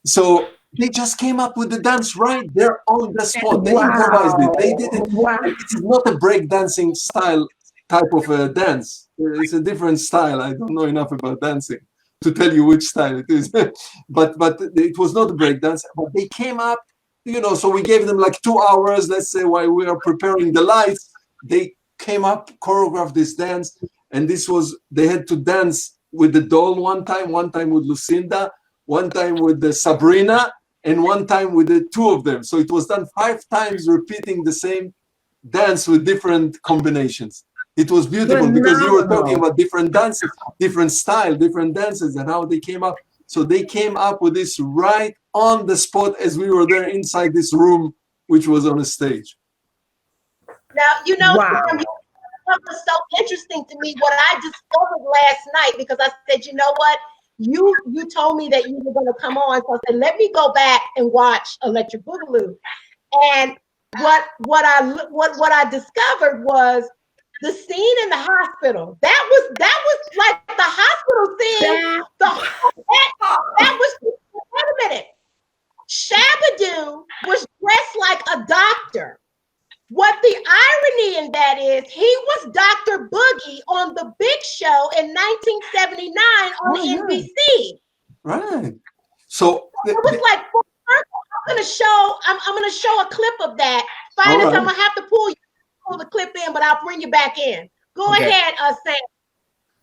so they just came up with the dance right there on the spot. They improvised it. They did it. Wow. It is not a break dancing style type of a dance. It's a different style. I don't know enough about dancing to tell you which style it is. but it was not a break dance. But they came up, you know, so we gave them like 2 hours, let's say, while we are preparing the lights. They came up, choreographed this dance, and they had to dance with the doll one time with Lucinda, one time with the Sabrina, and one time with the 2 of them. So it was done 5 times, repeating the same dance with different combinations. It was beautiful because you were talking Phenomenal. about different dances, different style, different dances, and how they came up. So they came up with this right on the spot as we were there inside this room, which was on a stage. Now, you know, Wow. Sam, what was so interesting to me, what I discovered last night, because I said, you know what? You told me that you were going to come on, so I said, let me go back and watch Electric Boogaloo. And what I discovered was the scene in the hospital. That was like the hospital scene. That was, wait a minute. Shabba Doo was dressed like a doctor. What the irony in that is, he was Dr. Boogie on The Big Show in 1979 on NBC. Right. So it was like, I'm gonna show a clip of that. Finally, I'm gonna have to pull the clip in, but I'll bring you back in. Go ahead, Sam.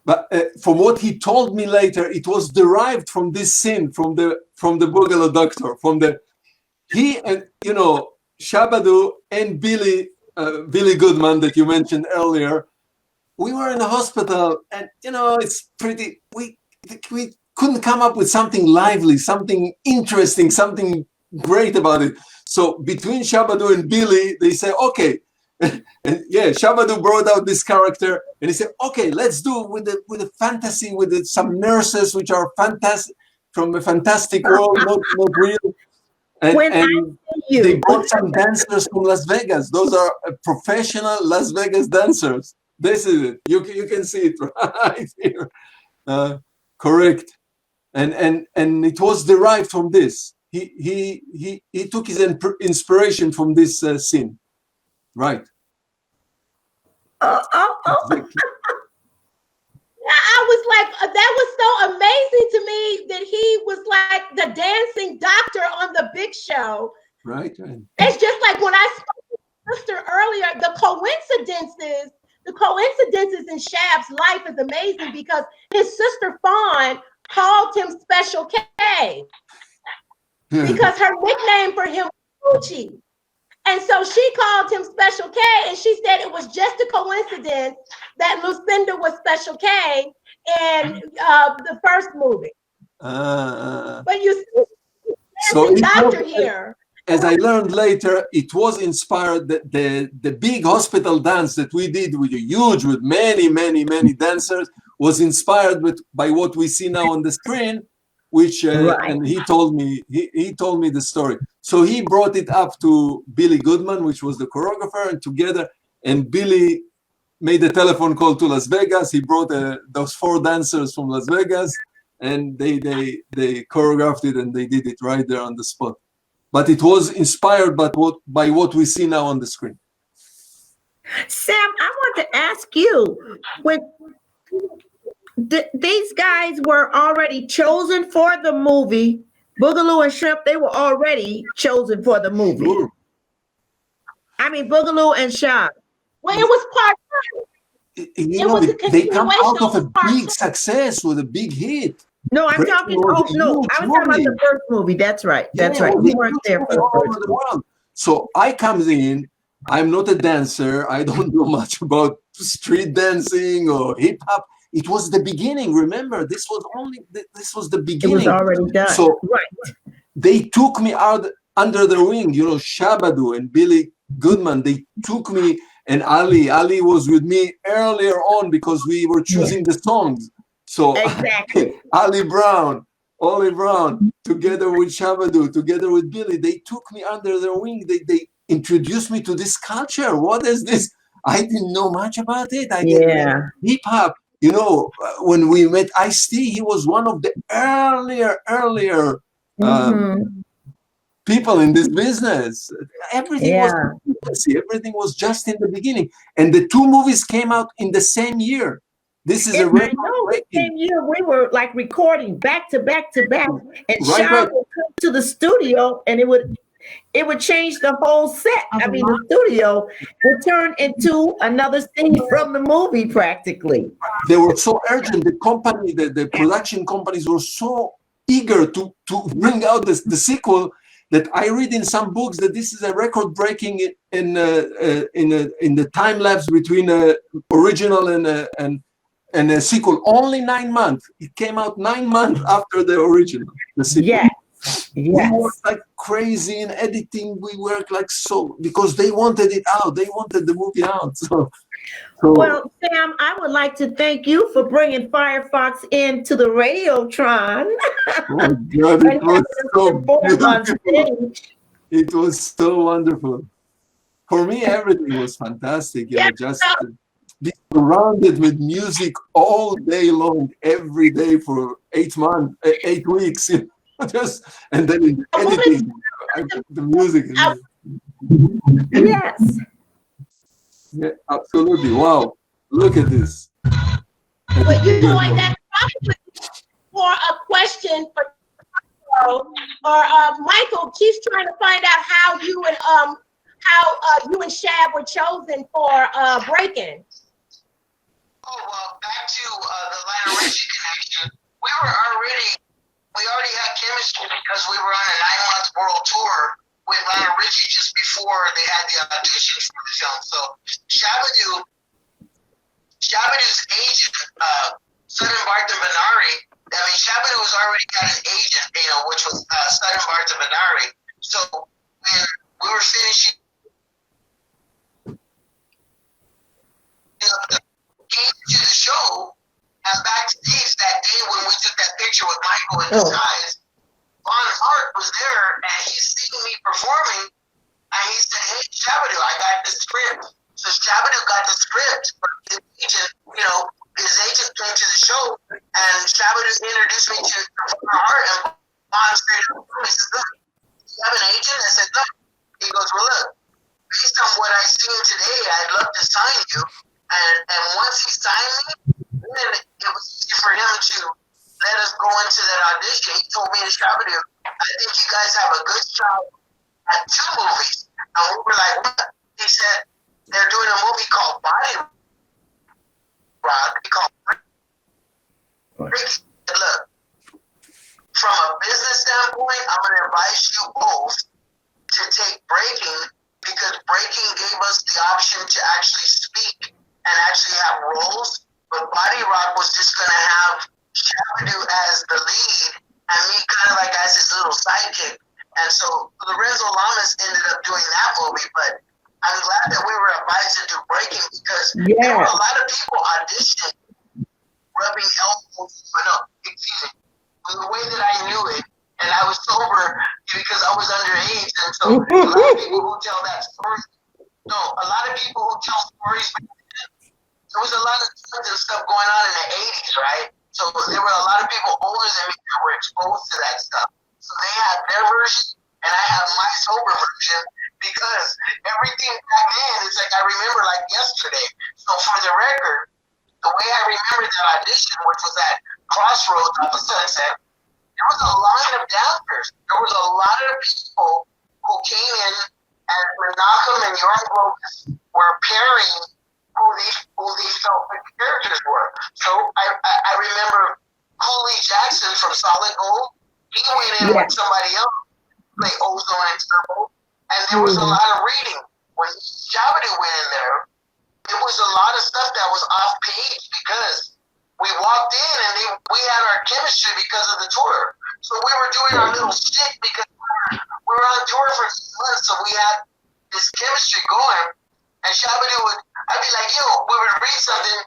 But from what he told me later, it was derived from this scene, from the Boogaloo Doctor, he and Shabba Doo and Billy Goodman that you mentioned earlier. We were in the hospital, and it's pretty. We couldn't come up with something lively, something interesting, something great about it. So between Shabba Doo and Billy, they say, okay. And Shabba Doo brought out this character, and he said, "Okay, let's do with the fantasy, with some nurses which are fantastic from a fantastic world, not real." And they brought some dancers from Las Vegas. Those are professional Las Vegas dancers. This is it. You can see it right here. Correct. And it was derived from this. He took his inspiration from this scene. Right. Exactly. I was like, that was so amazing to me that he was like the dancing doctor on The Big Show. Right. It's just like when I spoke to my sister earlier, the coincidences in Shab's life is amazing because his sister FAWN called him Special K because her nickname for him was Gucci. And so she called him Special K, and she said it was just a coincidence that Lucinda was Special K in the first movie. But you see, so doctor here. As I learned later, it was inspired the big hospital dance that we did with many dancers was inspired by what we see now on the screen, which and he told me the story. So he brought it up to Billy Goodman, which was the choreographer, and together, and Billy made a telephone call to Las Vegas. He brought those 4 dancers from Las Vegas, and they choreographed it, and they did it right there on the spot. But it was inspired by what we see now on the screen. Sam, I want to ask you, when these guys were already chosen for the movie, Boogaloo and Shrimp, they were already chosen for the movie. Sure. I mean, Boogaloo and Shab. Well, it was part 2. They come out of a big success with a big hit. No, I'm talking. Oh no, I was talking about the first movie. That's right. That's right. We weren't there for the first movie. So I comes in. I'm not a dancer. I don't know much about street dancing or hip hop. It was the beginning. Remember, this was the beginning. It was already done. So right. They took me out under the wing. Shabba Doo and Billy Goodman. They took me, and Ali. Ali was with me earlier on because we were choosing the songs. So exactly. Ollie Brown, together with Shabba Doo, together with Billy, they took me under their wing. They introduced me to this culture. What is this? I didn't know much about it. I didn't know hip hop. When we met Ice-T, he was one of the earlier people in this business. Everything was just in the beginning. And the 2 movies came out in the same year. This is the same year we were like recording back to back to back, and Shab would come to the studio, and it would change the whole set. I mean, the studio would turn into another scene from the movie practically. They were so urgent. The company, the production companies were so eager to bring out the sequel that I read in some books that this is a record breaking in the time lapse between original and a sequel. Only 9 months. It came out 9 months after the original. The sequel. Yes. We worked like crazy in editing. We worked like so because they wanted it out. They wanted the movie out. So well, Sam, I would like to thank you for bringing FIREFOX into the Radiotron. Oh God, it was so beautiful. It was so wonderful. For me, everything was fantastic. You know, just be surrounded with music all day long, every day for 8 months, 8 weeks. You know, just and then in editing, the music. Yes. Yeah, absolutely. Wow. Look at this. But you know what? That's probably for a question for Michael. She's trying to find out how you and Shab were chosen for BREAKIN. Oh well, back to the Lionel Richie connection. We already had chemistry because we were on a 9-month world tour with Lionel Richie just before they had the auditions for the film. So Shabba Doo's agent, Sudden Barton Benari, I mean, Shabba Doo was already got an agent, you know, which was Sudden Barton Benari. So when we were finishing to the show, and backstage that day when we took that picture with Michael in disguise, Von Hart was there and he's seen me performing and he said, "Hey, Shabba Doo, I got the script." So Shabba Doo got the script from his agent, you know, his agent came to the show and Shabba Doo introduced me to Von Hart and Von straight up he says, "Look, you have an agent?" I said, "No." He goes, "Well, look, based on what I've seen today, I'd love to sign you." And once he signed me, then it was easy for him to let us go into that audition. He told me to Shabba Doo, "I think you guys have a good shot at 2 movies." And we were like, "What?" He said, "They're doing a movie called Body Rock." Look, from a business standpoint, I'm going to advise you both to take BREAKIN because BREAKIN gave us the option to actually speak and actually have roles. But Body Rock was just going to have Shabba Doo as the lead and me kind of like as his little sidekick. And so Lorenzo Lamas ended up doing that movie, but I'm glad that we were advised to do BREAKIN because there were a lot of people auditioning, rubbing elbows, the way that I knew it, and I was sober because I was underage, and so a lot of people who tell that story, a lot of people who tell stories, there was a lot of drugs and stuff going on in the 80s, right? So there were a lot of people older than me that were exposed to that stuff. So they had their version, and I have my sober version because everything back then is like I remember like yesterday. So for the record, the way I remember that audition, which was at Crossroads off of Sunset, there was a line of dancers. There was a lot of people who came in, and Menachem and Yoram Globus were pairing who these felt the characters were. So I remember Cooley Jackson from Solid Gold. He went in with somebody else, play Ozone and Turbo, and there was a lot of reading. When Shabba Doo went in there, it was a lot of stuff that was off page because we walked in and we had our chemistry because of the tour. So we were doing our little shit because we were on tour for 6 months, so we had this chemistry going. And Shabba Doo would, I'd be like, "Yo," we would read something,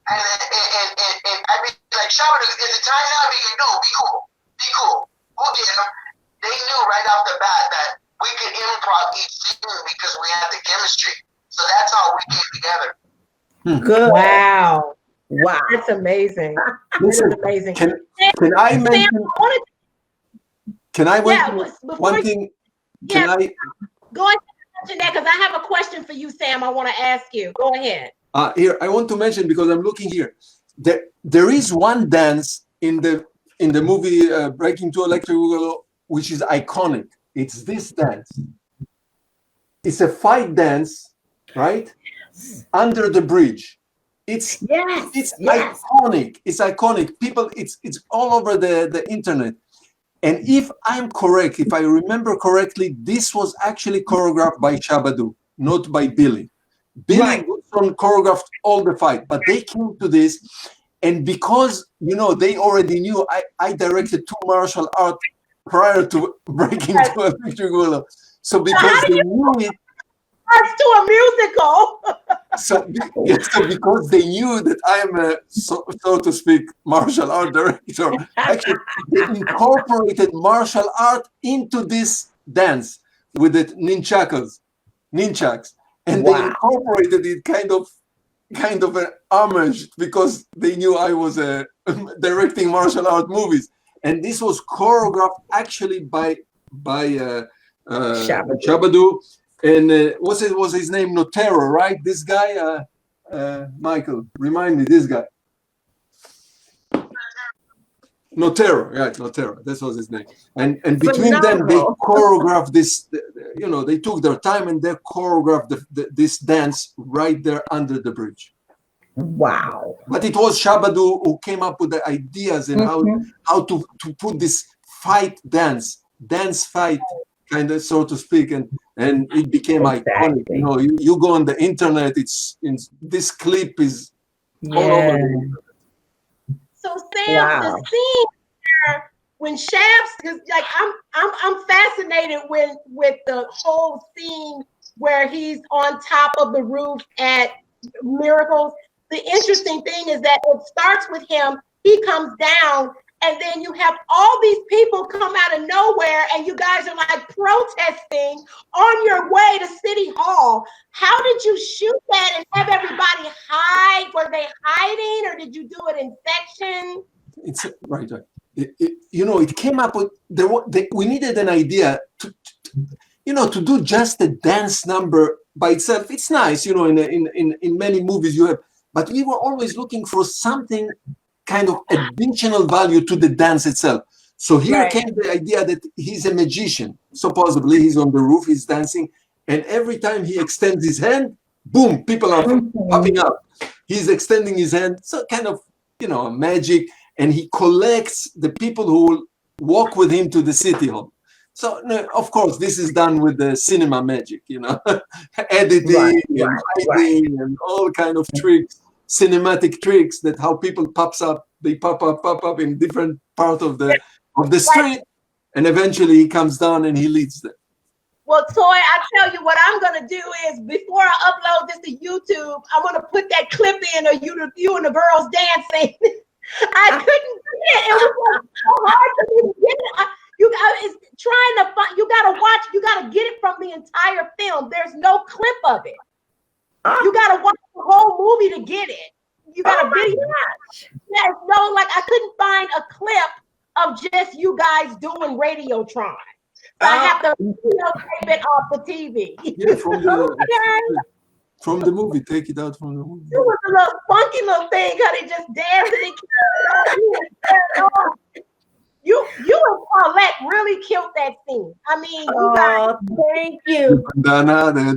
and I'd be like, "Shabba Doo, is it time now?" I'd be like, "No, be cool, we'll get them." They knew right off the bat that we could improv each scene because we had the chemistry. So that's how we came together. Good. Wow. Wow. That's amazing. Listen, That's amazing. Can I mention? Can I mention one thing? Can I? Go ahead and mention that because I have a question for you, Sam. I want to ask you. Go ahead. Here, I want to mention because I'm looking here. There is one dance in the movie Breaking to Electric Boogaloo, which is iconic. It's this dance. It's a fight dance, right? Under the bridge. It's iconic. It's iconic. People, it's all over the internet. And if I'm correct, if I remember correctly, this was actually choreographed by Shabba Doo, not by Billy. Billy Goodson choreographed all the fight, but they came to this, and because they already knew I directed 2 martial art prior to breaking to Electric Boogaloo. So because they knew it, to a musical. so because they knew that I am a so to speak martial art director, actually they incorporated martial art into this dance with the nunchucks, and they incorporated it kind of an homage because they knew I was directing martial art movies, and this was choreographed actually by Shabba Doo. And was his name Notero, right? This guy, Michael, remind me, this guy. Notero, right, Notero, that was his name. And between them, they choreographed this, they took their time and they choreographed this dance right there under the bridge. Wow. But it was Shabba Doo who came up with the ideas and how to put this dance fight, kind of, so to speak, and it became iconic. You go on the internet, this clip is all over the internet. So Sam, the scene when Shaft's, because like I'm fascinated with the whole scene where he's on top of the roof at Miracles. The interesting thing is that it starts with him, he comes down, and then you have all these people come out of nowhere, and you guys are like protesting on your way to City Hall. How did you shoot that and have everybody hide? Were they hiding, or did you do it in sections? It's right. It came up with we needed an idea to do just a dance number by itself. It's nice, in many movies you have, but we were always looking for something kind of additional value to the dance itself. So here came the idea that he's a magician. Supposedly he's on the roof, he's dancing, and every time he extends his hand, boom, people are popping up. He's extending his hand, so kind of, magic, and he collects the people who will walk with him to the City Hall. So, of course, this is done with the cinema magic, editing and hiding and all kind of tricks, cinematic tricks, that how people they pop up in different part of the street, and eventually he comes down and he leads them. Well, Toy, I tell you what I'm gonna do is, before I upload this to YouTube, I'm gonna put that clip in of you and the girls dancing. I couldn't get it. It was so hard for me to get it. You guys trying to find. You gotta watch. You gotta get it from the entire film. There's no clip of it. You gotta watch the whole movie to get it. You gotta video. There's no, like, I couldn't find a clip of just you guys doing Radiotron. So I have to tape it off the TV. Yeah, from the movie. Take it out from the movie. It was a little funky little thing, how they just danced and carried on. You and Paulette really killed that scene. I mean, you guys. Thank you. The bandana.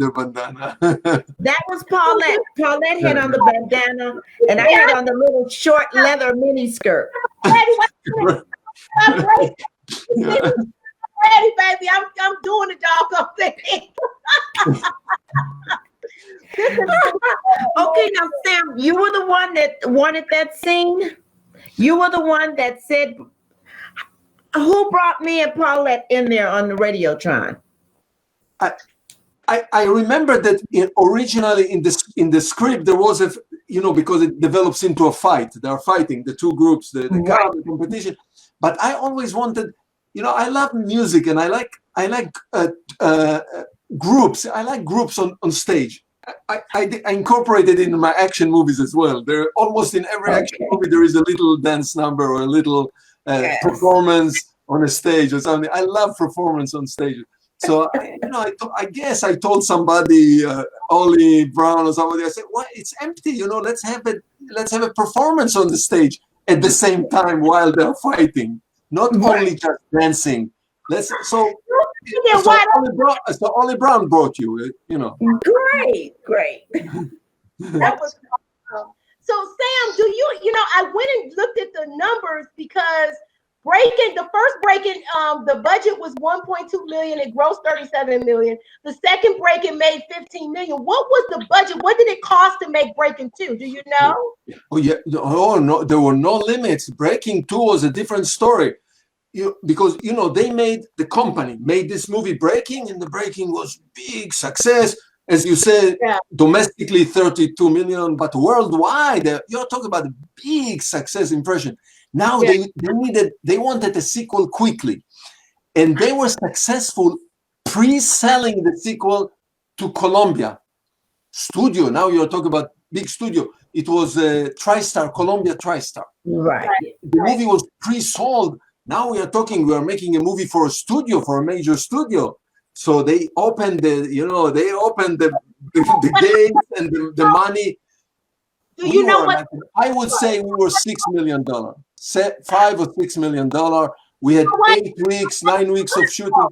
That was Paulette. Paulette had on the bandana, and I had on the little short leather mini skirt. Ready, baby. I'm doing the doggone thing. Okay, now Sam, you were the one that wanted that scene. You were the one that said, who brought me and Paulette in there on the Radiotron? I remember that originally in the script there was because it develops into a fight. They are fighting, the two groups, the competition. But I always wanted, I love music and I like groups. I like groups on stage. I incorporated it in my action movies as well. There almost in every action movie there is a little dance number or a little performance on a stage or something. I love performance on stage. So I guess I told somebody, Ollie Brown or somebody. I said, "Well, it's empty. Let's have a performance on the stage at the same time while they're fighting, not only just dancing. So Ollie Brown brought you. Great. That was awesome. So Sam, do you? I went and looked at the numbers because Breaking, the first Breaking, the budget was 1.2 million. It grossed 37 million. The second Breaking made 15 million. What was the budget? What did it cost to make Breaking 2? Do you know? Oh yeah. Oh no, there were no limits. Breaking 2 was a different story. Because the company made this movie Breaking, and the Breaking was big success. As you said, domestically 32 million, but worldwide, you're talking about a big success impression. Now they wanted a sequel quickly, and they were successful pre-selling the sequel to Columbia Studio. Now you're talking about big studio. It was TriStar, Columbia TriStar. Right. The movie was pre-sold. Now we are making a movie for a studio, for a major studio. So they opened the gates and the money. Do you know what? I would say we were $6 million, $5 or $6 million. We had 8 weeks, 9 weeks of shooting.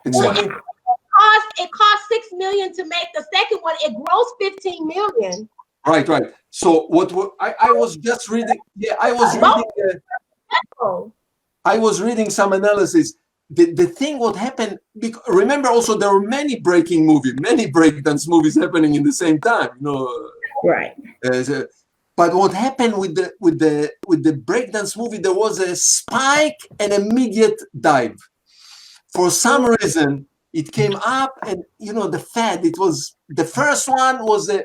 Exactly. It cost $6 million to make the second one. It grossed 15 million. Right. So I was just reading. Yeah, I was reading some analysis. The thing what happened, remember also there were many breakdance movies happening in the same time, Right. But what happened with the breakdance movie, there was a spike and immediate dive. For some reason, it came up, and the fad. It was the first one was a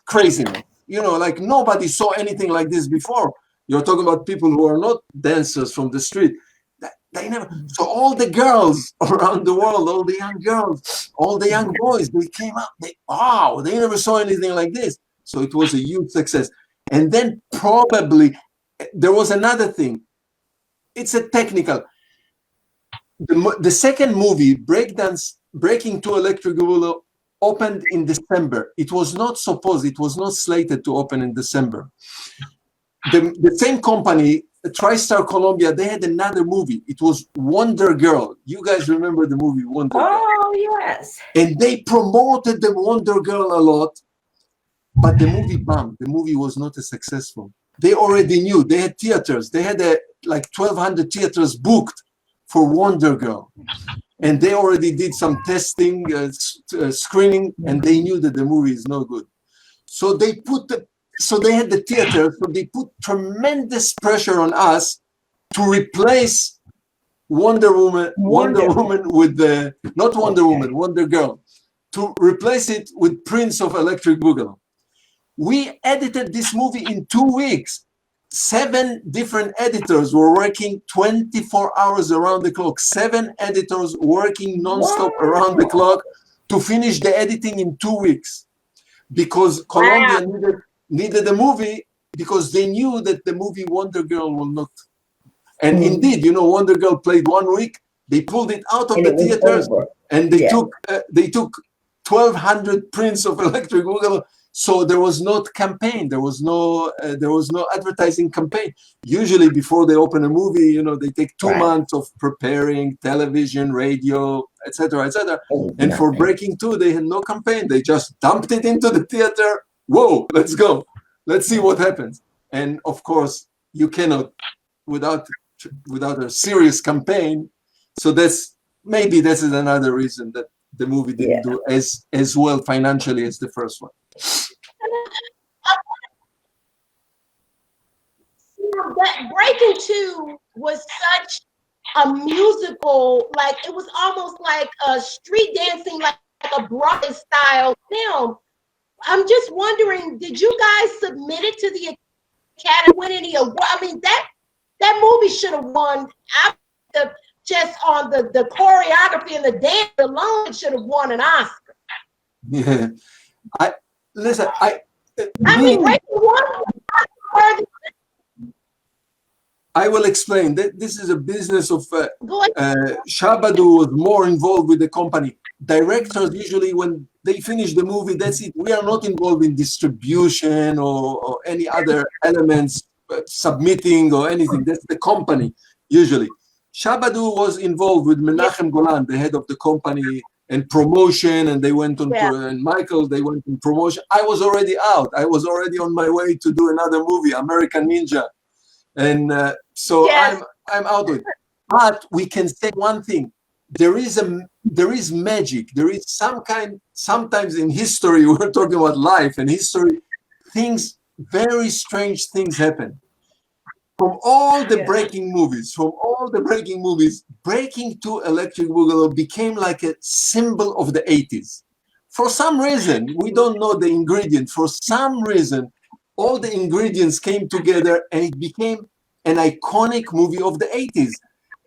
craziness. Like nobody saw anything like this before. You're talking about people who are not dancers from the street. They never. So all the girls around the world, all the young girls, all the young boys, they came up. They never saw anything like this. So it was a huge success. And then probably there was another thing. It's a technical. The second movie, Breaking 2 Electric Boogaloo, opened in December. It was not slated to open in December. The same company, TriStar Columbia, they had another movie. It was Wonder Girl. You guys remember the movie Wonder Girl? Oh, yes. And they promoted the Wonder Girl a lot, but the movie bombed. The movie was not as successful. They already knew. They had theaters. They had 1,200 theaters booked for Wonder Girl. And they already did some testing, screening, and they knew that the movie is no good. So they had the theater, so they put tremendous pressure on us to replace Wonder Woman with Wonder Girl, to replace it with Prince of Electric Boogaloo. We edited this movie in 2 weeks. 7 different editors were working 24 hours around the clock. 7 editors working nonstop around the clock to finish the editing in 2 weeks, because Columbia needed a movie, because they knew that the movie Wonder Girl will not. And indeed, Wonder Girl played 1 week. They pulled it out of the theaters, and they took 1,200 prints of Electric Boogaloo. So there was no campaign. There was no advertising campaign. Usually, before they open a movie, they take 2 months of preparing television, radio, etc., etc. And for Breaking 2, they had no campaign. They just dumped it into the theater. Whoa, let's go. Let's see what happens. And of course, you cannot without a serious campaign. So maybe this is another reason that the movie didn't do as well financially as the first one. That Breaking 2 was such a musical, like it was almost like a street dancing, like a Broadway style film. I'm just wondering, did you guys submit it to the Academy, win any award? I mean, that movie should have won. Just on the choreography and the dance alone, it should have won an Oscar. Yeah, I mean, Breaking 1. I will explain. This is a business of Shabba Doo was more involved with the company. Directors usually, when they finish the movie, that's it. We are not involved in distribution or any other elements, submitting or anything. That's the company usually. Shabba Doo was involved with Menachem Golan, the head of the company, and promotion, and they went on. And Michael, they went on promotion. I was already out. I was already on my way to do another movie, American Ninja. And so I'm out of it. But we can say one thing: there is magic. There is sometimes in history, we're talking about life and history, very strange things happen. From all the breaking movies, Breaking to Electric Boogaloo became like a symbol of the 80s. For some reason, we don't know the ingredient. For some reason, all the ingredients came together and it became an iconic movie of the 80s.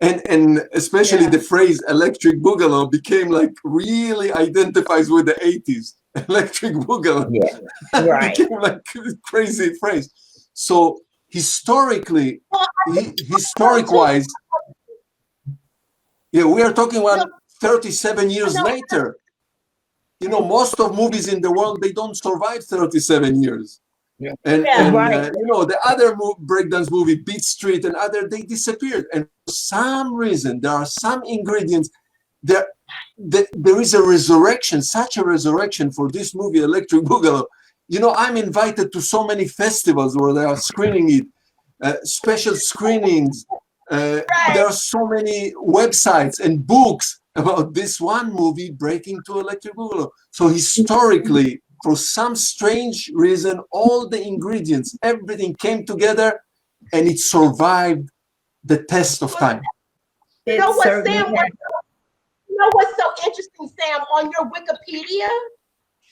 And especially the phrase Electric Boogaloo became like really identifies with the 80s. Electric Boogaloo became like a crazy phrase. So historically, historic-wise, we are talking about 37 years later. Most of movies in the world, they don't survive 37 years. And the other breakdance movie, Beat Street and other, they disappeared. And for some reason, there are some ingredients. There is a resurrection, such a resurrection for this movie, Electric Boogaloo. I'm invited to so many festivals where they are screening it, special screenings. There are so many websites and books about this one movie, Breaking to Electric Boogaloo. So historically, for some strange reason, all the ingredients, everything came together and it survived the test of time. You know what, Sam? You know what's so interesting, Sam, on your Wikipedia?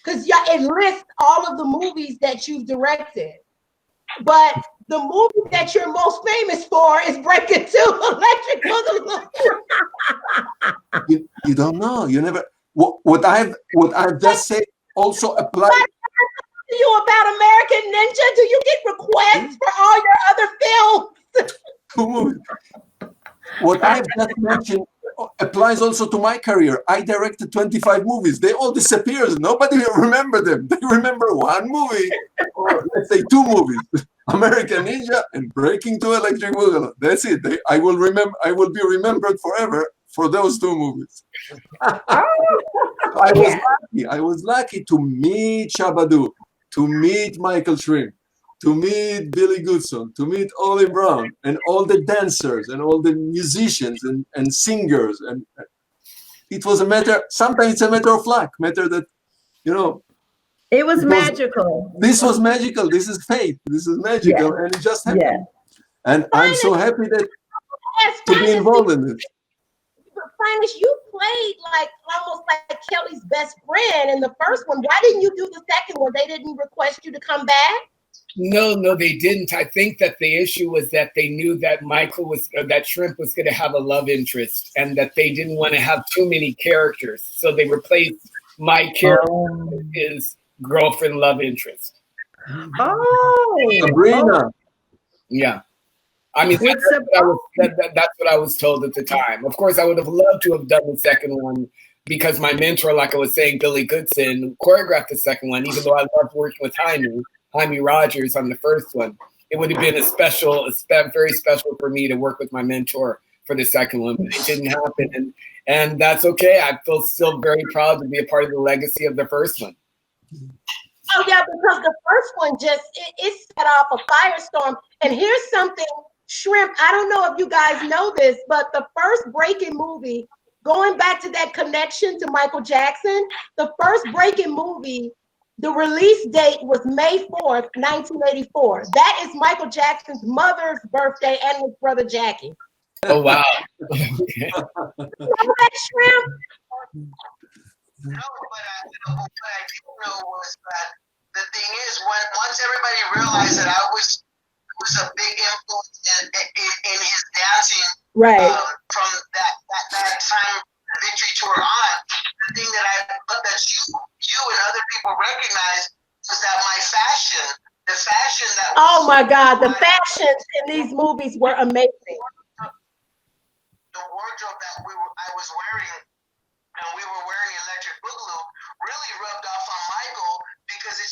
Because it lists all of the movies that you've directed. But the movie that you're most famous for is Breaking to Electric Boogaloo. You don't know. You never. What I've just said also applies. To you about American Ninja? Do you get requests for all your other films? What I've just mentioned applies also to my career. I directed 25 movies. They all disappeared. Nobody will remember them. They remember one movie, or let's say two movies: American Ninja and Breaking to Electric Boogaloo. That's it. I will be remembered forever for those two movies. I was lucky to meet Shabba Doo, to meet Michael Shrimp, to meet Billy Goodson, to meet Ollie Brown, and all the dancers and all the musicians and singers. And it was sometimes it's a matter of luck, It was magical. This was magical. This is fate. This is magical. And it just happened. Yeah. And I'm so happy to be involved in it. Finest, you played almost like Kelly's best friend in the first one. Why didn't you do the second one? They didn't request you to come back? No, they didn't. I think that the issue was that they knew that that Shrimp was going to have a love interest and that they didn't want to have too many characters. So they replaced my character with his girlfriend love interest. Sabrina. Yeah. I mean, that's what I was told at the time. Of course, I would have loved to have done the second one because my mentor, like I was saying, Billy Goodson, choreographed the second one, even though I loved working with Jaime Rogers on the first one. It would have been very special for me to work with my mentor for the second one, but it didn't happen. And that's okay. I feel still very proud to be a part of the legacy of the first one. Oh, yeah, because the first one it set off a firestorm. And here's something, Shrimp, I don't know if you guys know this, but the first Breakin' movie, going back to that connection to Michael Jackson, the first Breakin' movie, the release date was May 4th, 1984. That is Michael Jackson's mother's birthday and his brother Jackie. Oh, wow. Okay. Remember that, Shrimp? No, but I did know was that the thing is, once everybody realized that I was a big influence in his dancing, right? From that time, Victory Tour on, the thing that you and other people recognized was that my fashion, the fashion that. Oh my God, the fashions in these movies were amazing. The wardrobe that I was wearing. And we were wearing Electric Boogaloo really rubbed off on Michael because it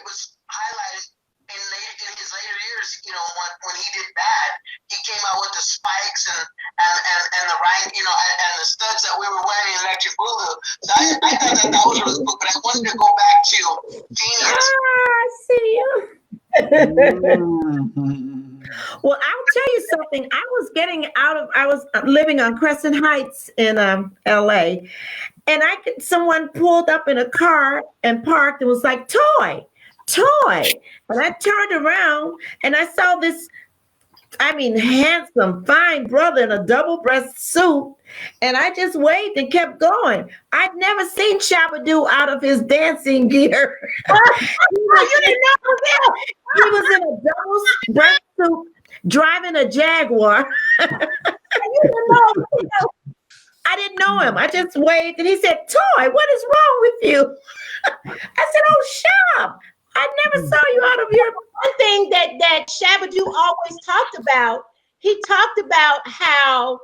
was highlighted in his later years. When he did bad, he came out with the spikes and the right, and the studs that we were wearing in Electric Boogaloo. So I thought that was really cool. But I wanted to go back to PHINEAS. I see you. Well, I'll tell you something. I was living on Crescent Heights in LA, and someone pulled up in a car and parked and was like, toy. And I turned around and I saw this, handsome, fine brother in a double-breast suit. And I just waved and kept going. I'd never seen Shabba Doo out of his dancing gear. You didn't know that? He was in a double-breast suit driving a Jaguar. You didn't know. I didn't know him. I just waved and he said, Toy, what is wrong with you? I said, oh, Shab, I never saw you out of your. One thing that Shabba Doo always talked about, he talked about how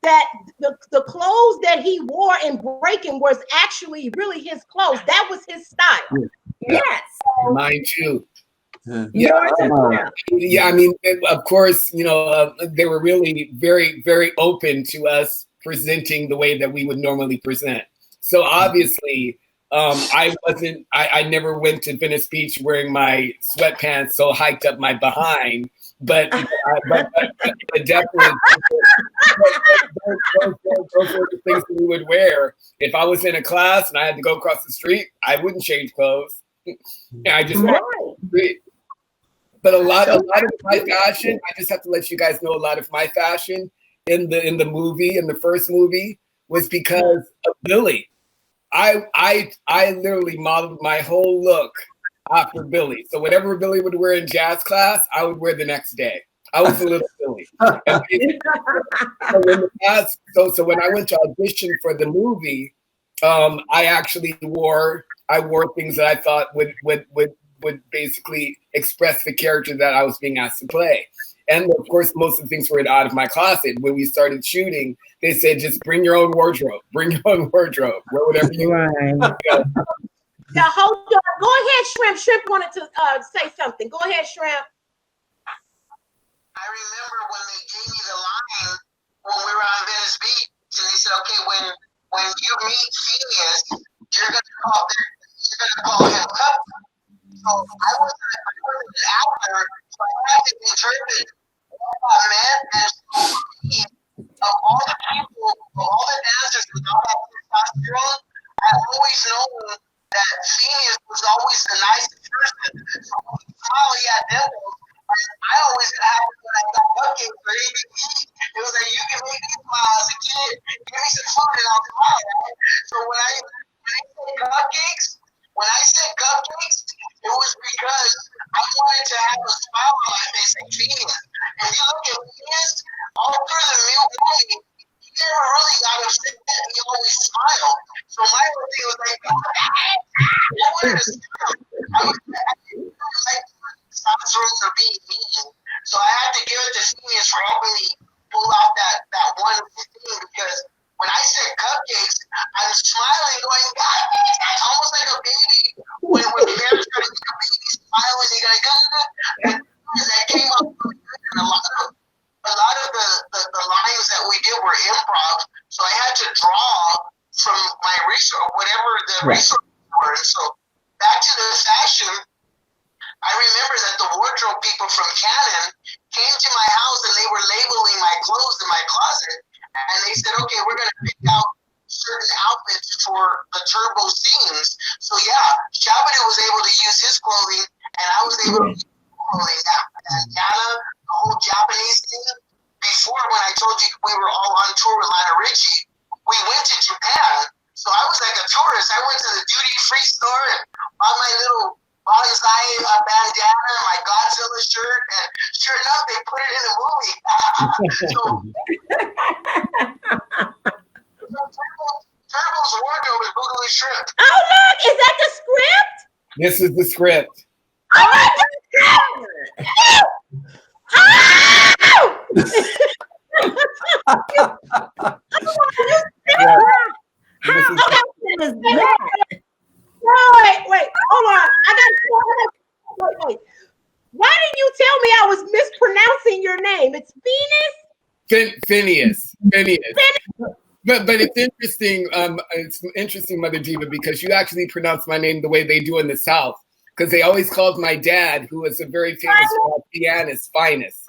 that the clothes that he wore in breaking was actually really his clothes. That was his style. Yes. Mine too. Yeah, I mean, of course, they were really very, very open to us presenting the way that we would normally present. So obviously, I never went to Venice Beach wearing my sweatpants so hiked up my behind, but definitely those were the things that we would wear. If I was in a class and I had to go across the street, I wouldn't change clothes. I just walked across the street. But a lot of my fashion, I just have to let you guys know, a lot of my fashion in the movie, in the first movie, was because of Billy. I literally modeled my whole look after Billy. So whatever Billy would wear in jazz class, I would wear the next day. I was a little Billy. So when I went to audition for the movie, I actually wore things that I thought would basically express the character that I was being asked to play. And of course, most of the things were out of my closet. When we started shooting, they said, just bring your own wardrobe. Bring your own wardrobe. Wear whatever you want. Now, hold on. Go ahead, Shrimp. Shrimp wanted to say something. Go ahead, Shrimp. I remember when they gave me the line when we were on Venice Beach, and they said, okay, when you meet Phineas, you're gonna call him Cup. So I wasn't an actor, so I had to interpret what that meant. And so for me, of all the people, of all the dancers with all that testosterone, I always known that Phineas was always the nicest person. So when he smiled, he had dimples. I always got happy when I got cupcakes for him to eat. It was like, you can make me smile as a kid. Give me some food and I'll smile. Right? So when I said cupcakes, it was because I wanted to have a smile on my face like Phineas. If you look at Phineas, all through the movie, he never really got upset. He always smiled. So my whole thing was like, I wanted to smile. I was like, stop throwing or being mean. So I had to give it to Phineas for helping me pull out that one thing, because when I said cupcakes, I was smiling, going, God, almost like a baby. When parents try to make a baby smile and they gotta go, and that came out really good. And a lot of the lines that we did were improv, so I had to draw from my resource, whatever the resources were. And so back to the fashion, I remember that the wardrobe people from Canon came to my house and they were labeling my clothes in my closet. And they said, okay, we're going to pick out certain outfits for the turbo scenes. So yeah, Shabba Doo was able to use his clothing, and I was able to use clothing. That Yana, the whole Japanese thing. Before, when I told you we were all on tour with Lionel Richie, we went to Japan. So I was like a tourist. I went to the duty-free store and bought my little bonsai bandana, my Godzilla shirt, and sure enough, they put it in the movie. Turbo's wardrobe is Boogaloo Shrimp. Oh, look, is that the script? This is the script. Oh, my God. Wait, hold on. Wait. Why didn't you tell me I was mispronouncing your name? It's Phineas. But it's interesting. It's interesting, Mother Diva, because you actually pronounce my name the way they do in the South. because they always called my dad, who was a very famous pianist, Finest.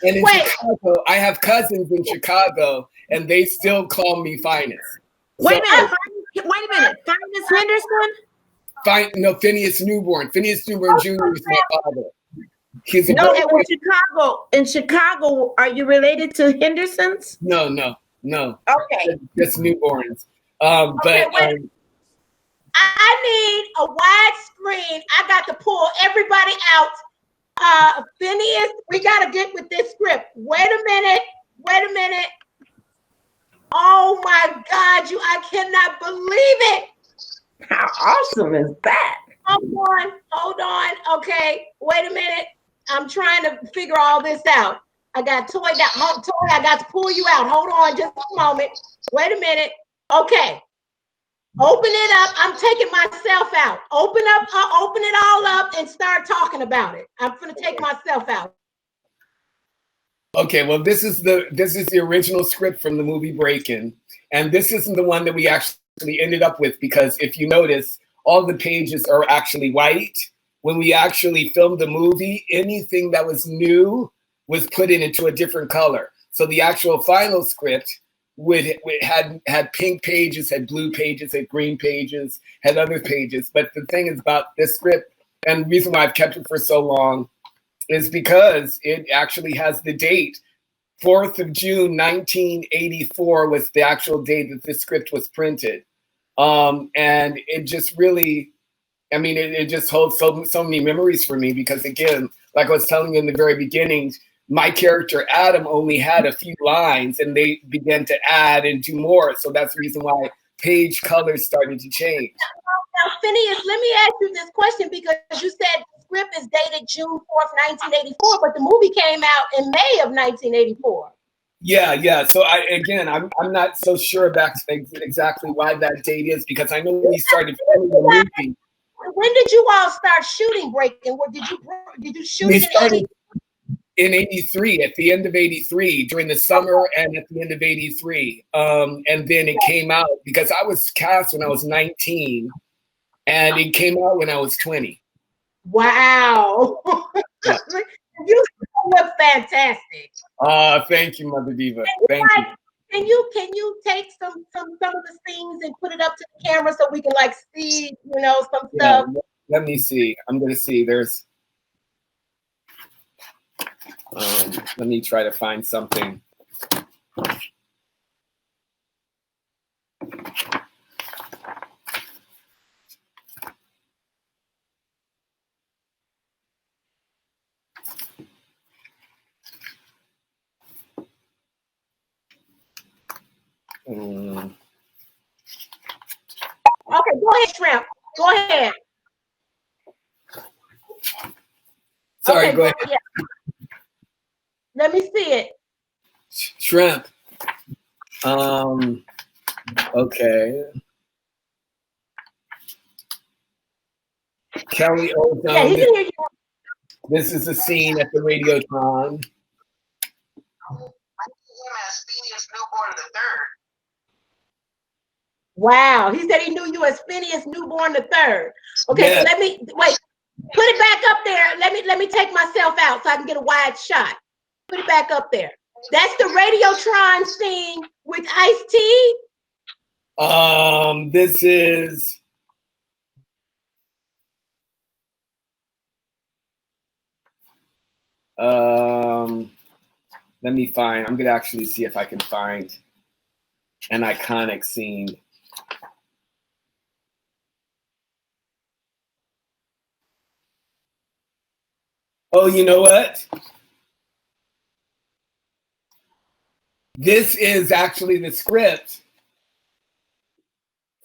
And in Chicago, I have cousins in Chicago, and they still call me Finest. Wait a minute. Finest Henderson? No, Phineas Newborn. Phineas Newborn Jr. is my father. He's a in Chicago, are you related to Hendersons? No. Okay. Just newborns. I need a wide screen. I got to pull everybody out. Phineas, we got to get with this script. Wait a minute. Oh my God, I cannot believe it. How awesome is that? Hold on. Okay, wait a minute. I'm trying to figure all this out. I got Toy, I got to pull you out. Hold on just a moment. Wait a minute. Okay. Open it up. I'm taking myself out. Open it all up and start talking about it. I'm gonna take myself out. Okay, well, this is the original script from the movie Breakin', and this isn't the one that we actually ended up with, because if you notice, all the pages are actually white. When we actually filmed the movie, anything that was new was put into a different color. So the actual final script had pink pages, had blue pages, had green pages, had other pages. But the thing is about this script, and the reason why I've kept it for so long, is because it actually has the date. 4th of June, 1984 was the actual date that this script was printed. And it just really, it just holds so many memories for me, because again, like I was telling you in the very beginning, my character Adam only had a few lines, and they began to add and do more. So that's the reason why page colors started to change. Now, Phineas, let me ask you this question, because you said the script is dated June 4th, 1984, but the movie came out in May of 1984. Yeah. So I'm not so sure about exactly why that date is, because I know we started filming the movie. When did you all start shooting Breakin'? Did you shoot it in 83, at the end of 83, during the summer and at the end of 83. And then it came out, because I was cast when I was 19, and it came out when I was 20. Wow. Yeah. You look fantastic. Thank you, Mother Diva. Thank you. Can you take some of the scenes and put it up to the camera so we can see, some stuff? Let me see. I'm gonna see. There's let me try to find something. Okay, go ahead, Shrimp. Go ahead. Sorry, okay, go ahead. Yeah. Let me see it. Shrimp. Okay. Kelly Ozone. Yeah, he can hear you. This is a scene at the Radiotron. Wow, he said he knew you as Phineas Newborn the Third. Okay, Yeah. So let me wait. Put it back up there. Let me take myself out so I can get a wide shot. Put it back up there. That's the Radiotron scene with Ice-T. This is. Let me find. I'm gonna actually see if I can find an iconic scene. Oh, you know what? This is actually the script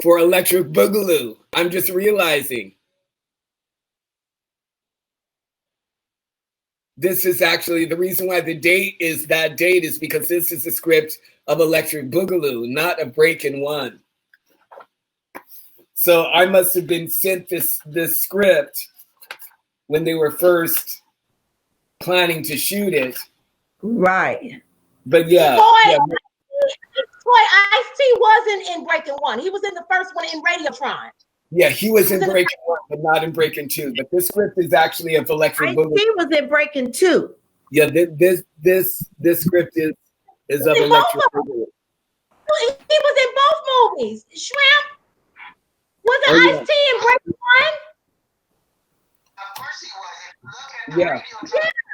for Electric Boogaloo. I'm just realizing. This is actually the reason why the date is that date is because this is the script of Electric Boogaloo, not of Breakin' 1. So I must have been sent this script when they were first planning to shoot it. Right. But yeah. Boy, Ice-T wasn't in Breakin' 1. He was in the first one in Radiotron. Yeah, he was in Breaking 1, but not in Breaking 2. But this script is actually of Electric Boogaloo. He was in Breaking 2. Yeah, this script is of Electric Boogaloo. He was in both movies. Shrimp. Was it Ice-T in Breaking 1? Yeah.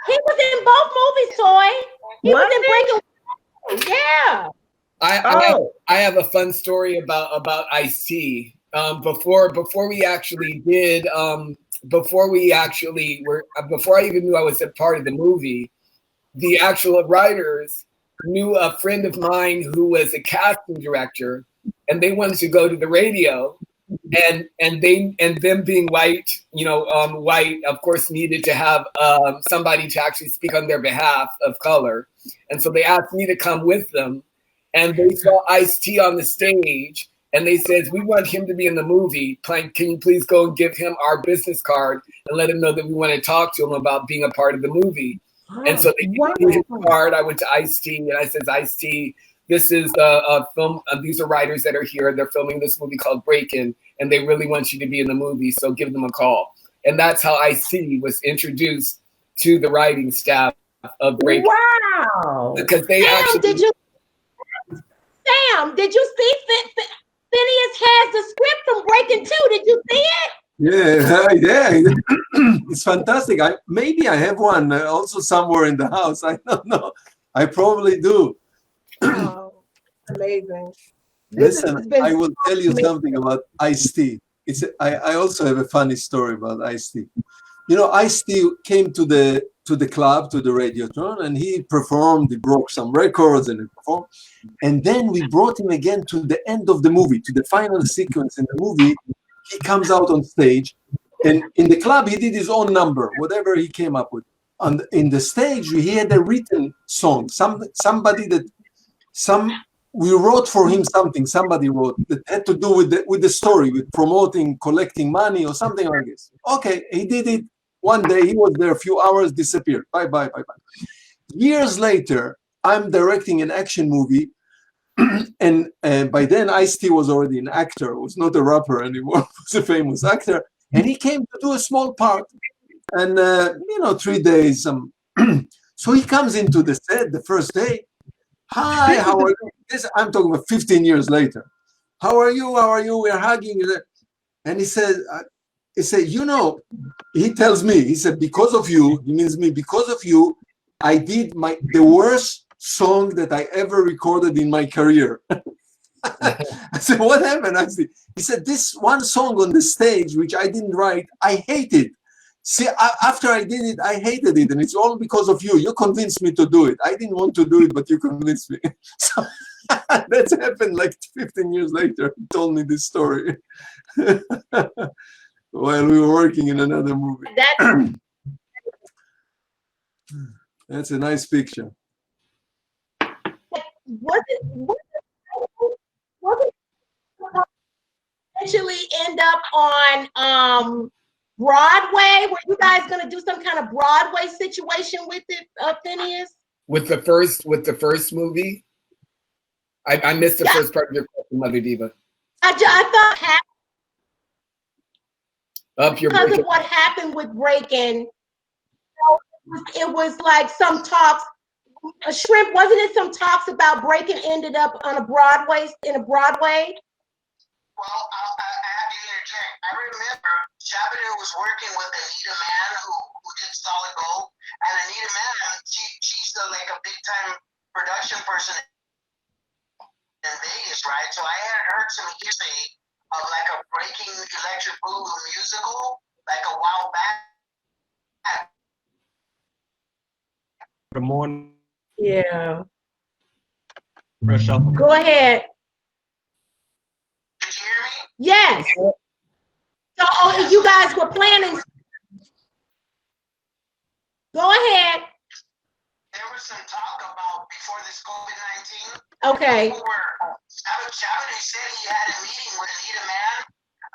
He was in both movies, Toy. He was in Breaking 1. Yeah. I have a fun story about Ice-T. Before we actually did before I even knew I was a part of the movie, the actual writers knew a friend of mine who was a casting director, and they wanted to go to the radio, and them being white, white, of course, needed to have somebody to actually speak on their behalf of color, and so they asked me to come with them, and they saw Ice-T on the stage, and they said, "We want him to be in the movie. Can you please go and give him our business card and let him know that we want to talk to him about being a part of the movie?" And so they gave me his card. I went to Ice-T and I said, "Ice-T, this is a film. These are writers that are here. They're filming this movie called BREAKIN, and they really want you to be in the movie. So give them a call." And that's how Ice-T was introduced to the writing staff of BREAKIN. Wow! Because they Sam, did you see Phineas has the script from Breaking 2? Did you see it? Yeah. It's fantastic. Maybe I have one also somewhere in the house. I don't know. I probably do. Oh, amazing. Listen, I will tell you something about Ice-T. I also have a funny story about Ice-T. Ice-T came to the club, to the Radiotron, and he performed. He broke some records and he performed. And then we brought him again to the end of the movie, to the final sequence in the movie. He comes out on stage, and in the club he did his own number, whatever he came up with. In the stage he had a written song. We wrote for him something. Somebody wrote that had to do with the story, with promoting, collecting money or something like this. Okay, he did it. One day he was there a few hours, disappeared. Bye. Years later, I'm directing an action movie. And by then, Ice-T was already an actor. Was not a rapper anymore. Was a famous actor. And he came to do a small part. And, 3 days. So he comes into the set the first day. "Hi, how are you?" I'm talking about 15 years later. How are you? We're hugging. And he said, he tells me, he said, "Because of you," he means me, "because of you, I did the worst song that I ever recorded in my career." I said, "What happened?" He said, "This one song on the stage, which I didn't write, I hated. See, after I did it, I hated it, and it's all because of you. You convinced me to do it. I didn't want to do it, but you convinced me." So that's happened like 15 years later. He told me this story while we were working in another movie. That's a nice picture. Was it eventually end up on Broadway? Were you guys gonna do some kind of Broadway situation with it, Phineas? With the first movie? I missed the first part of your question, Mother Diva. I thought because of what happened with Breakin', it was like some talks. Shrimp, wasn't it some talks about Breakin' ended up on in a Broadway? Well, I have to interject. I remember Shabba Doo was working with Anita Mann, who did Solid Gold, and Anita Mann, she's like a big time production person in Vegas, right? So I had heard some hearsay of like a Breaking Electric Boogaloo musical, like a while back. Good morning. Yeah. Fresh off. Go ahead. Did you hear me? Yes. So you guys were planning. Go ahead. There was some talk about before this COVID-19. Okay. Shabba Doo said he had a meeting with Anita Mann.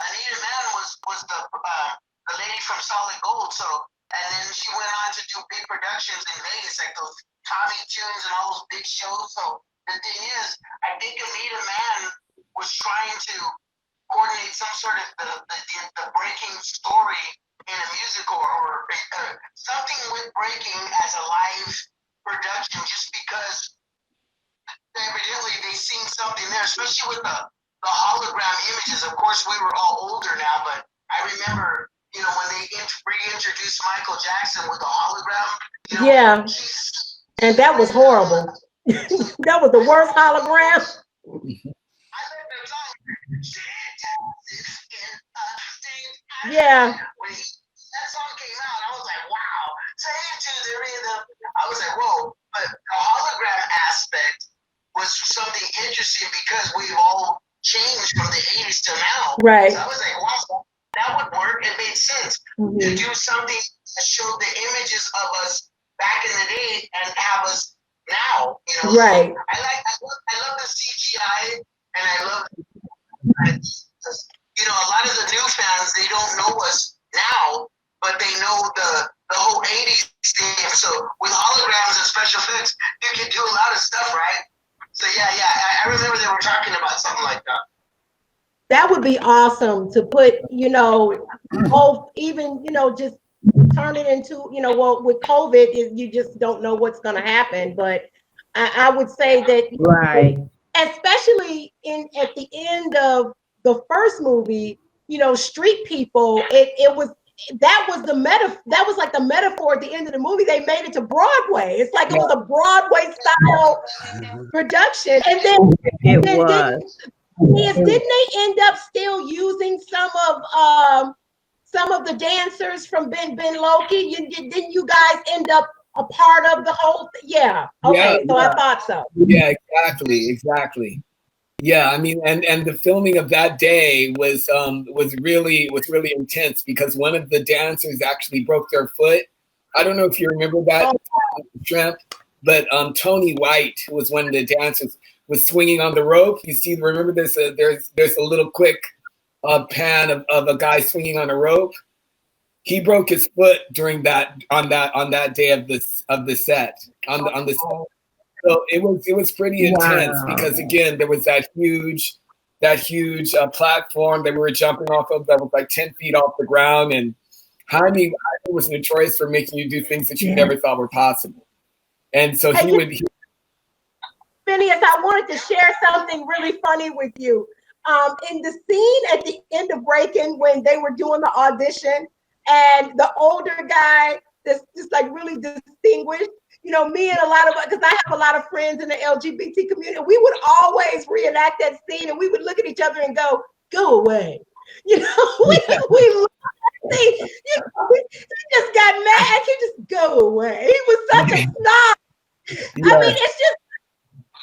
Anita Mann was the lady from Solid Gold. So, and then she went on to do big productions in Vegas, like those Tommy Tunes and all those big shows. So the thing is, I think Anita Mann was trying to coordinate some sort of the breaking story in a musical or something with breaking as a live production, just because evidently they seen something there, especially with the hologram images. Of course, we were all older now, but I remember, you know, when they reintroduced Michael Jackson with the hologram. You know, yeah, and that was horrible. That was the worst hologram. Yeah. When that song came out, I was like, wow, save to the rhythm. I was like, whoa. But the hologram aspect was something interesting because we've all changed from the 80s to now. Right. So I was like, wow, that would work. It made sense to do something that showed the images of us back in the day and have us now. You know, right. So I love the CGI, and I love, you know, a lot of the new fans, they don't know us now, but they know the whole 80s thing. So with holograms and special effects, you can do a lot of stuff, right? So yeah, I remember they were talking about something like that. That would be awesome to put, you know, even, you know, just turn it into, you know, well, with COVID, you just don't know what's going to happen. But I would say that, right, especially at the end of the first movie, you know, street people, it was that was like the metaphor at the end of the movie. They made it to Broadway. It's like it was a Broadway style production. And then didn't they end up still using some of the dancers from Ben Loki? Didn't you guys end up a part of the whole thing? Yeah. Okay, so I thought so. Yeah, exactly. Yeah, I mean, and the filming of that day was really intense because one of the dancers actually broke their foot. I don't know if you remember that, Shrimp, but Tony White, who was one of the dancers, was swinging on the rope. You see, remember there's a little quick pan of a guy swinging on a rope. He broke his foot during on that day of the set on the set. So it was pretty intense because again there was that huge platform that we were jumping off of that was like 10 feet off the ground, and Jaime was notorious for making you do things that you never thought were possible. And so Phineas, I wanted to share something really funny with you. In the scene at the end of Breakin', when they were doing the audition, and the older guy that's just like really distinguished, you know, me and a lot of, because I have a lot of friends in the LGBT community, we would always reenact that scene, and we would look at each other and go away. You know, we just got mad. He just go away. He was such a snob. I mean, it's just,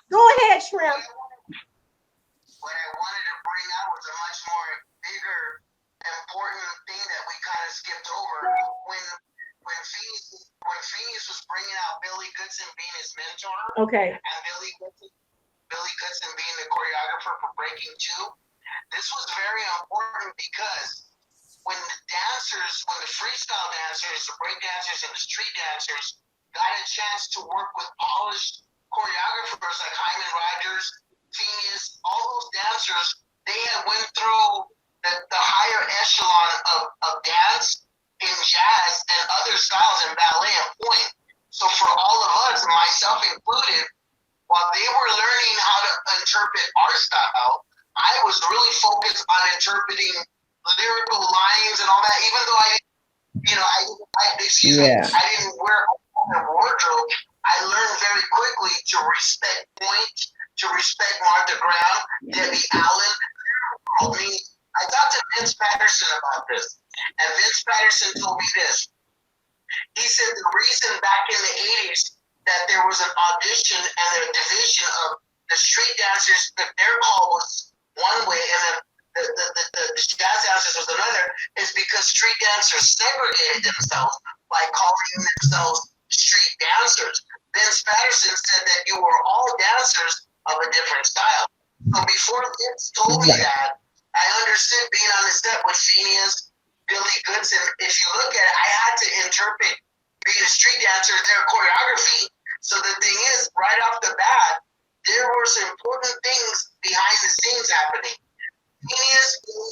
go ahead, Shrimp. What I wanted to bring out was a much more bigger, important thing that we kind of skipped over. When Phineas was bringing out Billy Goodson being his mentor, okay, and Billy Goodson being the choreographer for Breaking 2, this was very important because when the freestyle dancers, the break dancers, and the street dancers got a chance to work with polished choreographers like Hyman Rogers, Phineas, all those dancers, they had went through the higher echelon of dance in jazz and other styles in ballet and point. So for all of us, myself included, while they were learning how to interpret our style, I was really focused on interpreting lyrical lines and all that, even though I didn't wear a wardrobe. I learned very quickly to respect point, to respect Martha Graham, Debbie Allen. I talked to Vince Patterson about this, and Vince Patterson told me this. He said the reason back in the 80s that there was an audition and a division of the street dancers, that their call was one way and then the jazz dancers was another, is because street dancers segregated themselves by calling themselves street dancers. Vince Patterson said that you were all dancers of a different style. So before Vince told me that, I understood being on the set with Phineas, Billy Goodson. If you look at it, I had to interpret being a street dancer, their choreography. So the thing is, right off the bat, there were some important things behind the scenes happening. Phineas, Billy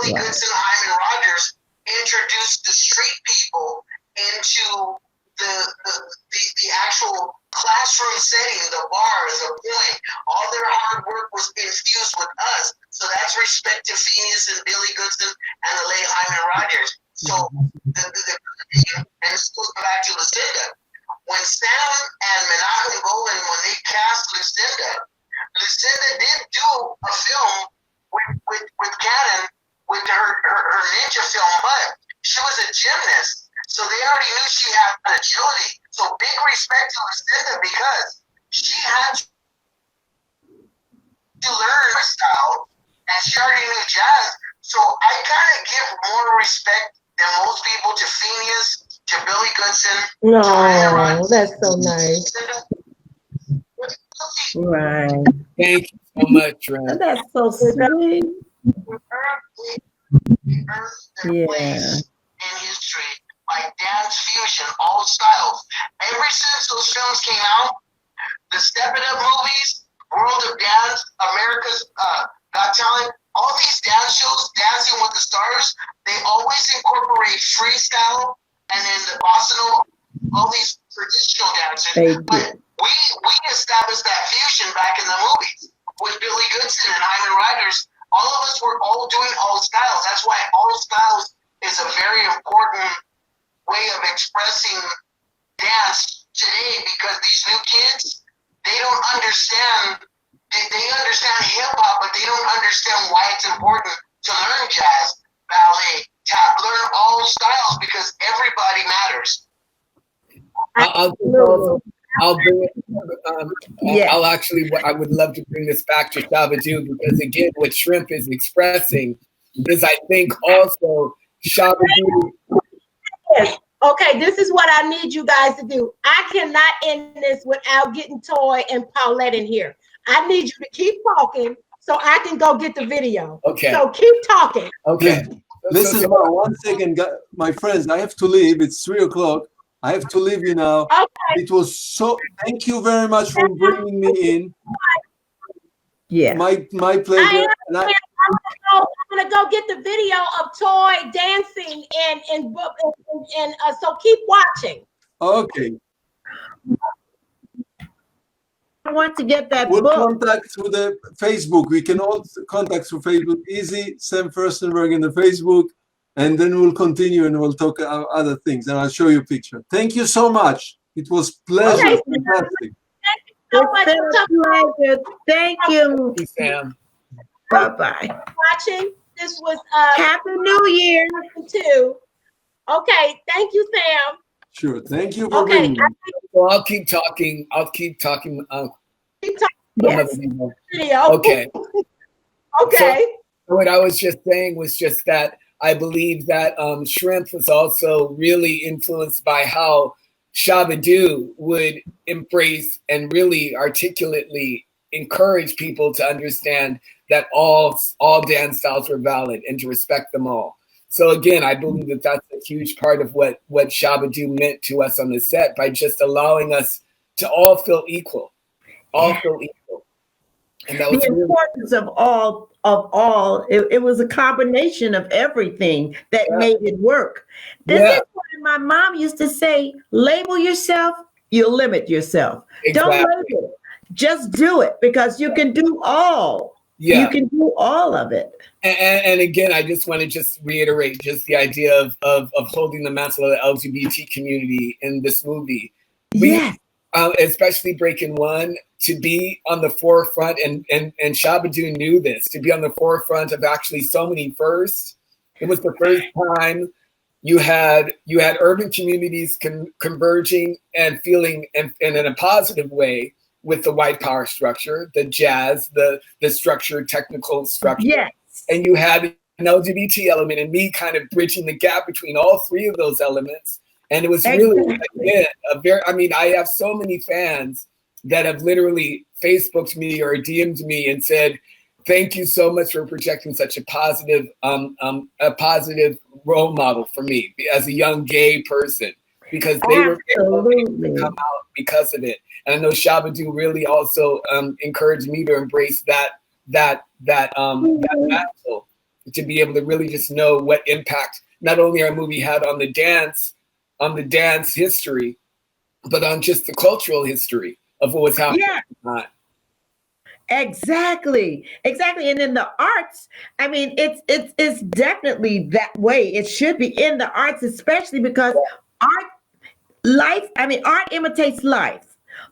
Billy Goodson, Hyman Rogers introduced the street people into the actual classroom setting, the bars, the point. All their hard work was infused with us. So that's respect to Phineas and Billy Goodson and the late Hyman Rogers. So, and this goes back to Lucinda. When Sam and Menachem Golan, when they cast Lucinda did do a film with Cannon, with her ninja film, but she was a gymnast. So they already knew she had agility. So big respect to Lucinda because she had to learn her style and she already knew jazz. So I kind of give more respect than most people to Phineas, to Billy Goodson. No, that's so nice. Right. Thank you so much, Ren. That's so sweet. Yeah. In history, like dance fusion, all styles. Ever since those films came out, the Step It Up movies, World of Dance, America's Got Talent, all these dance shows, Dancing with the Stars, they always incorporate freestyle and then the bossa nova, all these traditional dances. But we established that fusion back in the movies with Billy Goodson and Hyman Rogers. All of us were all doing all styles. That's why all styles is a very important way of expressing dance today, because these new kids, they don't understand. They understand hip hop, but they don't understand why it's important to learn jazz, ballet, tap, learn all styles, because everybody matters. I would love to bring this back to Shabba Doo, because again, what Shrimp is expressing is, I think, also Shabba Doo. Yes. Okay, this is what I need you guys to do. I cannot end this without getting Toy and Paulette in here. I need you to keep talking so I can go get the video. Okay. So keep talking. Okay. Listen, one second, my friends. I have to leave. It's 3 o'clock. I have to leave you now. Okay. It was so. Thank you very much for bringing me in. Yeah. My pleasure. I'm gonna go get the video of Toy dancing and so keep watching. Okay. I want to get that we'll book. Contact through the Facebook. We can all contact through Facebook. Easy, Sam Firstenberg in the Facebook, and then we'll continue and we'll talk about other things. And I'll show you a picture. Thank you so much. It was pleasure. Okay. Fantastic. Thank you so much. Pleasure. Thank you. Thank you, Sam. Bye-bye. Watching. This was Happy New Year too. Okay, thank you, Sam. Sure. Thank you for bringing me. Well, I'll keep talking. Keep talking. Yes. Video. Okay. Okay. So what I was just saying was just that I believe that Shrimp was also really influenced by how Shabba Doo would embrace and really articulately encourage people to understand that all dance styles were valid and to respect them all. So again, I believe that that's a huge part of what Shabba Doo meant to us on the set, by just allowing us to all feel equal, feel equal. And that was the importance of all. It was a combination of everything that made it work. This is what my mom used to say: label yourself, you'll limit yourself. Exactly. Don't label. Just do it, because you can do all. Yeah. You can do all of it. And again, I just want to reiterate just the idea of holding the mantle of the LGBT community in this movie. Yes. Especially Breakin' One, to be on the forefront, and Shabba Doo knew this, to be on the forefront of actually so many firsts. It was the first time you had urban communities converging and feeling and in a positive way with the white power structure, the jazz, the structured technical structure. Yes. And you had an LGBT element, and me kind of bridging the gap between all three of those elements. And it was really, again, I have so many fans that have literally Facebooked me or DM'd me and said, thank you so much for projecting such a positive role model for me as a young gay person, because they were able to come out because of it. And I know Shabba Doo really also encouraged me to embrace that mantle to be able to really just know what impact not only our movie had on the dance history, but on just the cultural history of what was happening at the time. Exactly. And in the arts, I mean, it's definitely that way. It should be in the arts, especially because art imitates life.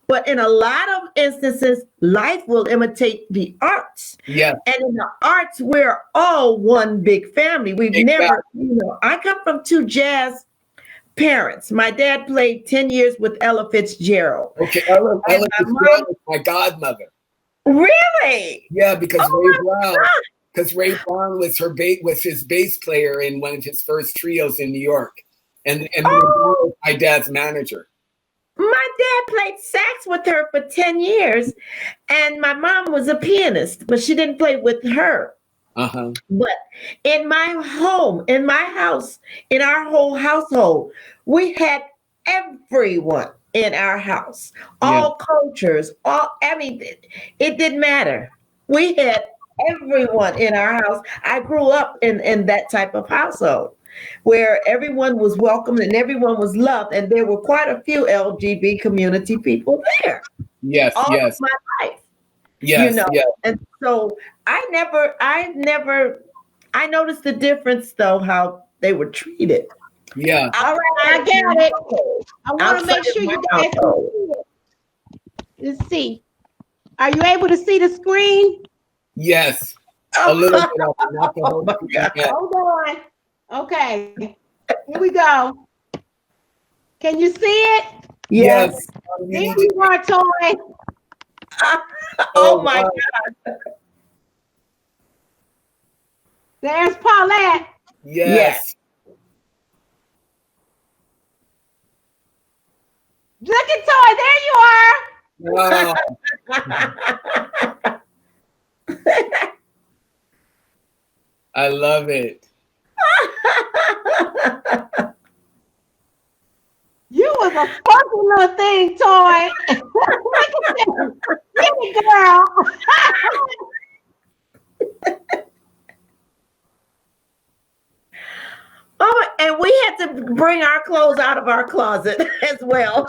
But in a lot of instances, life will imitate the arts. Yeah. And in the arts, we're all one big family. We've never, I come from two jazz parents. My dad played 10 years with Ella Fitzgerald. Okay, Ella Fitzgerald was my godmother. Really? Yeah, because Ray Brown was his bass player in one of his first trios in New York, and Ray Brown was my dad's manager. My dad played sax with her for 10 years, and my mom was a pianist, but she didn't play with her. Uh-huh. But in my home, in my house, in our whole household, we had everyone in our house, all cultures, it didn't matter. We had everyone in our house. I grew up in that type of household where everyone was welcomed and everyone was loved, and there were quite a few LGBT community people there. Yes, all of my life. Yes, And so I noticed the difference though, how they were treated. Yeah. All right, I get it. I want to make sure you guys can see it. Let's see. Are you able to see the screen? Yes. A little bit of it, not the whole screen yet. Hold on. Okay. Here we go. Can you see it? Yes. There you are, Toy. Oh my God. There's Paulette. Yes. Look at Toy. There you are. Wow. I love it. You was a funky little thing, Toy. Look at that. Pretty girl. Oh, and we had to bring our clothes out of our closet as well.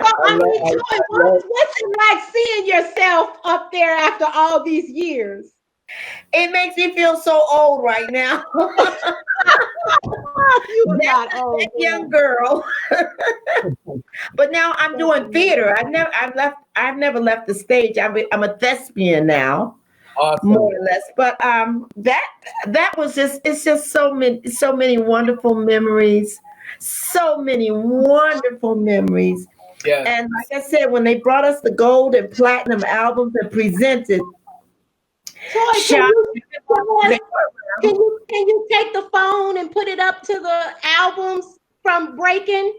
I mean, Toy, what's it like seeing yourself up there after all these years? It makes me feel so old right now. You are not old, young girl. But now I'm doing theater. I've never left the stage. I'm a thespian now. Awesome. More or less. But that was it's just so many wonderful memories. So many wonderful memories. Yeah. And like I said, when they brought us the gold and platinum albums and presented, Toy, can you take the phone and put it up to the albums from Breakin?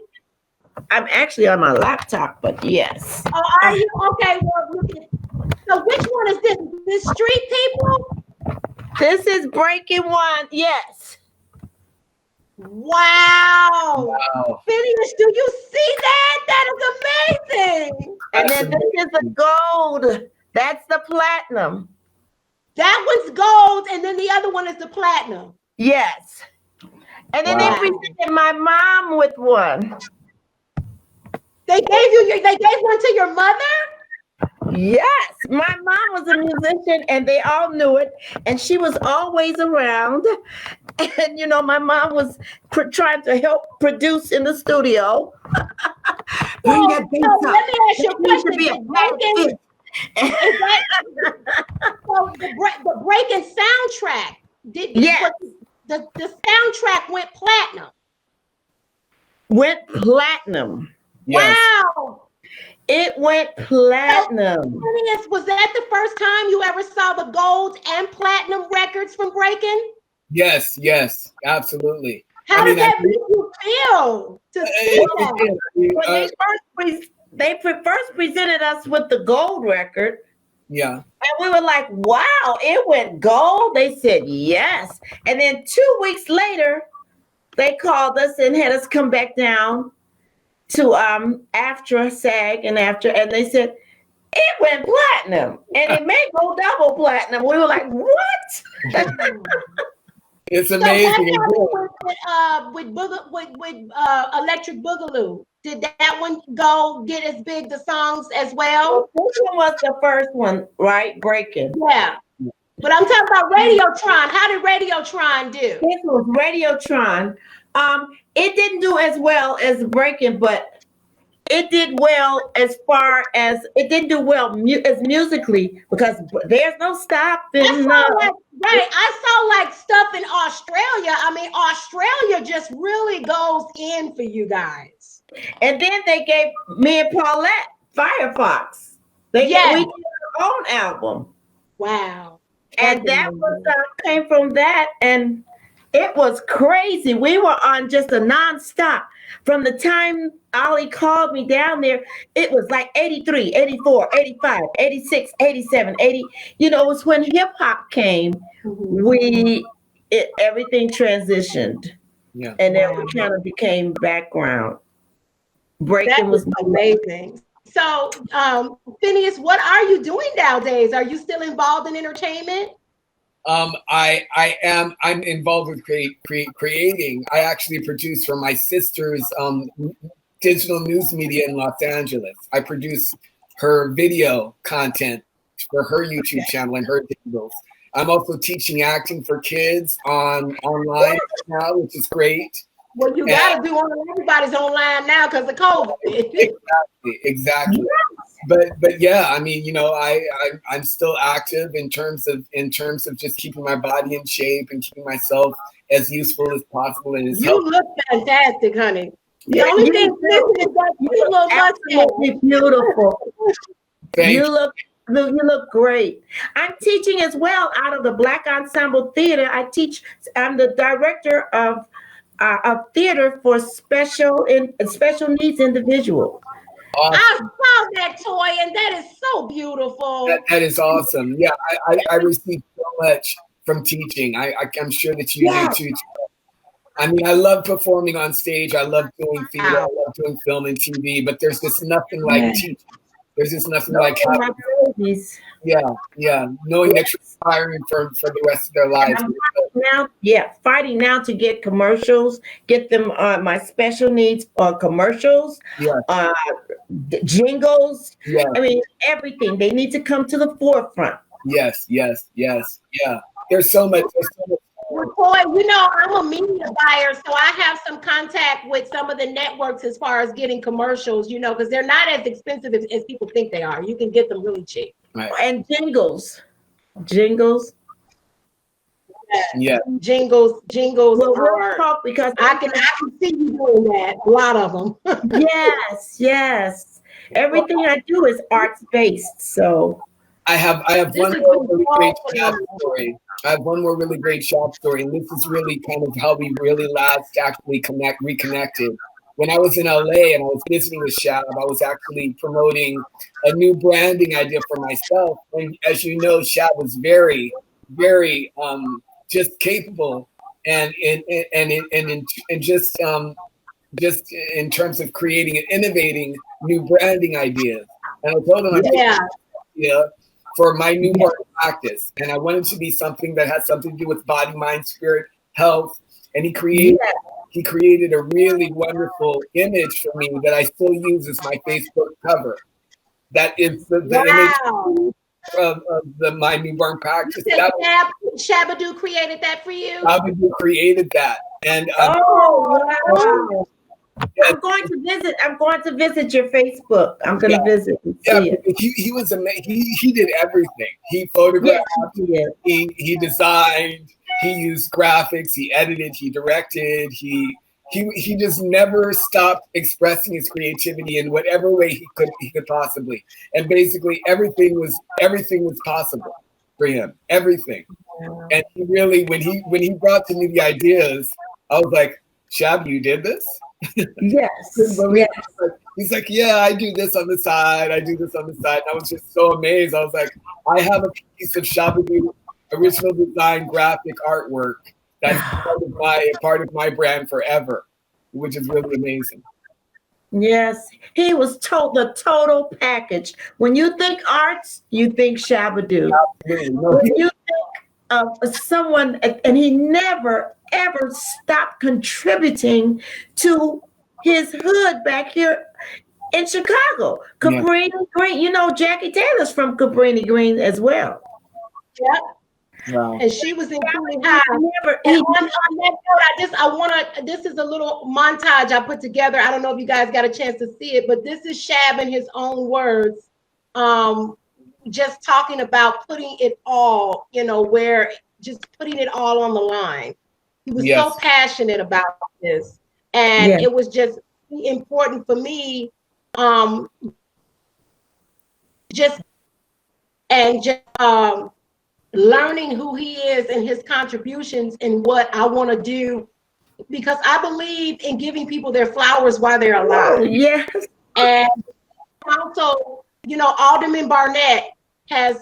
I'm actually on my laptop, but yes. Oh, are you? Okay, well, look at. So which one is this? This Street People? This is Breakin' One, yes. Wow. Phineas, do you see that? That is amazing. And then this is the gold. That's the platinum. That one's gold, and then the other one is the platinum. Yes. And then they presented my mom with one. They gave one to your mother? Yes. My mom was a musician and they all knew it. And she was always around. And, my mom was trying to help produce in the studio. Bring that bass up. Let me ask you a question. The Breakin' soundtrack. The soundtrack went platinum. Went platinum. Yes. Wow. It went platinum. So, was that the first time you ever saw the gold and platinum records from Breakin'? Yes, absolutely. How did that make you feel to see that? When they first presented us with the gold record. Yeah. And we were like, wow, it went gold. They said yes. And then 2 weeks later, they called us and had us come back down to AFTRA, SAG, and AFTRA, and they said, It went platinum, and it may go double platinum. We were like, what? It's So amazing. what happened with Electric Boogaloo? Did that one go get as big the songs as well? Well, this one was the first one, right? Breaking. Yeah. But I'm talking about Radiotron. How did Radiotron do? This was Radiotron. It didn't do as well as Breaking, but it did well as far as it didn't do well as musically because there's no stopping. I saw like stuff in Australia. I mean, Australia just really goes in for you guys. And then they gave me and Paulette FIREFOX. We did our own album. Wow. And that was came from that, and it was crazy. We were on just a nonstop. From the time Ollie called me down there, it was like 83, 84, 85, 86, 87, 80. You know, it was when hip hop came, everything transitioned. Yeah. And then we kind of became background. Breaking was amazing. So, Phineas, what are you doing nowadays? Are you still involved in entertainment? I'm involved with creating. I actually produce for my sister's digital news media in Los Angeles. I produce her video content for her YouTube channel and her digitals. I'm also teaching acting for kids online now, which is great. Well, you got to do everybody's online now because of COVID. Exactly. But yeah, I mean, you know, I'm still active in terms of just keeping my body in shape and keeping myself as useful as possible. And you look fantastic, honey. The only thing is that you look absolutely beautiful. You look great. I'm teaching as well out of the Black Ensemble Theater. I'm the director of theater for special needs individuals. Awesome. I saw that toy, and that is so beautiful. That is awesome. Yeah, I receive so much from teaching. I'm sure that you do too. I mean, I love performing on stage. I love doing theater. I love doing film and TV. But there's just nothing like teaching. There's just nothing like having, knowing that you're inspiring for the rest of their lives. Fighting now to get commercials, get them my special needs commercials, jingles. Yeah. I mean, everything. They need to come to the forefront. Yes. Yeah. There's so much. Boy, you know, I'm a media buyer, so I have some contact with some of the networks as far as getting commercials, you know, because they're not as expensive as people think they are. You can get them really cheap. Right. And jingles. Yeah. Jingles well, are talk because I can see you doing that. A lot of them. Yes. Everything I do is arts based. So I have one more really great shop story. And this is really kind of how we really last actually reconnected. When I was in LA and I was visiting with Shab, I was actually promoting a new branding idea for myself. And as you know, Shab was very, very just capable and just in terms of creating and innovating new branding ideas. And I told him, for my newborn practice, and I wanted to be something that had something to do with body, mind, spirit, health. And he created a really wonderful image for me that I still use as my Facebook cover. That is the image of my newborn practice. Shabba Doo created that for you? Shabba Doo created that. And wow. I'm going to visit your Facebook. I'm going to visit and see it. He was amazing. He did everything. He photographed. He designed. He used graphics. He edited. He directed. He just never stopped expressing his creativity in whatever way he could possibly. And basically everything was possible for him. Everything. And he really, when he brought to me the ideas, I was like, Shab, you did this? Yes. He's like, yeah, I do this on the side. I do this on the side. And I was just so amazed. I was like, I have a piece of Shabba Doo original design graphic artwork that's part of my brand forever, which is really amazing. Yes, he was the total package. When you think arts, you think Shabba Doo. When you think of someone, and he never ever stopped contributing to his hood back here in Chicago. Cabrini Green, you know, Jackie Taylor's from Cabrini Green as well. Yeah. Wow. And she was in Cooley High. On that note, this is a little montage I put together. I don't know if you guys got a chance to see it, but this is Shab in his own words, just talking about putting it all, you know, just putting it all on the line. He was so passionate about this. And it was just important for me, learning who he is and his contributions and what I want to do, because I believe in giving people their flowers while they're alive. Yes. And also, you know, Alderman Burnett has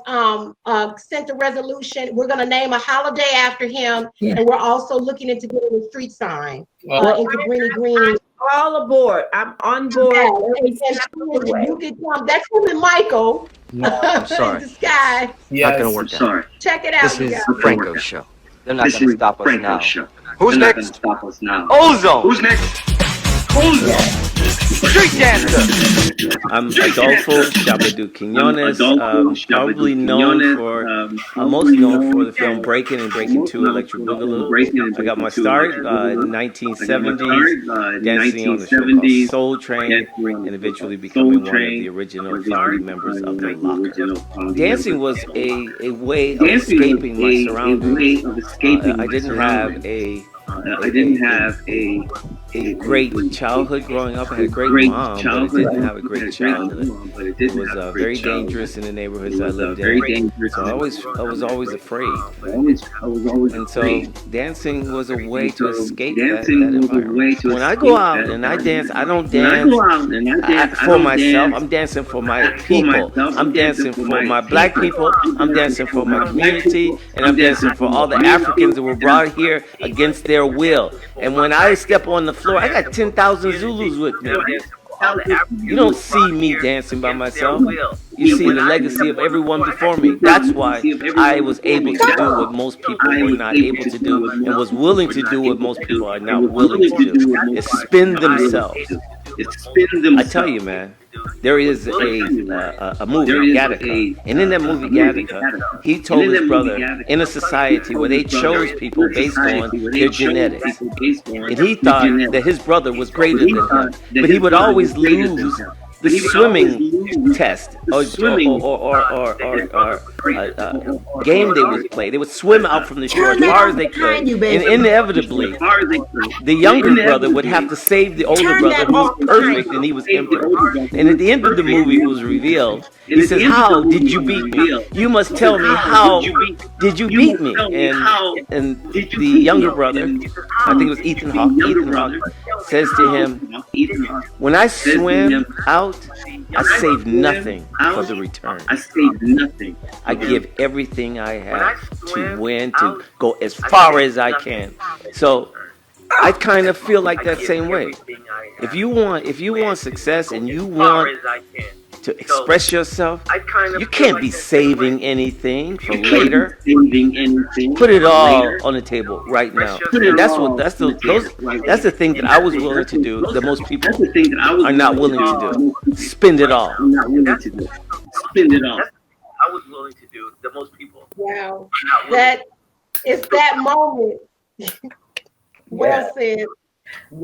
sent a resolution. We're going to name a holiday after him, and we're also looking into getting a street sign in Cabrini Green. I'm all aboard. I'm on board. You could come. That's him and Michael. No, I'm sorry. In the sky. Not gonna work out. Check it out. This is Franco's show. They're not gonna stop us now. Who's next? Stop us now. Ozone. Who's next? Street dancer. I'm Adolfo Shabba Doo Quinones, probably known for, most known for the film BREAKIN and BREAKIN 2 Electric Boogaloo. I got my start in the 1970s, dancing on the show called Soul Train, and eventually becoming one of the original founding members of the Locker. Dancing was a way of escaping my surroundings. I didn't have a great childhood growing up. I had a great mom, but I didn't have a great childhood. It was very dangerous in the neighborhoods I lived in. So I was always afraid. And so dancing was a way to escape that environment. When I go out and I dance, I don't dance for myself. I'm dancing for my people. I'm dancing for my black people. I'm dancing for my community. And I'm dancing for all the Africans that were brought here against their will. And when I step on the floor, I got 10,000 Zulus with me. You don't see me dancing by myself. You see the legacy of everyone before me. That's why I was able to do what most people were not able to do, and was willing to do what most people are not willing to do, is spin themselves. I tell you, man, there is a movie, Gattaca, and in that movie, Gattaca, he told his brother, in a society where they chose people based on their genetics, and he thought that his brother was greater than him, but he would always lose the swimming test or game they would play. They would swim out from the shore as far as they could, and inevitably, the younger brother would have to save the older brother who was perfect and he was imperfect. And at the end of the movie, it was revealed. He says, "How did you beat me? You must tell me how did you beat me?" And the younger brother, I think it was Ethan Hawke, says to him, "When I swim out, I save nothing for the return. I give everything I have to win, to go as far as I can." So I kind of feel like that same way. If you want success and you want to express yourself, you can't be saving anything for later. Put it all on the table right now. And that's the thing that I was willing to do that most people are not willing to do. Spend it all. Wow, that is that moment. Well said.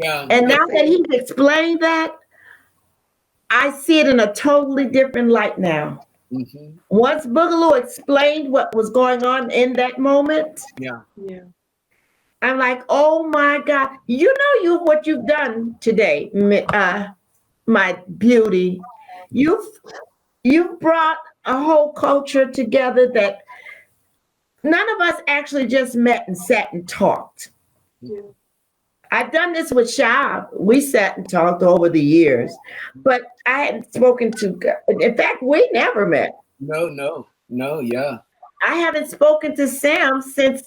Yeah. And now that he's explained that, I see it in a totally different light now. Mm-hmm. Once Boogaloo explained what was going on in that moment, I'm like, oh my God, you know what you've done today, my beauty. You've brought a whole culture together that none of us actually just met and sat and talked. Yeah. I've done this with Shab. We sat and talked over the years, but I hadn't spoken to, in fact, we never met. No, yeah. I haven't spoken to Sam since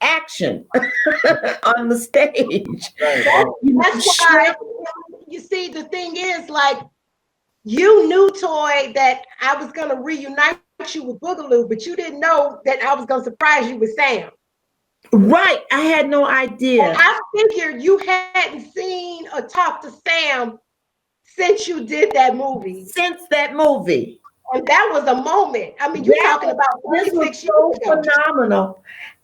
Action on the stage. That's why you see, the thing is, like, you knew, Toy, that I was going to reunite you with Boogaloo, but you didn't know that I was going to surprise you with Sam. Right. I had no idea. And I figured you hadn't seen or talked to Sam since you did that movie. Since that movie. And that was a moment. I mean, you're talking about 46 years ago. Phenomenal.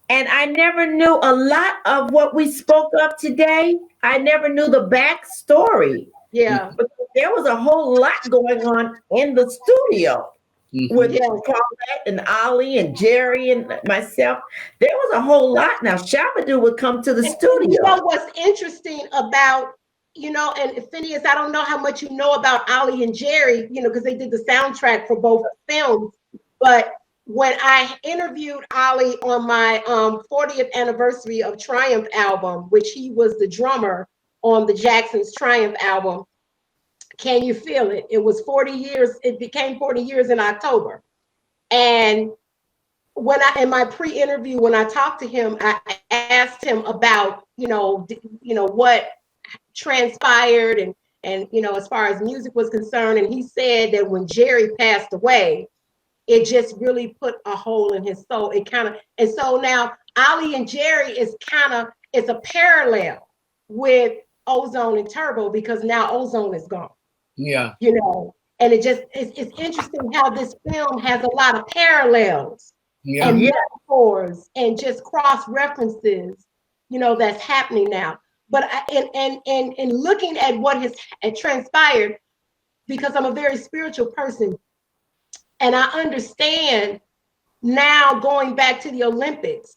And I never knew a lot of what we spoke of today. I never knew the backstory. Yeah. But there was a whole lot going on in the studio with Paulette and Ollie and Jerry and myself. There was a whole lot. Now, Shabba Doo would come to the studio. You know what's interesting about, and Phineas, I don't know how much you know about Ollie and Jerry, because they did the soundtrack for both films. But when I interviewed Ollie on my 40th anniversary of Triumph album, which he was the drummer on the Jacksons' Triumph album, Can You Feel It? It was 40 years. It became 40 years in October. And in my pre-interview, when I talked to him, I asked him about, what transpired and as far as music was concerned. And he said that when Jerry passed away, it just really put a hole in his soul. And so now Ollie and Jerry it's a parallel with Ozone and Turbo, because now Ozone is gone. Yeah. And it's interesting how this film has a lot of parallels and metaphors and just cross references, that's happening now. But in looking at what has transpired, because I'm a very spiritual person, and I understand now, going back to the Olympics,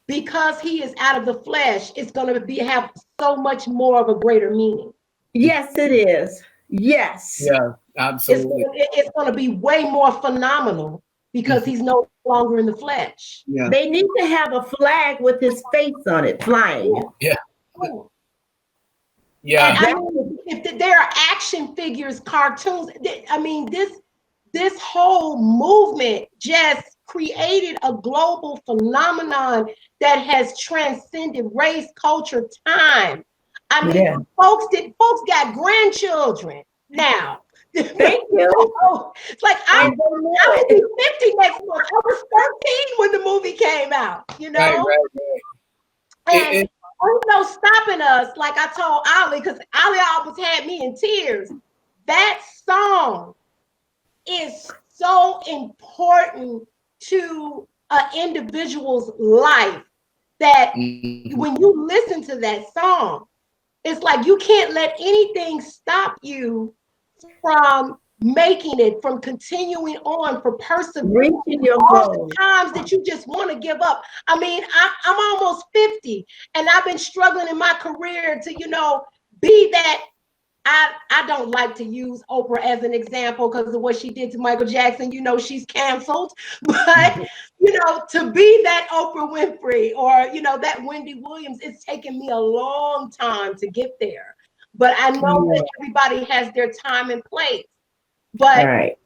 because he is out of the flesh, it's going to have so much more of a greater meaning. Yes, it is. Yes. Yeah, absolutely. It's going to be way more phenomenal because he's no longer in the flesh. Yeah. They need to have a flag with his face on it flying. Yeah. Yeah. And I mean, if there are action figures, cartoons, I mean, this whole movement just created a global phenomenon that has transcended race, culture, time. I mean, folks got grandchildren now. Thank you. It's like I will be 50 next month. I was 13 when the movie came out, Right. And there's no stopping us, like I told Ollie, because Ollie always had me in tears. That song is so important to an individual's life that when you listen to that song, it's like you can't let anything stop you from making it, from continuing on, for persevering all the times that you just want to give up. I mean, I'm almost 50 and I've been struggling in my career to, be that. I don't like to use Oprah as an example because of what she did to Michael Jackson. She's canceled. But, to be that Oprah Winfrey or, that Wendy Williams, it's taken me a long time to get there. But I know that everybody has their time and place. But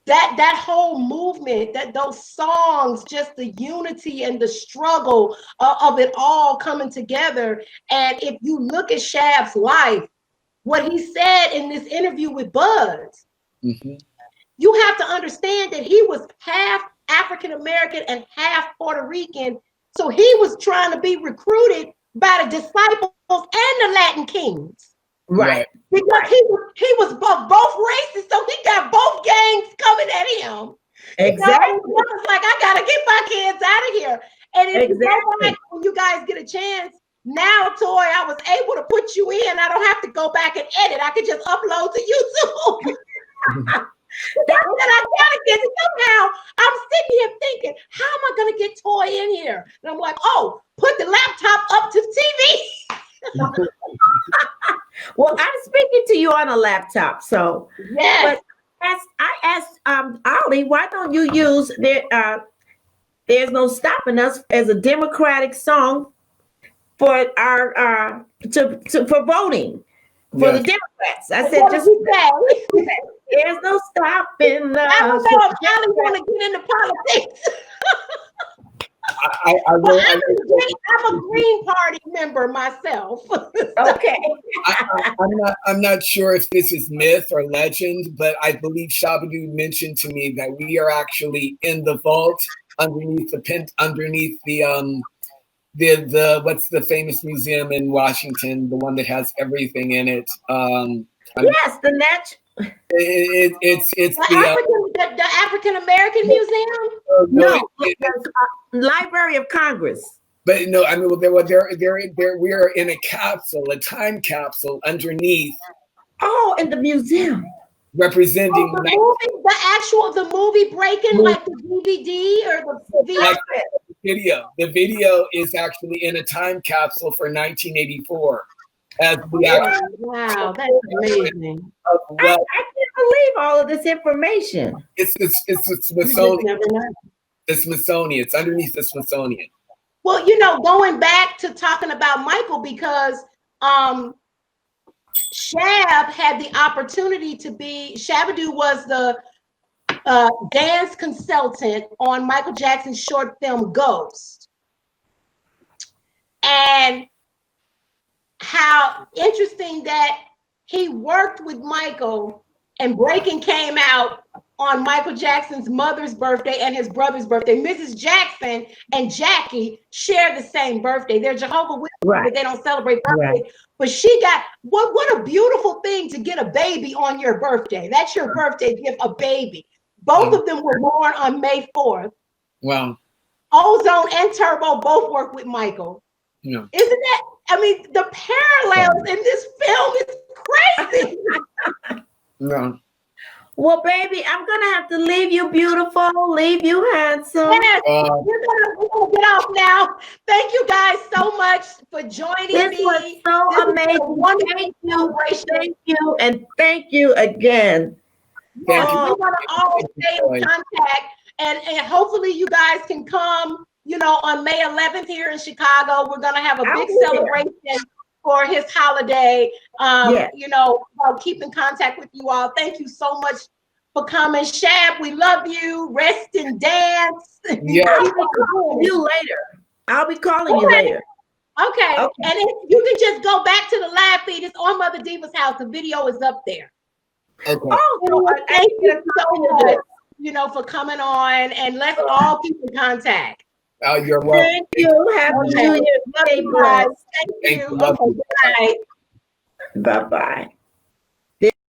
that whole movement, those songs, just the unity and the struggle of it all coming together. And if you look at Shab's life, what he said in this interview with Buzz, you have to understand that he was half African American and half Puerto Rican. So he was trying to be recruited by the Disciples and the Latin Kings. Right. Because he was both races, so he got both gangs coming at him. Exactly. It was like, I gotta get my kids out of here. And if you go back, when you guys get a chance, now, Toy, I was able to put you in. I don't have to go back and edit. I could just upload to YouTube. That's what I gotta get. Somehow, I'm sitting here thinking, how am I gonna get Toy in here? And I'm like, put the laptop up to TV. Well, I'm speaking to you on a laptop, so yes. But I asked Ollie, why don't you use There's No Stopping Us as a Democratic song for our for voting for the Democrats? I said, there's no stopping us. I don't know if Ollie want to get into politics. I'm a Green Party member myself. Okay. I'm not sure if this is myth or legend, but I believe Shabba Doo mentioned to me that we are actually in the vault underneath the what's the famous museum in Washington, the one that has everything in it. Yes, it's the African American Museum. No, Library of Congress. But no, I mean, well, we are in a capsule, a time capsule underneath. Oh, in the museum. Representing the movie Breaking, like the DVD or the video. The video is actually in a time capsule for 1984. As the wow, that's amazing. I can't believe all of this information. It's the Smithsonian. The Smithsonian. It's underneath the Smithsonian. Well, going back to talking about Michael, because Shab had the opportunity to be, Shabba Doo was the dance consultant on Michael Jackson's short film Ghost. And how interesting that he worked with Michael, and Breakin' came out on Michael Jackson's mother's birthday and his brother's birthday. Mrs. Jackson and Jackie share the same birthday. They're Jehovah's Witnesses, but they don't celebrate birthdays. Right. But she got, what a beautiful thing to get a baby on your birthday. That's your birthday gift, a baby. Both of them were born on May 4th. Wow. Ozone and Turbo both work with Michael. Yeah. Isn't that, the parallels in this film is crazy. No. Well, baby, I'm gonna have to leave you beautiful, leave you handsome. Yes, we're gonna get off now. Thank you guys so much for joining me. This was so amazing. Thank you, and thank you again. Yes, we're gonna always stay in contact, and hopefully you guys can come. On May 11th here in Chicago, we're gonna have a big celebration for his holiday. I'll keep in contact with you all. Thank you so much for coming. Shab, we love you. Rest and dance. Yeah. I'll be calling you later. I'll be calling you later. Okay. And you can just go back to the live feed. It's on Mother Diva's house. The video is up there. Okay. Thank you so much, for coming on, and let's all keep in contact. Oh, you're welcome. Thank you. Happy New Year. Stay blessed. Thank you. Okay, good night. Bye-bye.